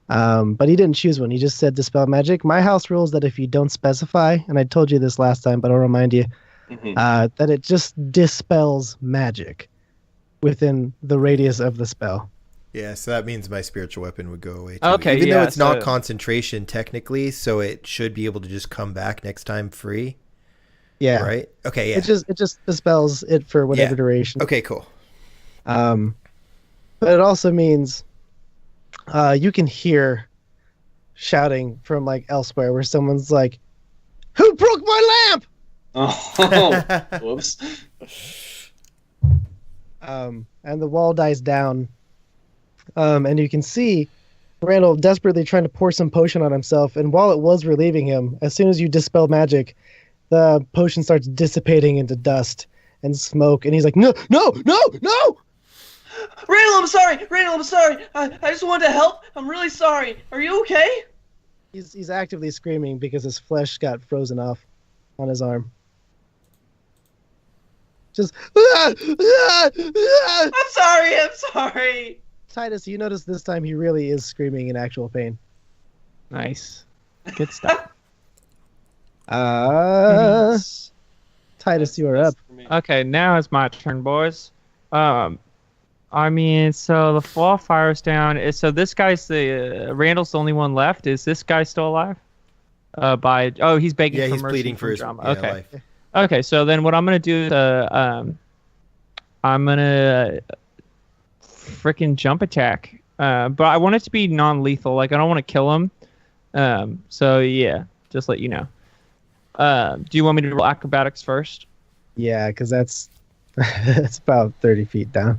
But he didn't choose one. He just said dispel magic. My house rules that if you don't specify, and I told you this last time, but I'll remind you, mhm. that it just dispels magic within the radius of the spell. Yeah, so that means my spiritual weapon would go away too. Okay, Even though yeah, it's not so- concentration technically, so it should be able to just come back next time free, Yeah. right? Okay, yeah. It just dispels it for whatever Yeah. duration. Okay, cool. But it also means you can hear shouting from like elsewhere where someone's like, "Who broke my lamp?" Oh, whoops. And the wall dies down. And you can see Randall desperately trying to pour some potion on himself. And while it was relieving him, as soon as you dispel magic, the potion starts dissipating into dust and smoke. And he's like, "No, no, no, no!" Randall, I'm sorry. Randall, I'm sorry. I just wanted to help. I'm really sorry. Are you okay? He's actively screaming because his flesh got frozen off on his arm. Just I'm sorry. I'm sorry. Titus, you notice this time he really is screaming in actual pain. Nice. Good stuff. Titus, you are up. Okay, now it's my turn, boys. I mean, so the wall fire's down. So this guy's Randall's the only one left. Is this guy still alive? He's begging Yeah, for he's mercy pleading from for his drama. yeah, Okay. life. Okay, so then what I'm gonna do is I'm gonna freaking jump attack. But I want it to be non-lethal. Like I don't want to kill him. So yeah, just let you know. Do you want me to roll acrobatics first? Yeah, because that's that's about 30 feet down.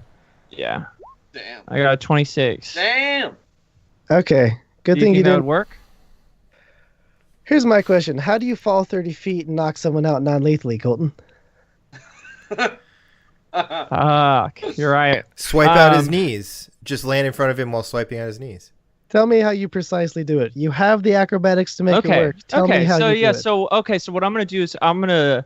Yeah. Damn. I got a 26. Damn. Okay, good Do you thing you think that would didn't. work? Here's my question: how do you fall 30 feet and knock someone out non-lethally, Colton? You're right. Swipe out his Um, knees. Just land in front of him while swiping out his knees. Tell me how you precisely do it. You have the acrobatics to make it Okay. work. Tell me how So you yeah. do it. So what I'm gonna do is I'm gonna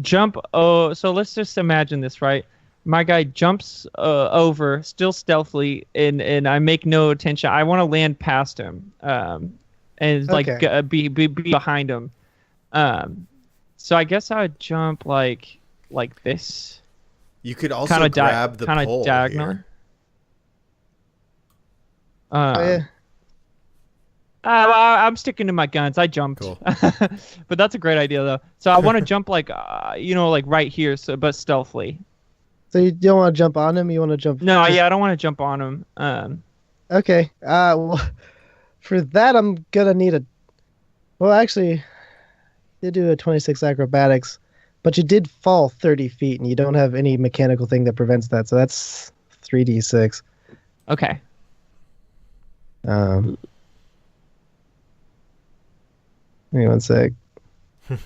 jump. Oh, so let's just imagine this, right? My guy jumps over, still stealthily, and I make no attention. I want to land past him, and like Okay. be behind him. So I guess I would jump like this, You could also kind of grab the pole diagonal. here. Oh, yeah. I'm sticking to my guns. I jumped, Cool. but that's a great idea though. So I want to jump like like right here, so but stealthily. So you don't want to jump on him? You want to jump? No, yeah, I don't want to jump on him. Okay. Well, for that, I'm gonna need a. Well, actually, they do a 26 acrobatics, But you did fall 30 feet, and you don't have any mechanical thing that prevents that, so that's 3d6. Okay. Give me one sec. All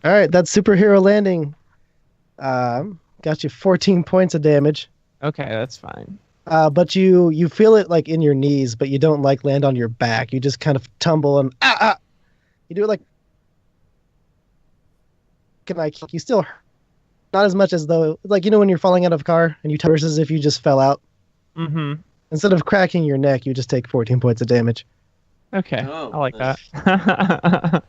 right, that superhero landing got you 14 points of damage. Okay, that's fine. But you feel it like in your knees, but you don't like land on your back. You just kind of tumble and You do it like you still not as much as though like when you're falling out of a car and you versus if you just fell out. Mm-hmm. Instead of cracking your neck, you just take 14 points of damage. Okay, I like that.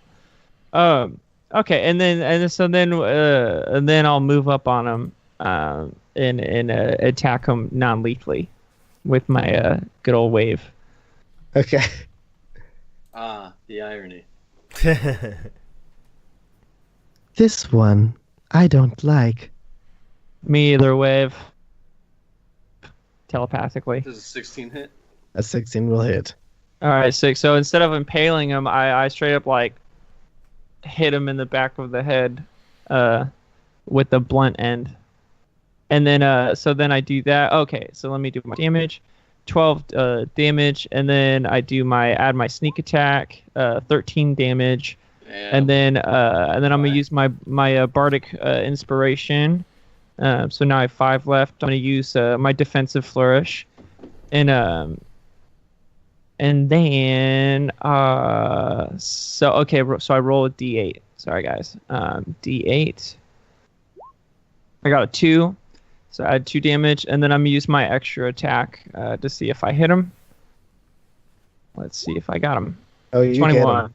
Okay, and then I'll move up on him and attack him non-lethally with my good old wave. Okay. The irony. This one I don't like. Me either, wave. Telepathically. Does a 16 hit? A 16 will hit. All right, 6. So instead of impaling him, I straight up like hit him in the back of the head with the blunt end. And then so then I do that. Okay, so let me do my damage. 12 damage, and then I add my sneak attack, 13 damage. Damn. And then I'm gonna use my bardic inspiration. So now I have 5 left. I'm gonna use my defensive flourish, and then so I roll a d8. Sorry guys, d8. I got a 2, so I add 2 damage, and then I'm gonna use my extra attack to see if I hit him. Let's see if I got him. Oh, you 21.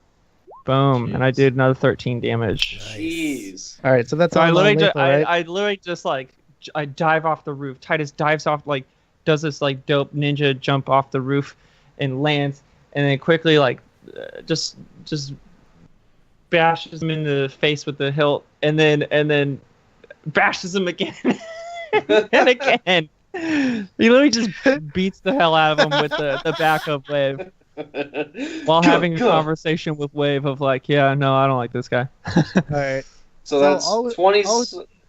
Boom, and I did another 13 damage. Jeez. All right, so that's So all I literally, right? I literally just like I dive off the roof. Titus dives off, like does this like dope ninja jump off the roof and lands, and then quickly like just bashes him in the face with the hilt, and then bashes him again and again. He literally just beats the hell out of him with the backup wave. While having a conversation with Wave of like, yeah, no, I don't like this guy. All right. So that's 20.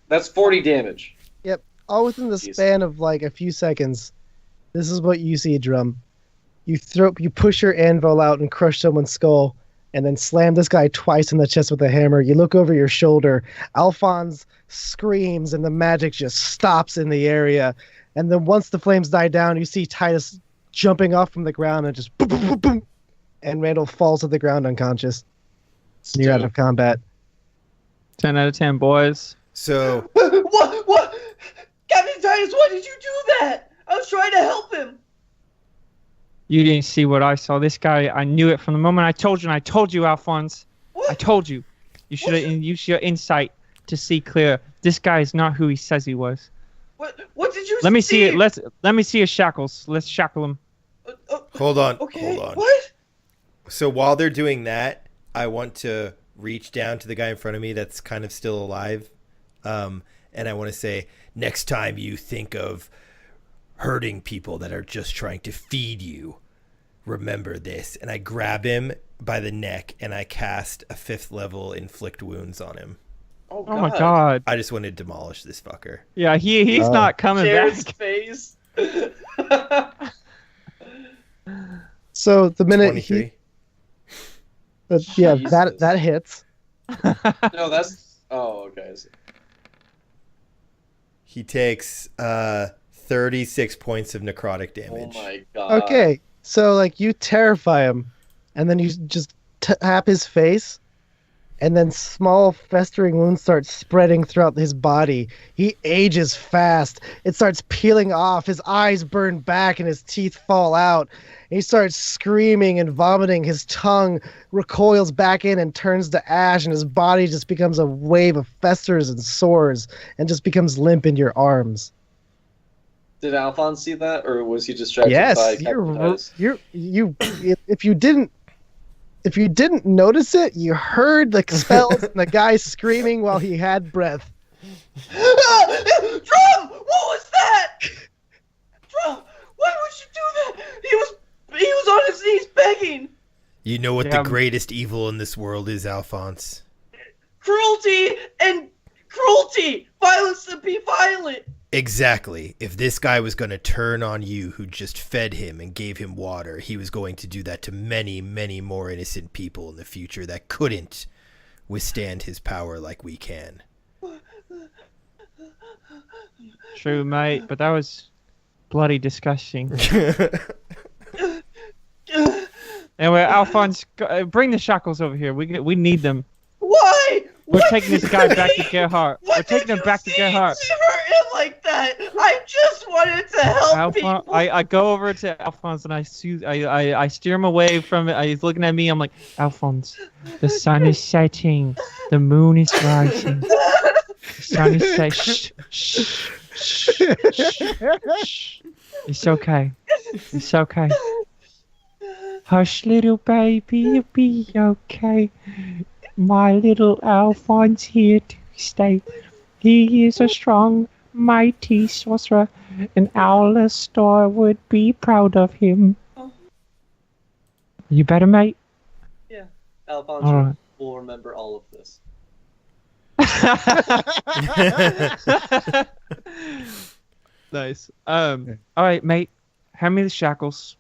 That's 40 damage. Yep. All within the span of like a few seconds. This is what you see, Drum. You push your anvil out and crush someone's skull, and then slam this guy twice in the chest with a hammer. You look over your shoulder. Alphonse screams, and the magic just stops in the area. And then once the flames die down, you see Titus jumping off from the ground and just boom, boom, boom, boom, and Randall falls to the ground unconscious. You're out of combat. 10 out of 10, boys. So What? Captain Titus, why did you do that? I was trying to help him. You didn't see what I saw. This guy, I knew it from the moment I told you, and I told you, Alphonse. What? I told you. You should have used your insight to see clear. This guy is not who he says he was. What did you Let me see it. Let me see his shackles. Let's shackle him. hold on. Okay. Hold on. What? So while they're doing that, I want to reach down to the guy in front of me that's kind of still alive. And I want to say, next time you think of hurting people that are just trying to feed you, remember this. And I grab him by the neck and I cast a 5th level inflict wounds on him. Oh my god. I just want to demolish this fucker. Yeah, he's not coming Jared's back. face. So the minute 23. yeah, Jesus. that hits. No, that's. Oh, okay. He takes 36 points of necrotic damage. Oh my god. Okay, so like you terrify him, and then you just tap his face, and then small festering wounds start spreading throughout his body. He ages fast. It starts peeling off. His eyes burn back and his teeth fall out. He starts screaming and vomiting. His tongue recoils back in and turns to ash, and his body just becomes a wave of festers and sores and just becomes limp in your arms. Did Alphonse see that, or was he distracted Yes, by Captain Titus? If you didn't notice it, you heard the spells and the guy screaming while he had breath. Drum! What was that? Drum! Why would you do that? He was on his knees begging. You know what the greatest evil in this world is, Alphonse? cruelty and cruelty. Violence and be violent. Exactly. If this guy was going to turn on you who just fed him and gave him water, he was going to do that to many, many more innocent people in the future that couldn't withstand his power like we can. True, mate, but that was bloody disgusting. Anyway, Alphonse, bring the shackles over here. We need them. Why? We're taking this guy back to Gerhardt. We're taking him back to Gerhardt. Hurt him like that. I just wanted to help people. I go over to Alphonse and I steer him away from it. He's looking at me. I'm like, Alphonse, the sun is setting. The moon is rising. The sun is setting. Shh, shh, shh, shh. It's okay. It's okay. Hush, little baby, you'll be okay. My little Alphonse here to stay. He is a strong, mighty sorcerer, and Alastor would be proud of him. You better, mate? Yeah, Alphonse right. will remember all of this. Nice. All right, mate. Hand me the shackles.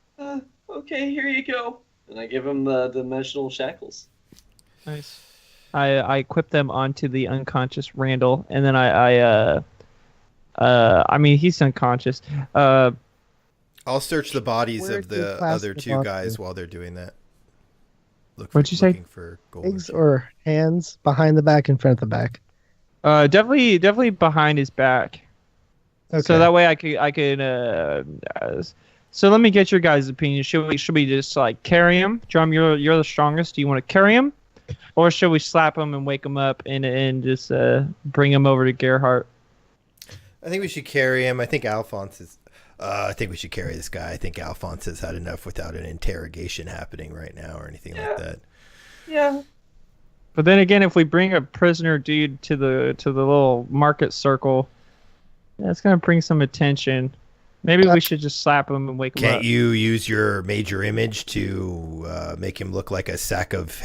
Okay, here you go. And I give him the dimensional shackles. Nice. I equip them onto the unconscious Randall, and then I mean, he's unconscious. I'll search the bodies Where of do you the class other the two body? guys while they're doing that. What'd you say? Looking for gold. Legs or hands, behind the back, in front of the back. Definitely behind his back. Okay. So that way I could. So let me get your guys' opinion. Should we just like carry him? Drum, you're the strongest. Do you want to carry him, or should we slap him and wake him up and just bring him over to Gerhardt? I think we should carry him. I think Alphonse is. I think we should carry this guy. I think Alphonse has had enough without an interrogation happening right now or anything like that. Yeah. But then again, if we bring a prisoner dude to the little market circle, that's gonna bring some attention. Maybe we should just slap him and wake him up. Can't you use your major image to make him look like a sack of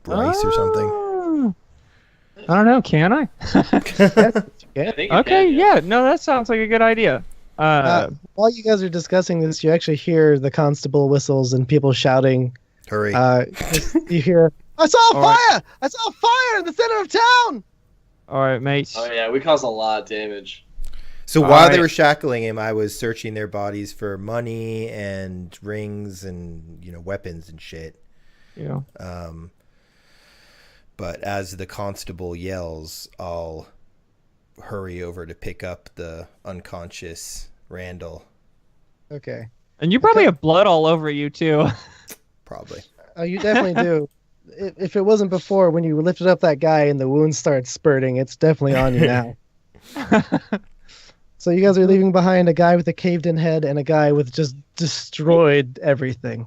rice or something? I don't know. Can I? I think you Okay. can, Yeah. No, that sounds like a good idea. While you guys are discussing this, you actually hear the constable whistles and people shouting. Hurry. You hear, I saw a All right. fire! I saw a fire in the center of town! All right, mates. Oh yeah, we caused a lot of damage. So All while they right. were shackling him, I was searching their bodies for money and rings and weapons and shit. Yeah. But as the constable yells, I'll hurry over to pick up the unconscious Randall. Okay. And you probably have blood all over you too. Probably. Oh, you definitely do. If it wasn't before, when you lifted up that guy and the wounds start spurting, it's definitely on you now. So you guys are leaving behind a guy with a caved-in head and a guy with just destroyed everything.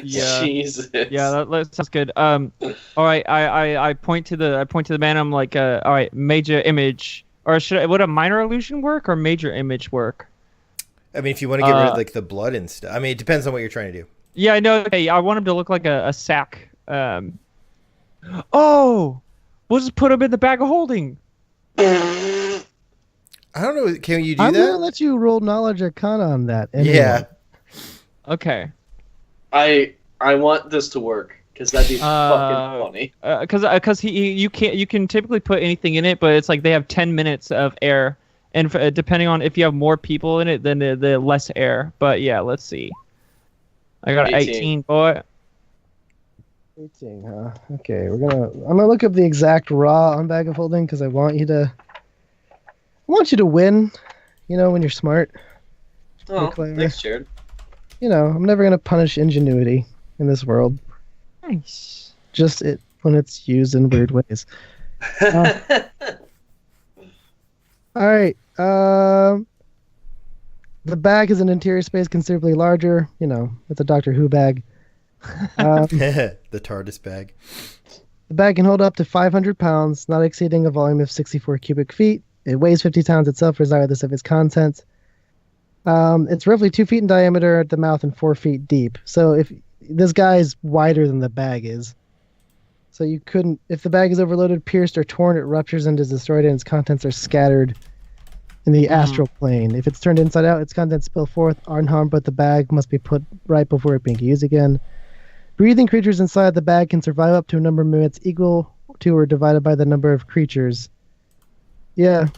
Yeah. Jesus. Yeah, that sounds good. All right, I point to the man. I'm like, all right, major image, or would a minor illusion work or major image work? I mean, if you want to get rid of like the blood and stuff. I mean, it depends on what you're trying to do. Yeah, I know. Okay, I want him to look like a sack. Oh, we'll just put him in the bag of holding. I don't know. Can you do I'm that? gonna let you roll knowledge arcana on that. Anyway. Yeah. Okay. I want this to work because that'd be fucking funny. Because you can typically put anything in it, but it's like they have 10 minutes of air, and depending on if you have more people in it, then the less air. But yeah, let's see. I got 18, boy. 18, huh? Okay, I'm gonna look up the exact raw on bag of holding because I want you to win. When you're smart. Oh, clever. thanks, Jared. I'm never gonna punish ingenuity in this world. Nice. Just when it's used in weird ways. All right. The bag is an interior space considerably larger. It's a Doctor Who bag. The TARDIS bag. The bag can hold up to 500 pounds, not exceeding a volume of 64 cubic feet. It weighs 50 pounds itself, regardless of its contents. It's roughly 2 feet in diameter at the mouth and 4 feet deep. So if this guy is wider than the bag is, So you couldn't, if the bag is overloaded, pierced, or torn, it ruptures and is destroyed, and its contents are scattered in the astral plane. If it's turned inside out, its contents spill forth unharmed, but the bag must be put right before it being used again. Breathing creatures inside the bag can survive up to a number of minutes equal to or divided by the number of creatures. Yeah.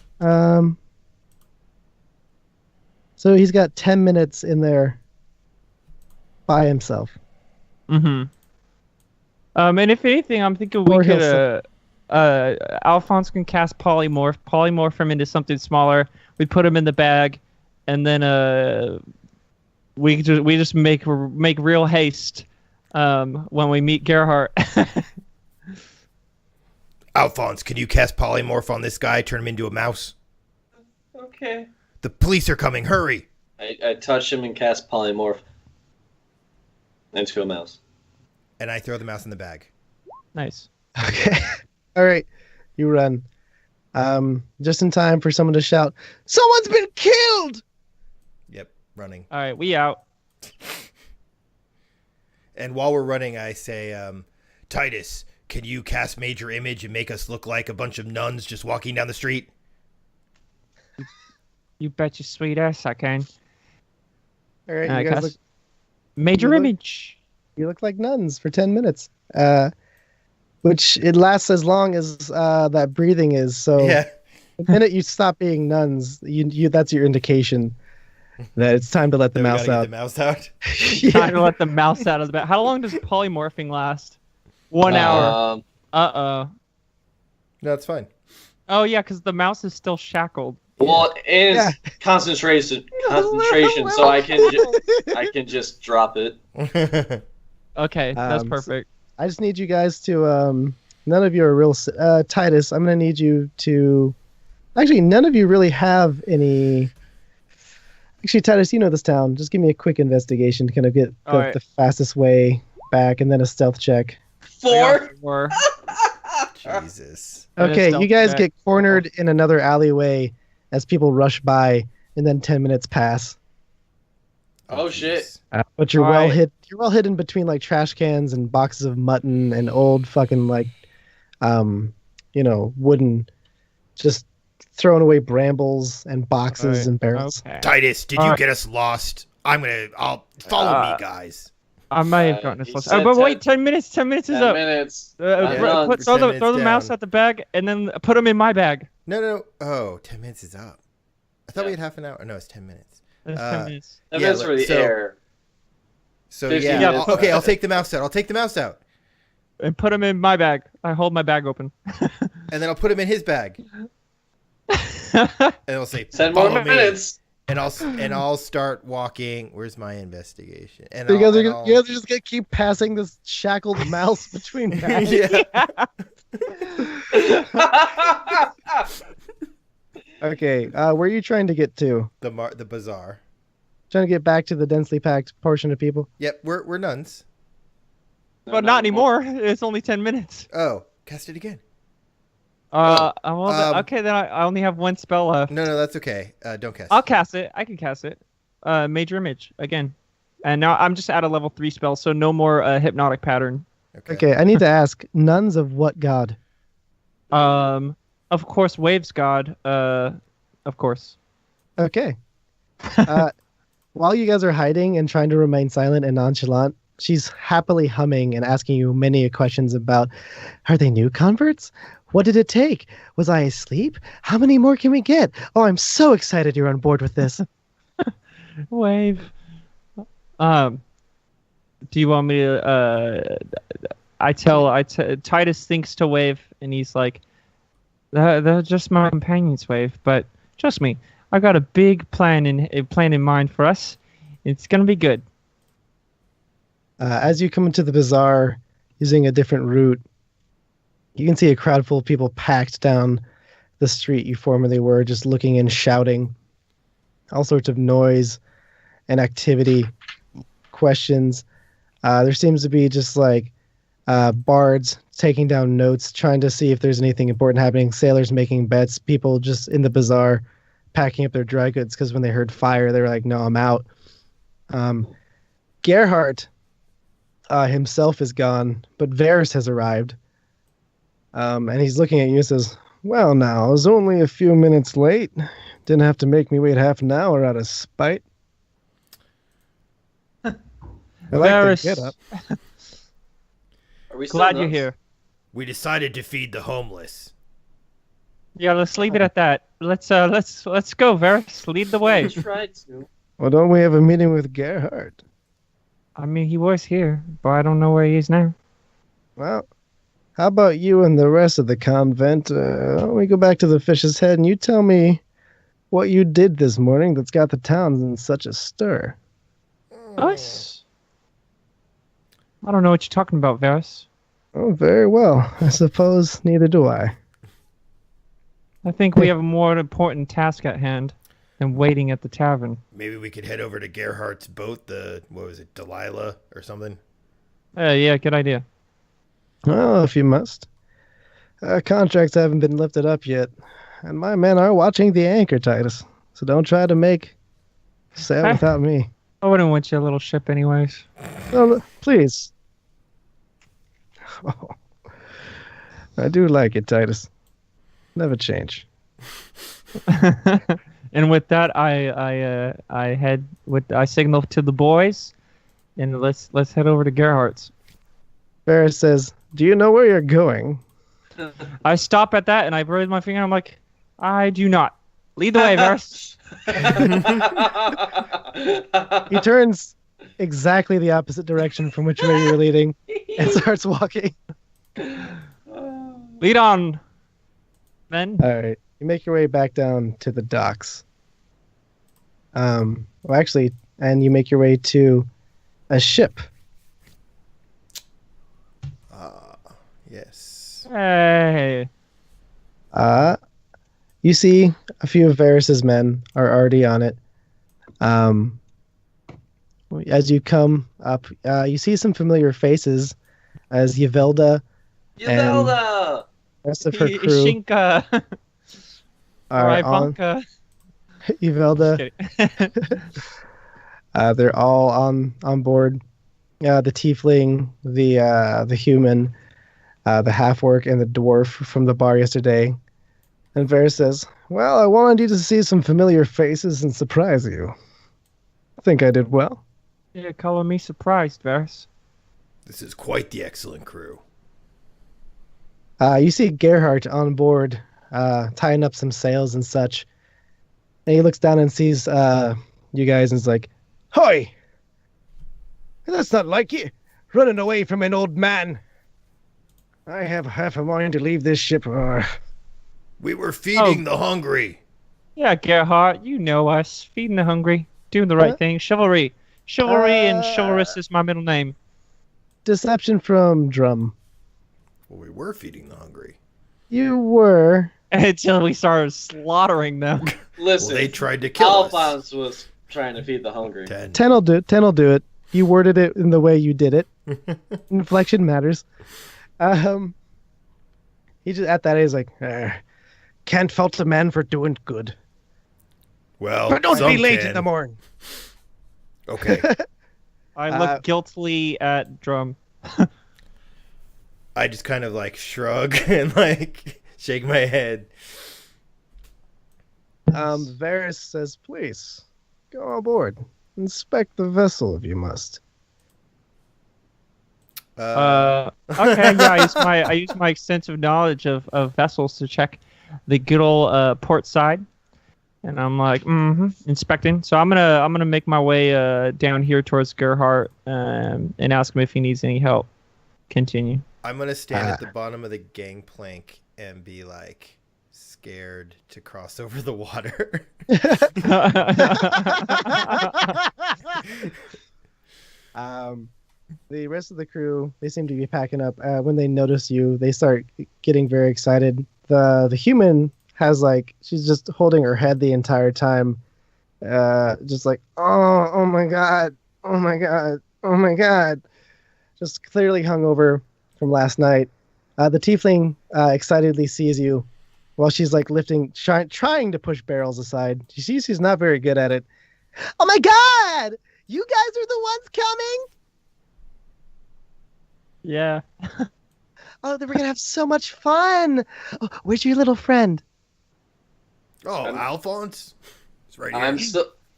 So he's got 10 minutes in there by himself. Mm-hmm. And if anything, I'm thinking we could, Alphonse can cast polymorph him into something smaller. We put him in the bag, and then we just make real haste when we meet Gerhardt. Alphonse, can you cast polymorph on this guy? Turn him into a mouse. Okay. The police are coming. Hurry! I touch him and cast polymorph into a mouse. And I throw the mouse in the bag. Nice. Okay. All right. You run. Just in time for someone to shout, "Someone's been killed!" Yep, running. All right, we out. And while we're running, I say, Titus, can you cast Major Image and make us look like a bunch of nuns just walking down the street? You bet your sweet ass I can. All right, you guys look, Major Image. You look like nuns for 10 minutes. Which it lasts as long as that breathing is. So yeah. The minute you stop being nuns, you that's your indication that it's time to let the mouse out. Get the mouse out. Yeah. Time to let the mouse out of the bag. How long does polymorphing last? 1 hour. No, it's fine. Oh yeah, because the mouse is still shackled. Well, and concentration, so I can just drop it. Okay, that's perfect. I just need you guys to none of you are real Titus. I'm gonna need you to actually none of you really have any. Actually, Titus, you know this town. Just give me a quick investigation to kind of get the fastest way back, and then a stealth check. 4. Jesus. Okay, you guys get cornered in another alleyway as people rush by, and then 10 minutes pass. Oh shit! But you're You're well hidden between like trash cans and boxes of mutton and old fucking like, wooden, just throwing away brambles and boxes and barrels. Okay. Titus, did you get us lost? I'll follow me, guys. I might have gotten us lost. But wait, 10 minutes. 10 minutes is up. 10 minutes. Throw the mouse at the bag and then put him in my bag. No. Oh, 10 minutes is up. I thought we had half an hour. No, it's 10 minutes. 10 minutes. 10 minutes for the air. So yeah, okay, I'll take the mouse out. And put him in my bag. I hold my bag open. And then I'll put him in his bag. And I'll say, 10 more minutes. And I'll start walking. Where's my investigation? And you guys are just gonna keep passing this shackled mouse between bags. Okay, where are you trying to get to? The bazaar. Trying to get back to the densely packed portion of people. Yep, we're nuns. But not anymore. It's only 10 minutes. Oh, cast it again. Okay, then I only have one spell left. No, that's okay. Don't cast. I'll cast it. I can cast it. Major Image again, and now I'm just at a level 3 spell, so no more hypnotic pattern. Okay, I need to ask, nuns of what god? Of course, Waves God. Of course. Okay. While you guys are hiding and trying to remain silent and nonchalant, she's happily humming and asking you many questions about, are they new converts? What did it take? Was I asleep? How many more can we get? Oh, I'm so excited you're on board with this. Wave. Do you want me to? Titus thinks to Wave, and he's like, "They're just my companions, Wave. But trust me, I got a big plan in mind for us. It's gonna be good." As you come into the bazaar, using a different route, you can see a crowd full of people packed down the street you formerly were, just looking and shouting. All sorts of noise and activity, questions. There seems to be just like bards taking down notes, trying to see if there's anything important happening. Sailors making bets. People just in the bazaar packing up their dry goods because when they heard fire, they were like, no, I'm out. Gerhardt himself is gone, but Varys has arrived. And he's looking at you and says, "Well, now, I was only a few minutes late. Didn't have to make me wait half an hour out of spite." I like Varys, the get up. Are we still glad you're nuts? here. We decided to feed the homeless. Yeah, let's leave it at that. Let's go, Varys. Lead the way. We tried to. Well, don't we have a meeting with Gerhardt? I mean, he was here, but I don't know where he is now. Well, how about you and the rest of the convent? We go back to the Fish's Head and you tell me what you did this morning that's got the town in such a stir. Us? I don't know what you're talking about, Varys. Oh, very well. I suppose neither do I. I think we have a more important task at hand than waiting at the tavern. Maybe we could head over to Gerhardt's boat, what was it, Delilah or something? Yeah, good idea. Well, if you must. Contracts haven't been lifted up yet, and my men are watching the anchor, Titus. So don't try to make sail Hey. without me. I wouldn't want your little ship anyways. No, please. Oh, I do like it, Titus. Never change. And with that, I signal to the boys, and let's head over to Gerhardt's. Varys says, "Do you know where you're going?" I stop at that and I raise my finger. I'm like, I do not. Lead the way, Varys. He turns exactly the opposite direction from which way you're leading and starts walking. Lead on, men. All right. You make your way back down to the docks. Well, actually, and you make your way to a ship. Yes. Hey. You see a few of Varys's men are already on it. As you come up, you see some familiar faces as Yvelda, Yvelda! rest of her crew Shinka. are on. Ivanka. Yvelda, they're all on board. The tiefling, the human, the half-orc, and the dwarf from the bar yesterday. And Varys says, "Well, I wanted you to see some familiar faces and surprise you. I think I did well." Yeah, color me surprised, Varys. This is quite the excellent crew. You see Gerhardt on board, tying up some sails and such. And he looks down and sees you guys and is like, "Hoy! That's not like you, running away from an old man. I have half a mind to leave this ship." We were feeding the hungry. Yeah, Gerhardt, you know us. Feeding the hungry. Doing the right thing. Chivalry. Chivalry and chivalrous is my middle name. Deception from Drum. Well, we were feeding the hungry. You were. Until we started slaughtering them. Listen, Well, they tried to kill us. Alphonse was trying to feed the hungry. 10. 10 will do it. 10 will do it. You worded it in the way you did it. Inflection matters. He just at that age like, can't fault a man for doing good. Well, But don't some be late can. in the morning. Okay. I look guiltily at Drum. I just kind of like shrug and like shake my head. Varys says, "Please, go aboard. Inspect the vessel if you must." Okay, yeah, I use my extensive knowledge of vessels to check the good old port side, and I'm like, inspecting. So I'm gonna make my way down here towards Gerhardt and ask him if he needs any help. Continue. I'm gonna stand at the bottom of the gangplank and be like scared to cross over the water. The rest of the crew, they seem to be packing up. When they notice you, they start getting very excited. The human has like, she's just holding her head the entire time, just like, oh my god, oh my god, oh my god, just clearly hungover from last night. The tiefling excitedly sees you while she's like trying to push barrels aside. She sees she's not very good at it. "Oh my god! You guys are the ones coming? Yeah. Oh, we're gonna have so much fun. Oh, where's your little friend? Oh, Alphonse? It's right here.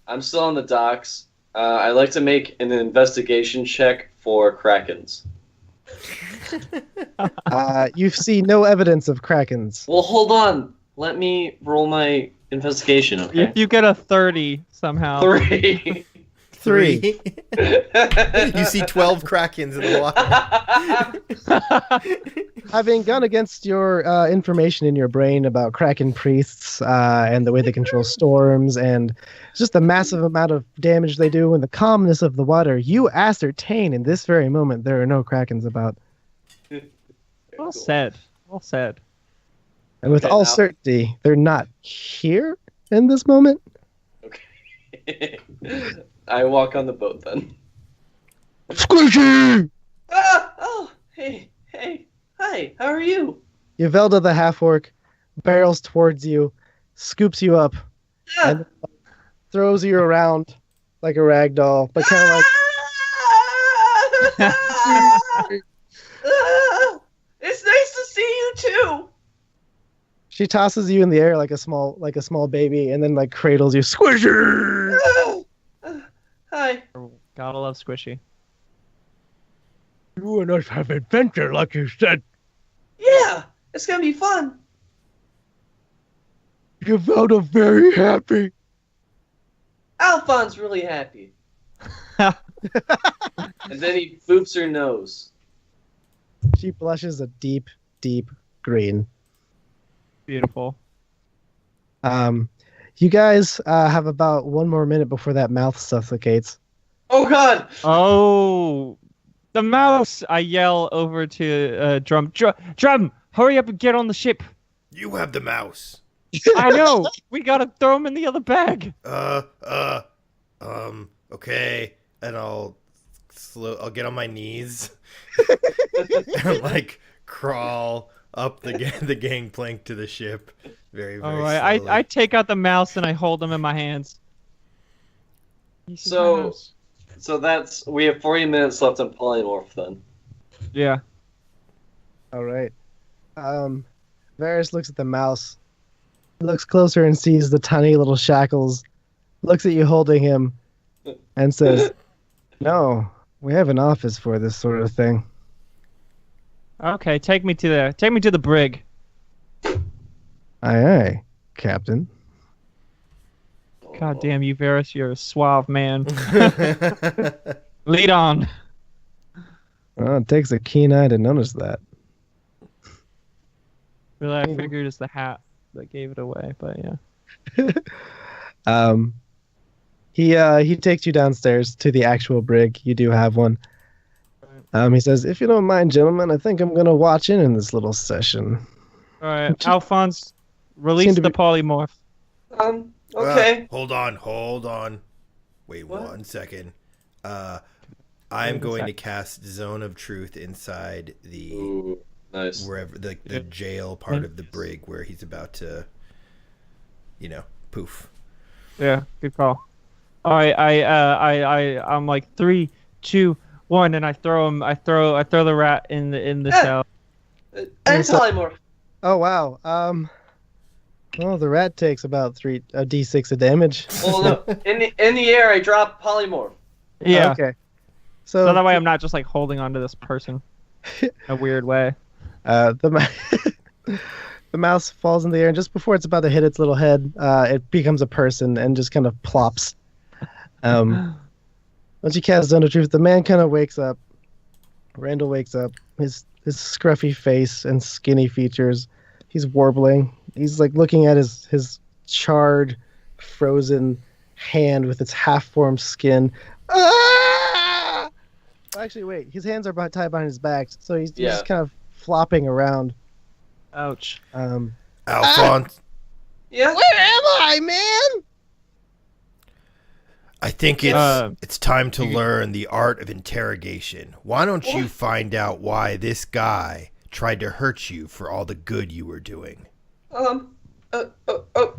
I'm still on the docks. I like to make an investigation check for krakens. You see no evidence of krakens. Well, hold on. Let me roll my investigation, okay? If you get a 30 somehow. 3. 3. You see 12 krakens in the water. Having gone against your information in your brain about kraken priests and the way they control storms and just the massive amount of damage they do in the calmness of the water, you ascertain in this very moment there are no krakens about. Well said. Well said. And with Okay, all now- certainty, they're not here in this moment. Okay. I walk on the boat then. Squishy! Ah! Oh! Hey! Hi! How are you? Yvelda the half-orc barrels towards you, scoops you up, Ah! and throws you around like a rag doll, but kind of like... It's nice to see you too. She tosses you in the air like a small baby, and then like cradles you. Squishy! Hi. Gotta love Squishy. You and us have adventure, like you said. Yeah, it's gonna be fun. Yvelda very happy. Alphonse really happy. And then he boops her nose. She blushes a deep, deep green. Beautiful. You guys have about 1 more minute before that mouth suffocates. Oh God! Oh, the mouse! I yell over to Drum. Drum, hurry up and get on the ship. You have the mouse. I know. We gotta throw him in the other bag. Okay. And I'll get on my knees and like crawl up the gangplank to the ship. Very, very All right. slowly. I take out the mouse and I hold him in my hands. This is my So, mouse. we have 40 minutes left on polymorph then. Yeah. All right. Varys looks at the mouse, looks closer and sees the tiny little shackles, looks at you holding him, and says, "No, we have an office for this sort of thing." Okay, take me to the brig. Aye, aye, Captain. God damn you, Varys, you're a suave man. Lead on. Well, it takes a keen eye to notice that. Really, I figured it's the hat that gave it away, but yeah. He takes you downstairs to the actual brig. You do have one. He says, "If you don't mind, gentlemen, I think I'm gonna watch in this little session." All right, Alphonse, release the polymorph. Okay. Hold on. Wait What? 1 second. I'm going to cast Zone of Truth inside the Ooh, nice. wherever the jail part of the brig where he's about to, poof. Yeah, good call. All right, I'm like 3, 2, 1, and I throw him. I throw the rat in the cell. And polymorph. Oh wow. Well, the rat takes about a d6 of damage. Well, no. In the air, I drop polymorph. Yeah. Okay. So So that way I'm not just like holding onto this person in a weird way. the mouse falls in the air, and just before it's about to hit its little head, it becomes a person and just kind of plops. Once you cast Zone of Truth, the man kind of wakes up. Randall wakes up. His scruffy face and skinny features. He's warbling. He's like looking at his charred, frozen hand with its half-formed skin. Ah! Actually, wait. His hands are tied behind his back, so he's just kind of flopping around. Ouch. Alphonse, Yeah. Where am I, man? I think it's time to learn the art of interrogation. Why don't you find out why this guy tried to hurt you for all the good you were doing?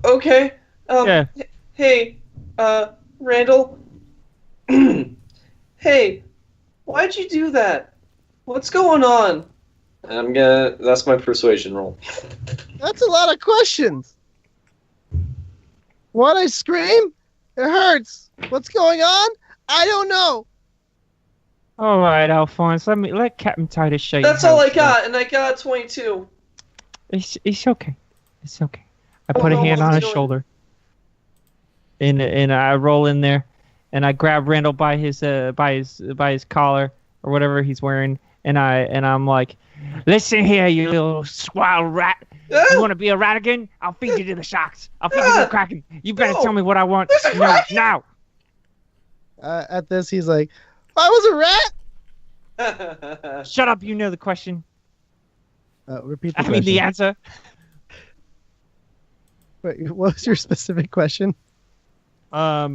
Okay. Yeah. Hey, Randall. Hey, why'd you do that? What's going on? That's my persuasion roll. That's a lot of questions. What, I scream? It hurts. What's going on? I don't know. All right, Alphonse. Let Captain Titus show you. That's all I got, and I got 22. It's okay. It's okay. I put a hand on his shoulder, and I roll in there, and I grab Randall by his collar or whatever he's wearing, and I'm like, listen here, you little squirrel rat. You want to be a rat again? I'll feed you to the sharks. I'll feed you to the Kraken. You better tell me what I want. Now. At this, he's like, I was a rat. Shut up. You know the question. Repeat the question. I mean the answer. Wait, what was your specific question? I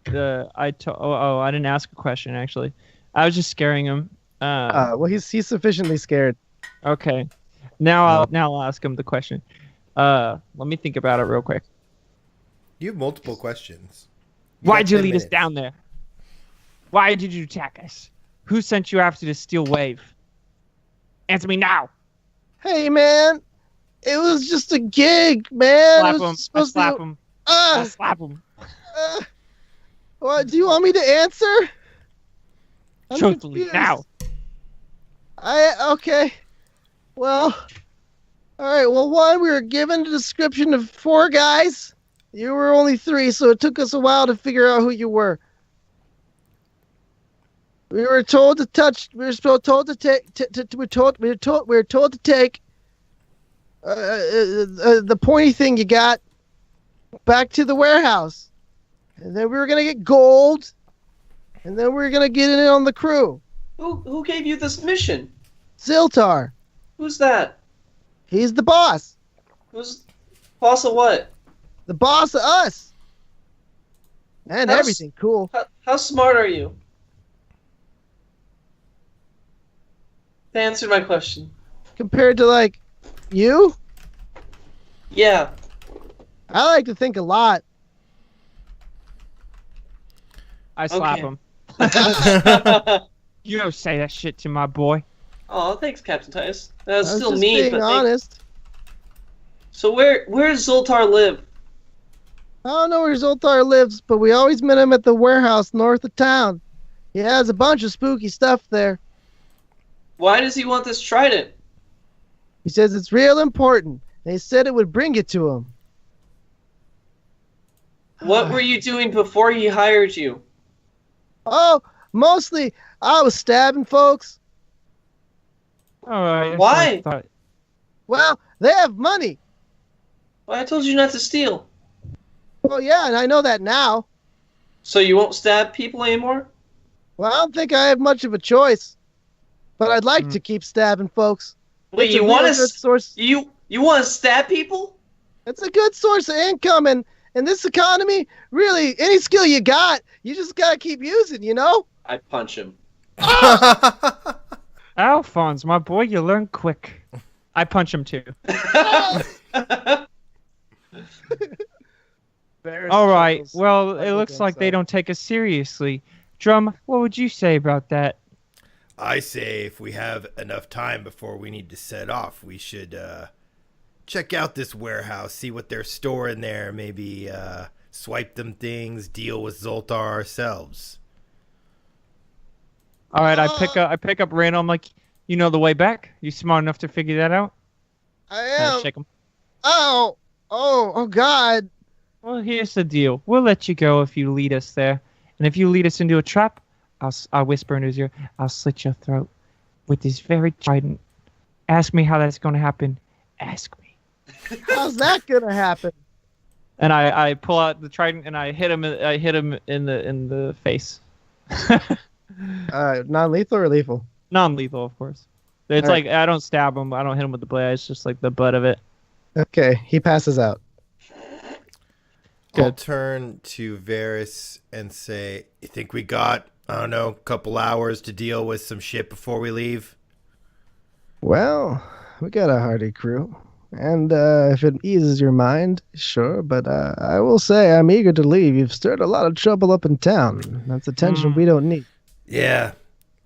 didn't ask a question actually. I was just scaring him. Well, he's sufficiently scared. Okay. Now I'll ask him the question. Let me think about it real quick. You have multiple questions. Why'd you lead us down there? Why did you attack us? Who sent you after the steel wave? Answer me now. Hey, man. It was just a gig, man. I slap him. I slap him. What, do you want me to answer? Truthfully, now. Okay. Well, all right. Well, one, we were given a description of 4 guys. You were only 3, so it took us a while to figure out who you were. We were told to touch. We were told to take. We were told to take the pointy thing you got back to the warehouse, and then we were gonna get gold, and then we were gonna get in on the crew. Who gave you this mission? Ziltar. Who's that? He's the boss. Who's boss of what? The boss of us. And everything cool. How smart are you? Answer my question. Compared to, like, you? Yeah. I like to think a lot. I slap him. You don't say that shit to my boy. Oh, thanks, Captain Titus. That's I was still just mean, being but honest. So where does Zoltar live? I don't know where Zoltar lives, but we always met him at the warehouse north of town. He has a bunch of spooky stuff there. Why does he want this trident? He says it's real important. And he said it would bring it to him. What were you doing before he hired you? Oh, mostly I was stabbing folks. All right. Why? Well, they have money. Well, I told you not to steal. Well, yeah, and I know that now. So you won't stab people anymore? Well, I don't think I have much of a choice. But I'd like to keep stabbing folks. Wait, It's you a want real good source. you want to stab people? It's a good source of income, and in this economy, really, any skill you got, you just gotta keep using, you know? I punch him. Alphonse, my boy, you learn quick. I punch him too. All right. Well, it looks like they don't take us seriously. Drum, what would you say about that? I say if we have enough time before we need to set off, we should check out this warehouse, see what they're storing there, maybe swipe them things, deal with Zoltar ourselves. All right, I pick up Randall. I'm like, you know the way back? You smart enough to figure that out? I am. Shake him. Oh, God. Well, here's the deal. We'll let you go if you lead us there. And if you lead us into a trap, I'll whisper in his ear, I'll slit your throat with this very trident. Ask me how that's going to happen. Ask me. How's that gonna happen? And I pull out the trident and I hit him in the face. Non-lethal or lethal? Non-lethal, of course. It's All like right. I don't stab him. I don't hit him with the blade. It's just like the butt of it. Okay, he passes out. I'll Good. turn to Varys and say, you think we got, I don't know, a couple hours to deal with some shit before we leave? Well, we got a hardy crew. And if it eases your mind, sure. But I will say I'm eager to leave. You've stirred a lot of trouble up in town. That's attention we don't need. Yeah,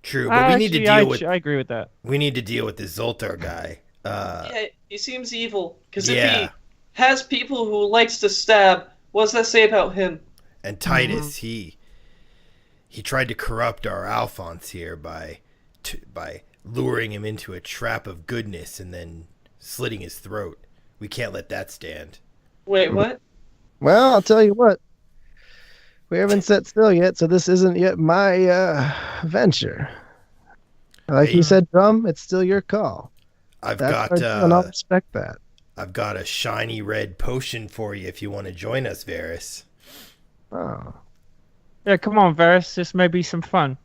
True, but we need to deal with. I agree with that. We need to deal with this Zoltar guy. Yeah, he seems evil. Because if he has people who likes to stab, what does that say about him? And Titus, he tried to corrupt our Alphonse here by luring him into a trap of goodness and then slitting his throat. We can't let that stand. Wait, what? Well, I'll tell you what. We haven't sat still yet, so this isn't yet my venture. Like you said, Drum, it's still your call. And I'll respect that. I've got a shiny red potion for you if you want to join us, Varys. Oh. Yeah, come on, Varys. This may be some fun.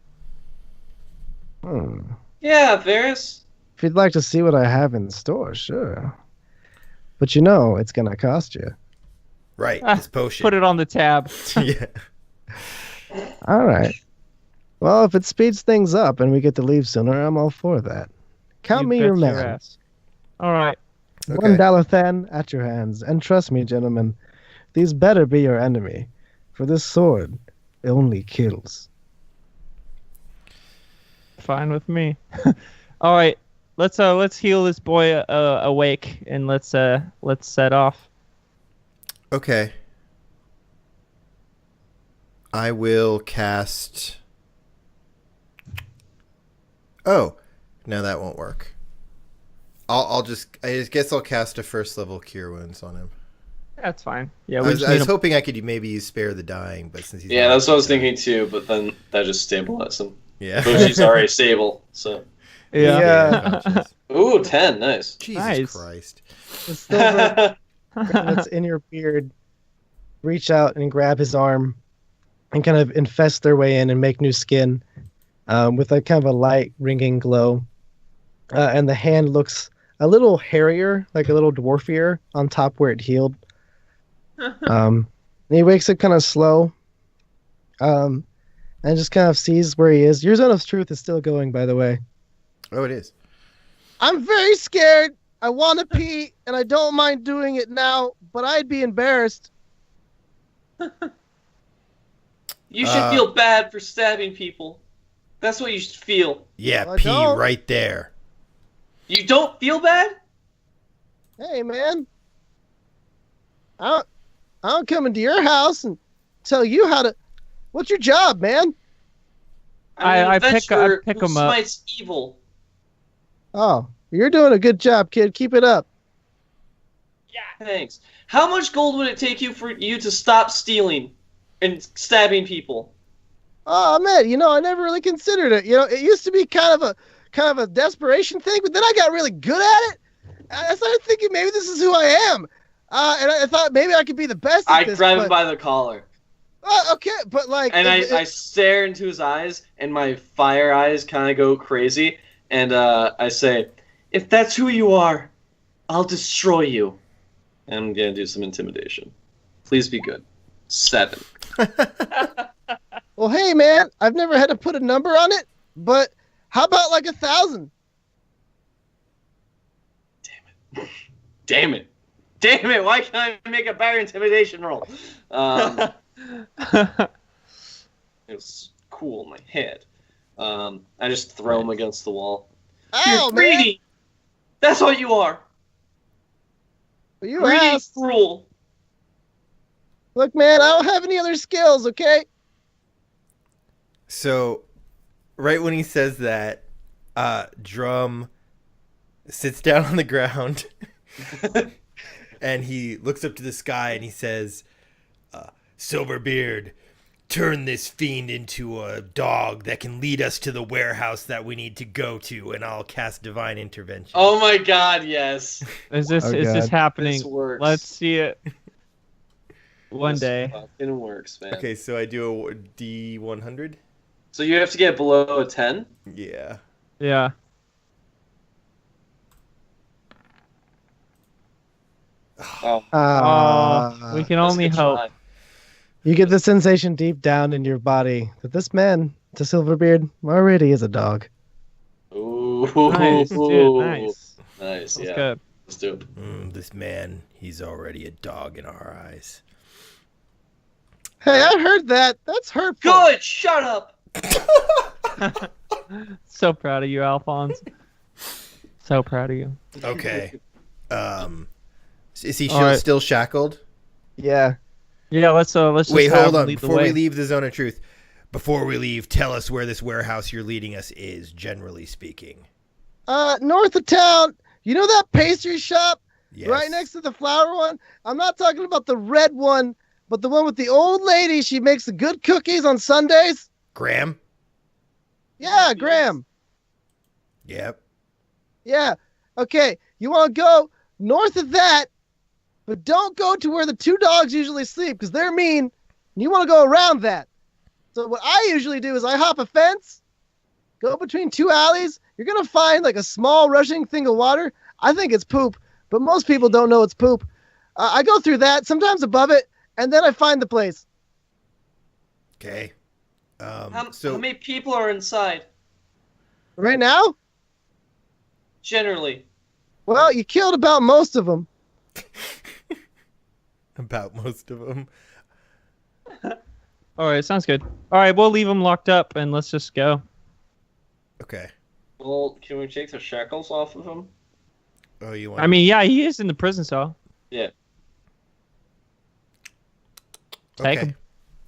Yeah, Varys. If you'd like to see what I have in store, sure. But you know it's going to cost you. Right, this potion. Put it on the tab. Yeah. All right. Well, if it speeds things up and we get to leave sooner, I'm all for that. Count me your man. Ass. All right. Okay. $1 than at your hands. And trust me, gentlemen, these better be your enemy. For this sword, it only kills. Fine with me. All right. Let's heal this boy awake and let's set off. Okay. I will cast. Oh, no, that won't work. I guess I'll cast a first level cure wounds on him. That's fine. Yeah, I was hoping I could maybe use spare the dying, but since he's that's what I was thinking too. But then that just stabilizes him. Yeah, but she's already stable. So yeah. Ooh, 10, nice. Jesus Christ! The silver that's in your beard reach out and grab his arm and kind of infest their way in and make new skin with a kind of a light ringing glow. And the hand looks a little hairier, like a little dwarfier on top where it healed. And he wakes up kind of slow and just kind of sees where he is. Your zone of truth is still going, by the way. Oh, it is. I'm very scared. I want to pee, and I don't mind doing it now, but I'd be embarrassed. You should feel bad for stabbing people. That's what you should feel. Yeah, Well, I pee don't. right there. You don't feel bad? Hey, man. I don't come into your house and tell you how to... What's your job, man? I pick who 'em up. smites evil. Oh, you're doing a good job, kid. Keep it up. Yeah, thanks. How much gold would it take you for you to stop stealing and stabbing people? Oh, man, I never really considered it. It used to be kind of a desperation thing, but then I got really good at it. I started thinking maybe this is who I am. And I thought maybe I could be the best at this. I grab him by the collar. Okay, but like... And I stare into his eyes, and my fire eyes kind of go crazy. And I say, if that's who you are, I'll destroy you. And I'm going to do some intimidation. Please be good. 7. Well, hey, man, I've never had to put a number on it, but how about like 1,000? Damn it. Why can't I make a better intimidation roll? It was cool in my head. I just throw him against the wall. Oh, You're greedy! man. That's what you are! You Greedy, asked. cruel. Look, man, I don't have any other skills, okay? So, right when he says that, Drum sits down on the ground and he looks up to the sky and he says, Silverbeard, turn this fiend into a dog that can lead us to the warehouse that we need to go to, and I'll cast Divine Intervention. Oh my god, yes. Is this happening? This works. Let's see it. One This day. fucking works, man. Okay, so I do a D100? So you have to get below a 10? Yeah. Yeah. Oh, We can only that's a good hope. try. You get the sensation deep down in your body that this man, to Silverbeard, already is a dog. Ooh. Nice, dude. Nice. Nice, That's yeah. good. Let's do it. This man, he's already a dog in our eyes. Hey, I heard that. That's hurtful. Good! Shut up! So proud of you, Alphonse. So proud of you. Okay. Is he All right. still shackled? Yeah. Yeah, let's just Wait, have hold him on. lead the Before we way. leave the zone of truth, before we leave, tell us where this warehouse you're leading us is, generally speaking. North of town. You know that pastry shop Yes. right next to the flower one? I'm not talking about the red one, but the one with the old lady. She makes the good cookies on Sundays. Graham? Yeah, Graham. Yep. Yeah. Okay. You want to go north of that, but don't go to where the two dogs usually sleep because they're mean. And you want to go around that. So what I usually do is I hop a fence, go between two alleys. You're going to find like a small rushing thing of water. I think it's poop, but most people don't know it's poop. I go through that, sometimes above it, and then I find the place. Okay. How So many people are inside? Right now? Generally. Well, you killed about most of them. about most of them. All right, sounds good. All right, we'll leave him locked up and let's just go. Okay. Well, can we take the shackles off of him? Oh, you want? I mean, yeah, he is in the prison cell. Yeah. Take okay. him.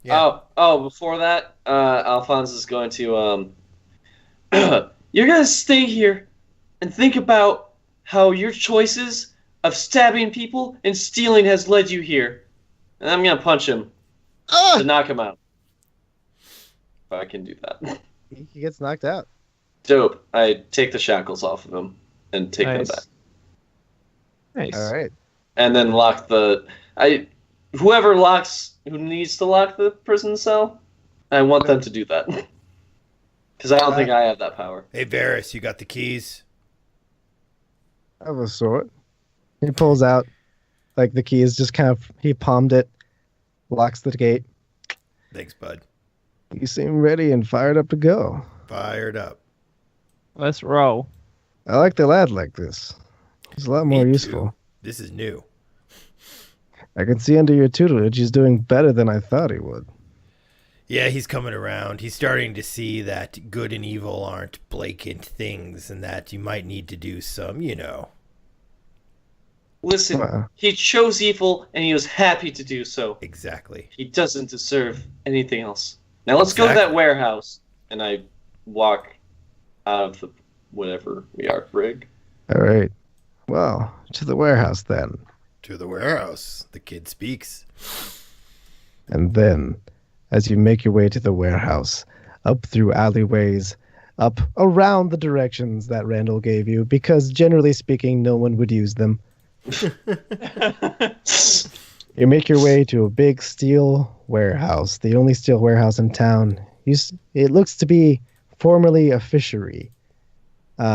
Yeah. Oh, before that, Alphonse is going to you're gonna stay here and think about how your choices of stabbing people and stealing has led you here. And I'm gonna punch him to knock him out. If I can do that. He gets knocked out. Dope. I take the shackles off of him and take them Nice. back. Nice. All right. And then lock the who needs to lock the prison cell, I want them to do that. Because I don't think I have that power. Hey, Varys, you got the keys? Of a sort. He pulls out, like the keys, just kind of, he palmed it, locks the gate. Thanks, bud. You seem ready and fired up to go. Fired up. Let's roll. I like the lad like this. He's a lot more Me useful. too. This is new. I can see under your tutelage he's doing better than I thought he would. Yeah, he's coming around. He's starting to see that good and evil aren't blatant things and that you might need to do some, Listen, Wow. he chose evil and he was happy to do so. Exactly. He doesn't deserve anything else. Now let's go to that Exactly. warehouse. And I walk out of the whatever we are, rig. All right. Well, to the warehouse then. To the warehouse. The kid speaks. And then, as you make your way to the warehouse, up through alleyways, up around the directions that Randall gave you, because generally speaking, no one would use them. You make your way to a big steel warehouse, the only steel warehouse in town. It looks to be formerly a fishery,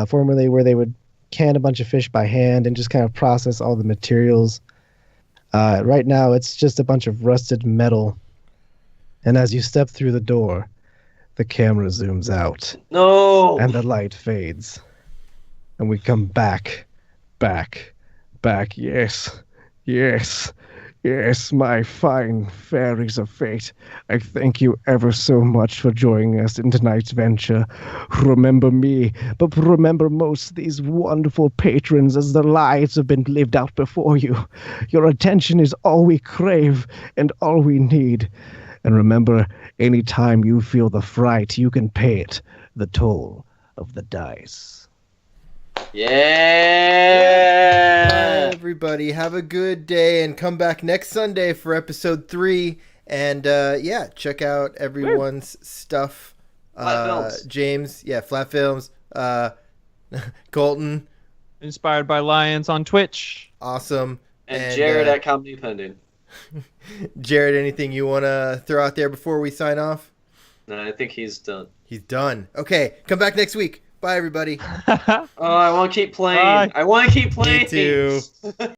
formerly where they would can a bunch of fish by hand and just kind of process all the materials. Right now, it's just a bunch of rusted metal. And as you step through the door, the camera zooms out No! and the light fades. And we come back. Yes, yes, yes, my fine fairies of fate. I thank you ever so much for joining us in tonight's venture. Remember me, but remember most these wonderful patrons as their lives have been lived out before you. Your attention is all we crave and all we need. And remember, any time you feel the fright, you can pay it, the toll of the dice. Yeah! Everybody, have a good day and come back next Sunday for episode 3. And check out everyone's stuff. Flat Films. James, Flat Films. Colton, Inspired by Lions on Twitch. awesome. And Jared at Comedy Pending. Jared, anything you want to throw out there before we sign off? No, I think he's done. He's done. Okay, come back next week. Bye, everybody. Oh, I want to keep playing. Bye. I want to keep playing. Me too.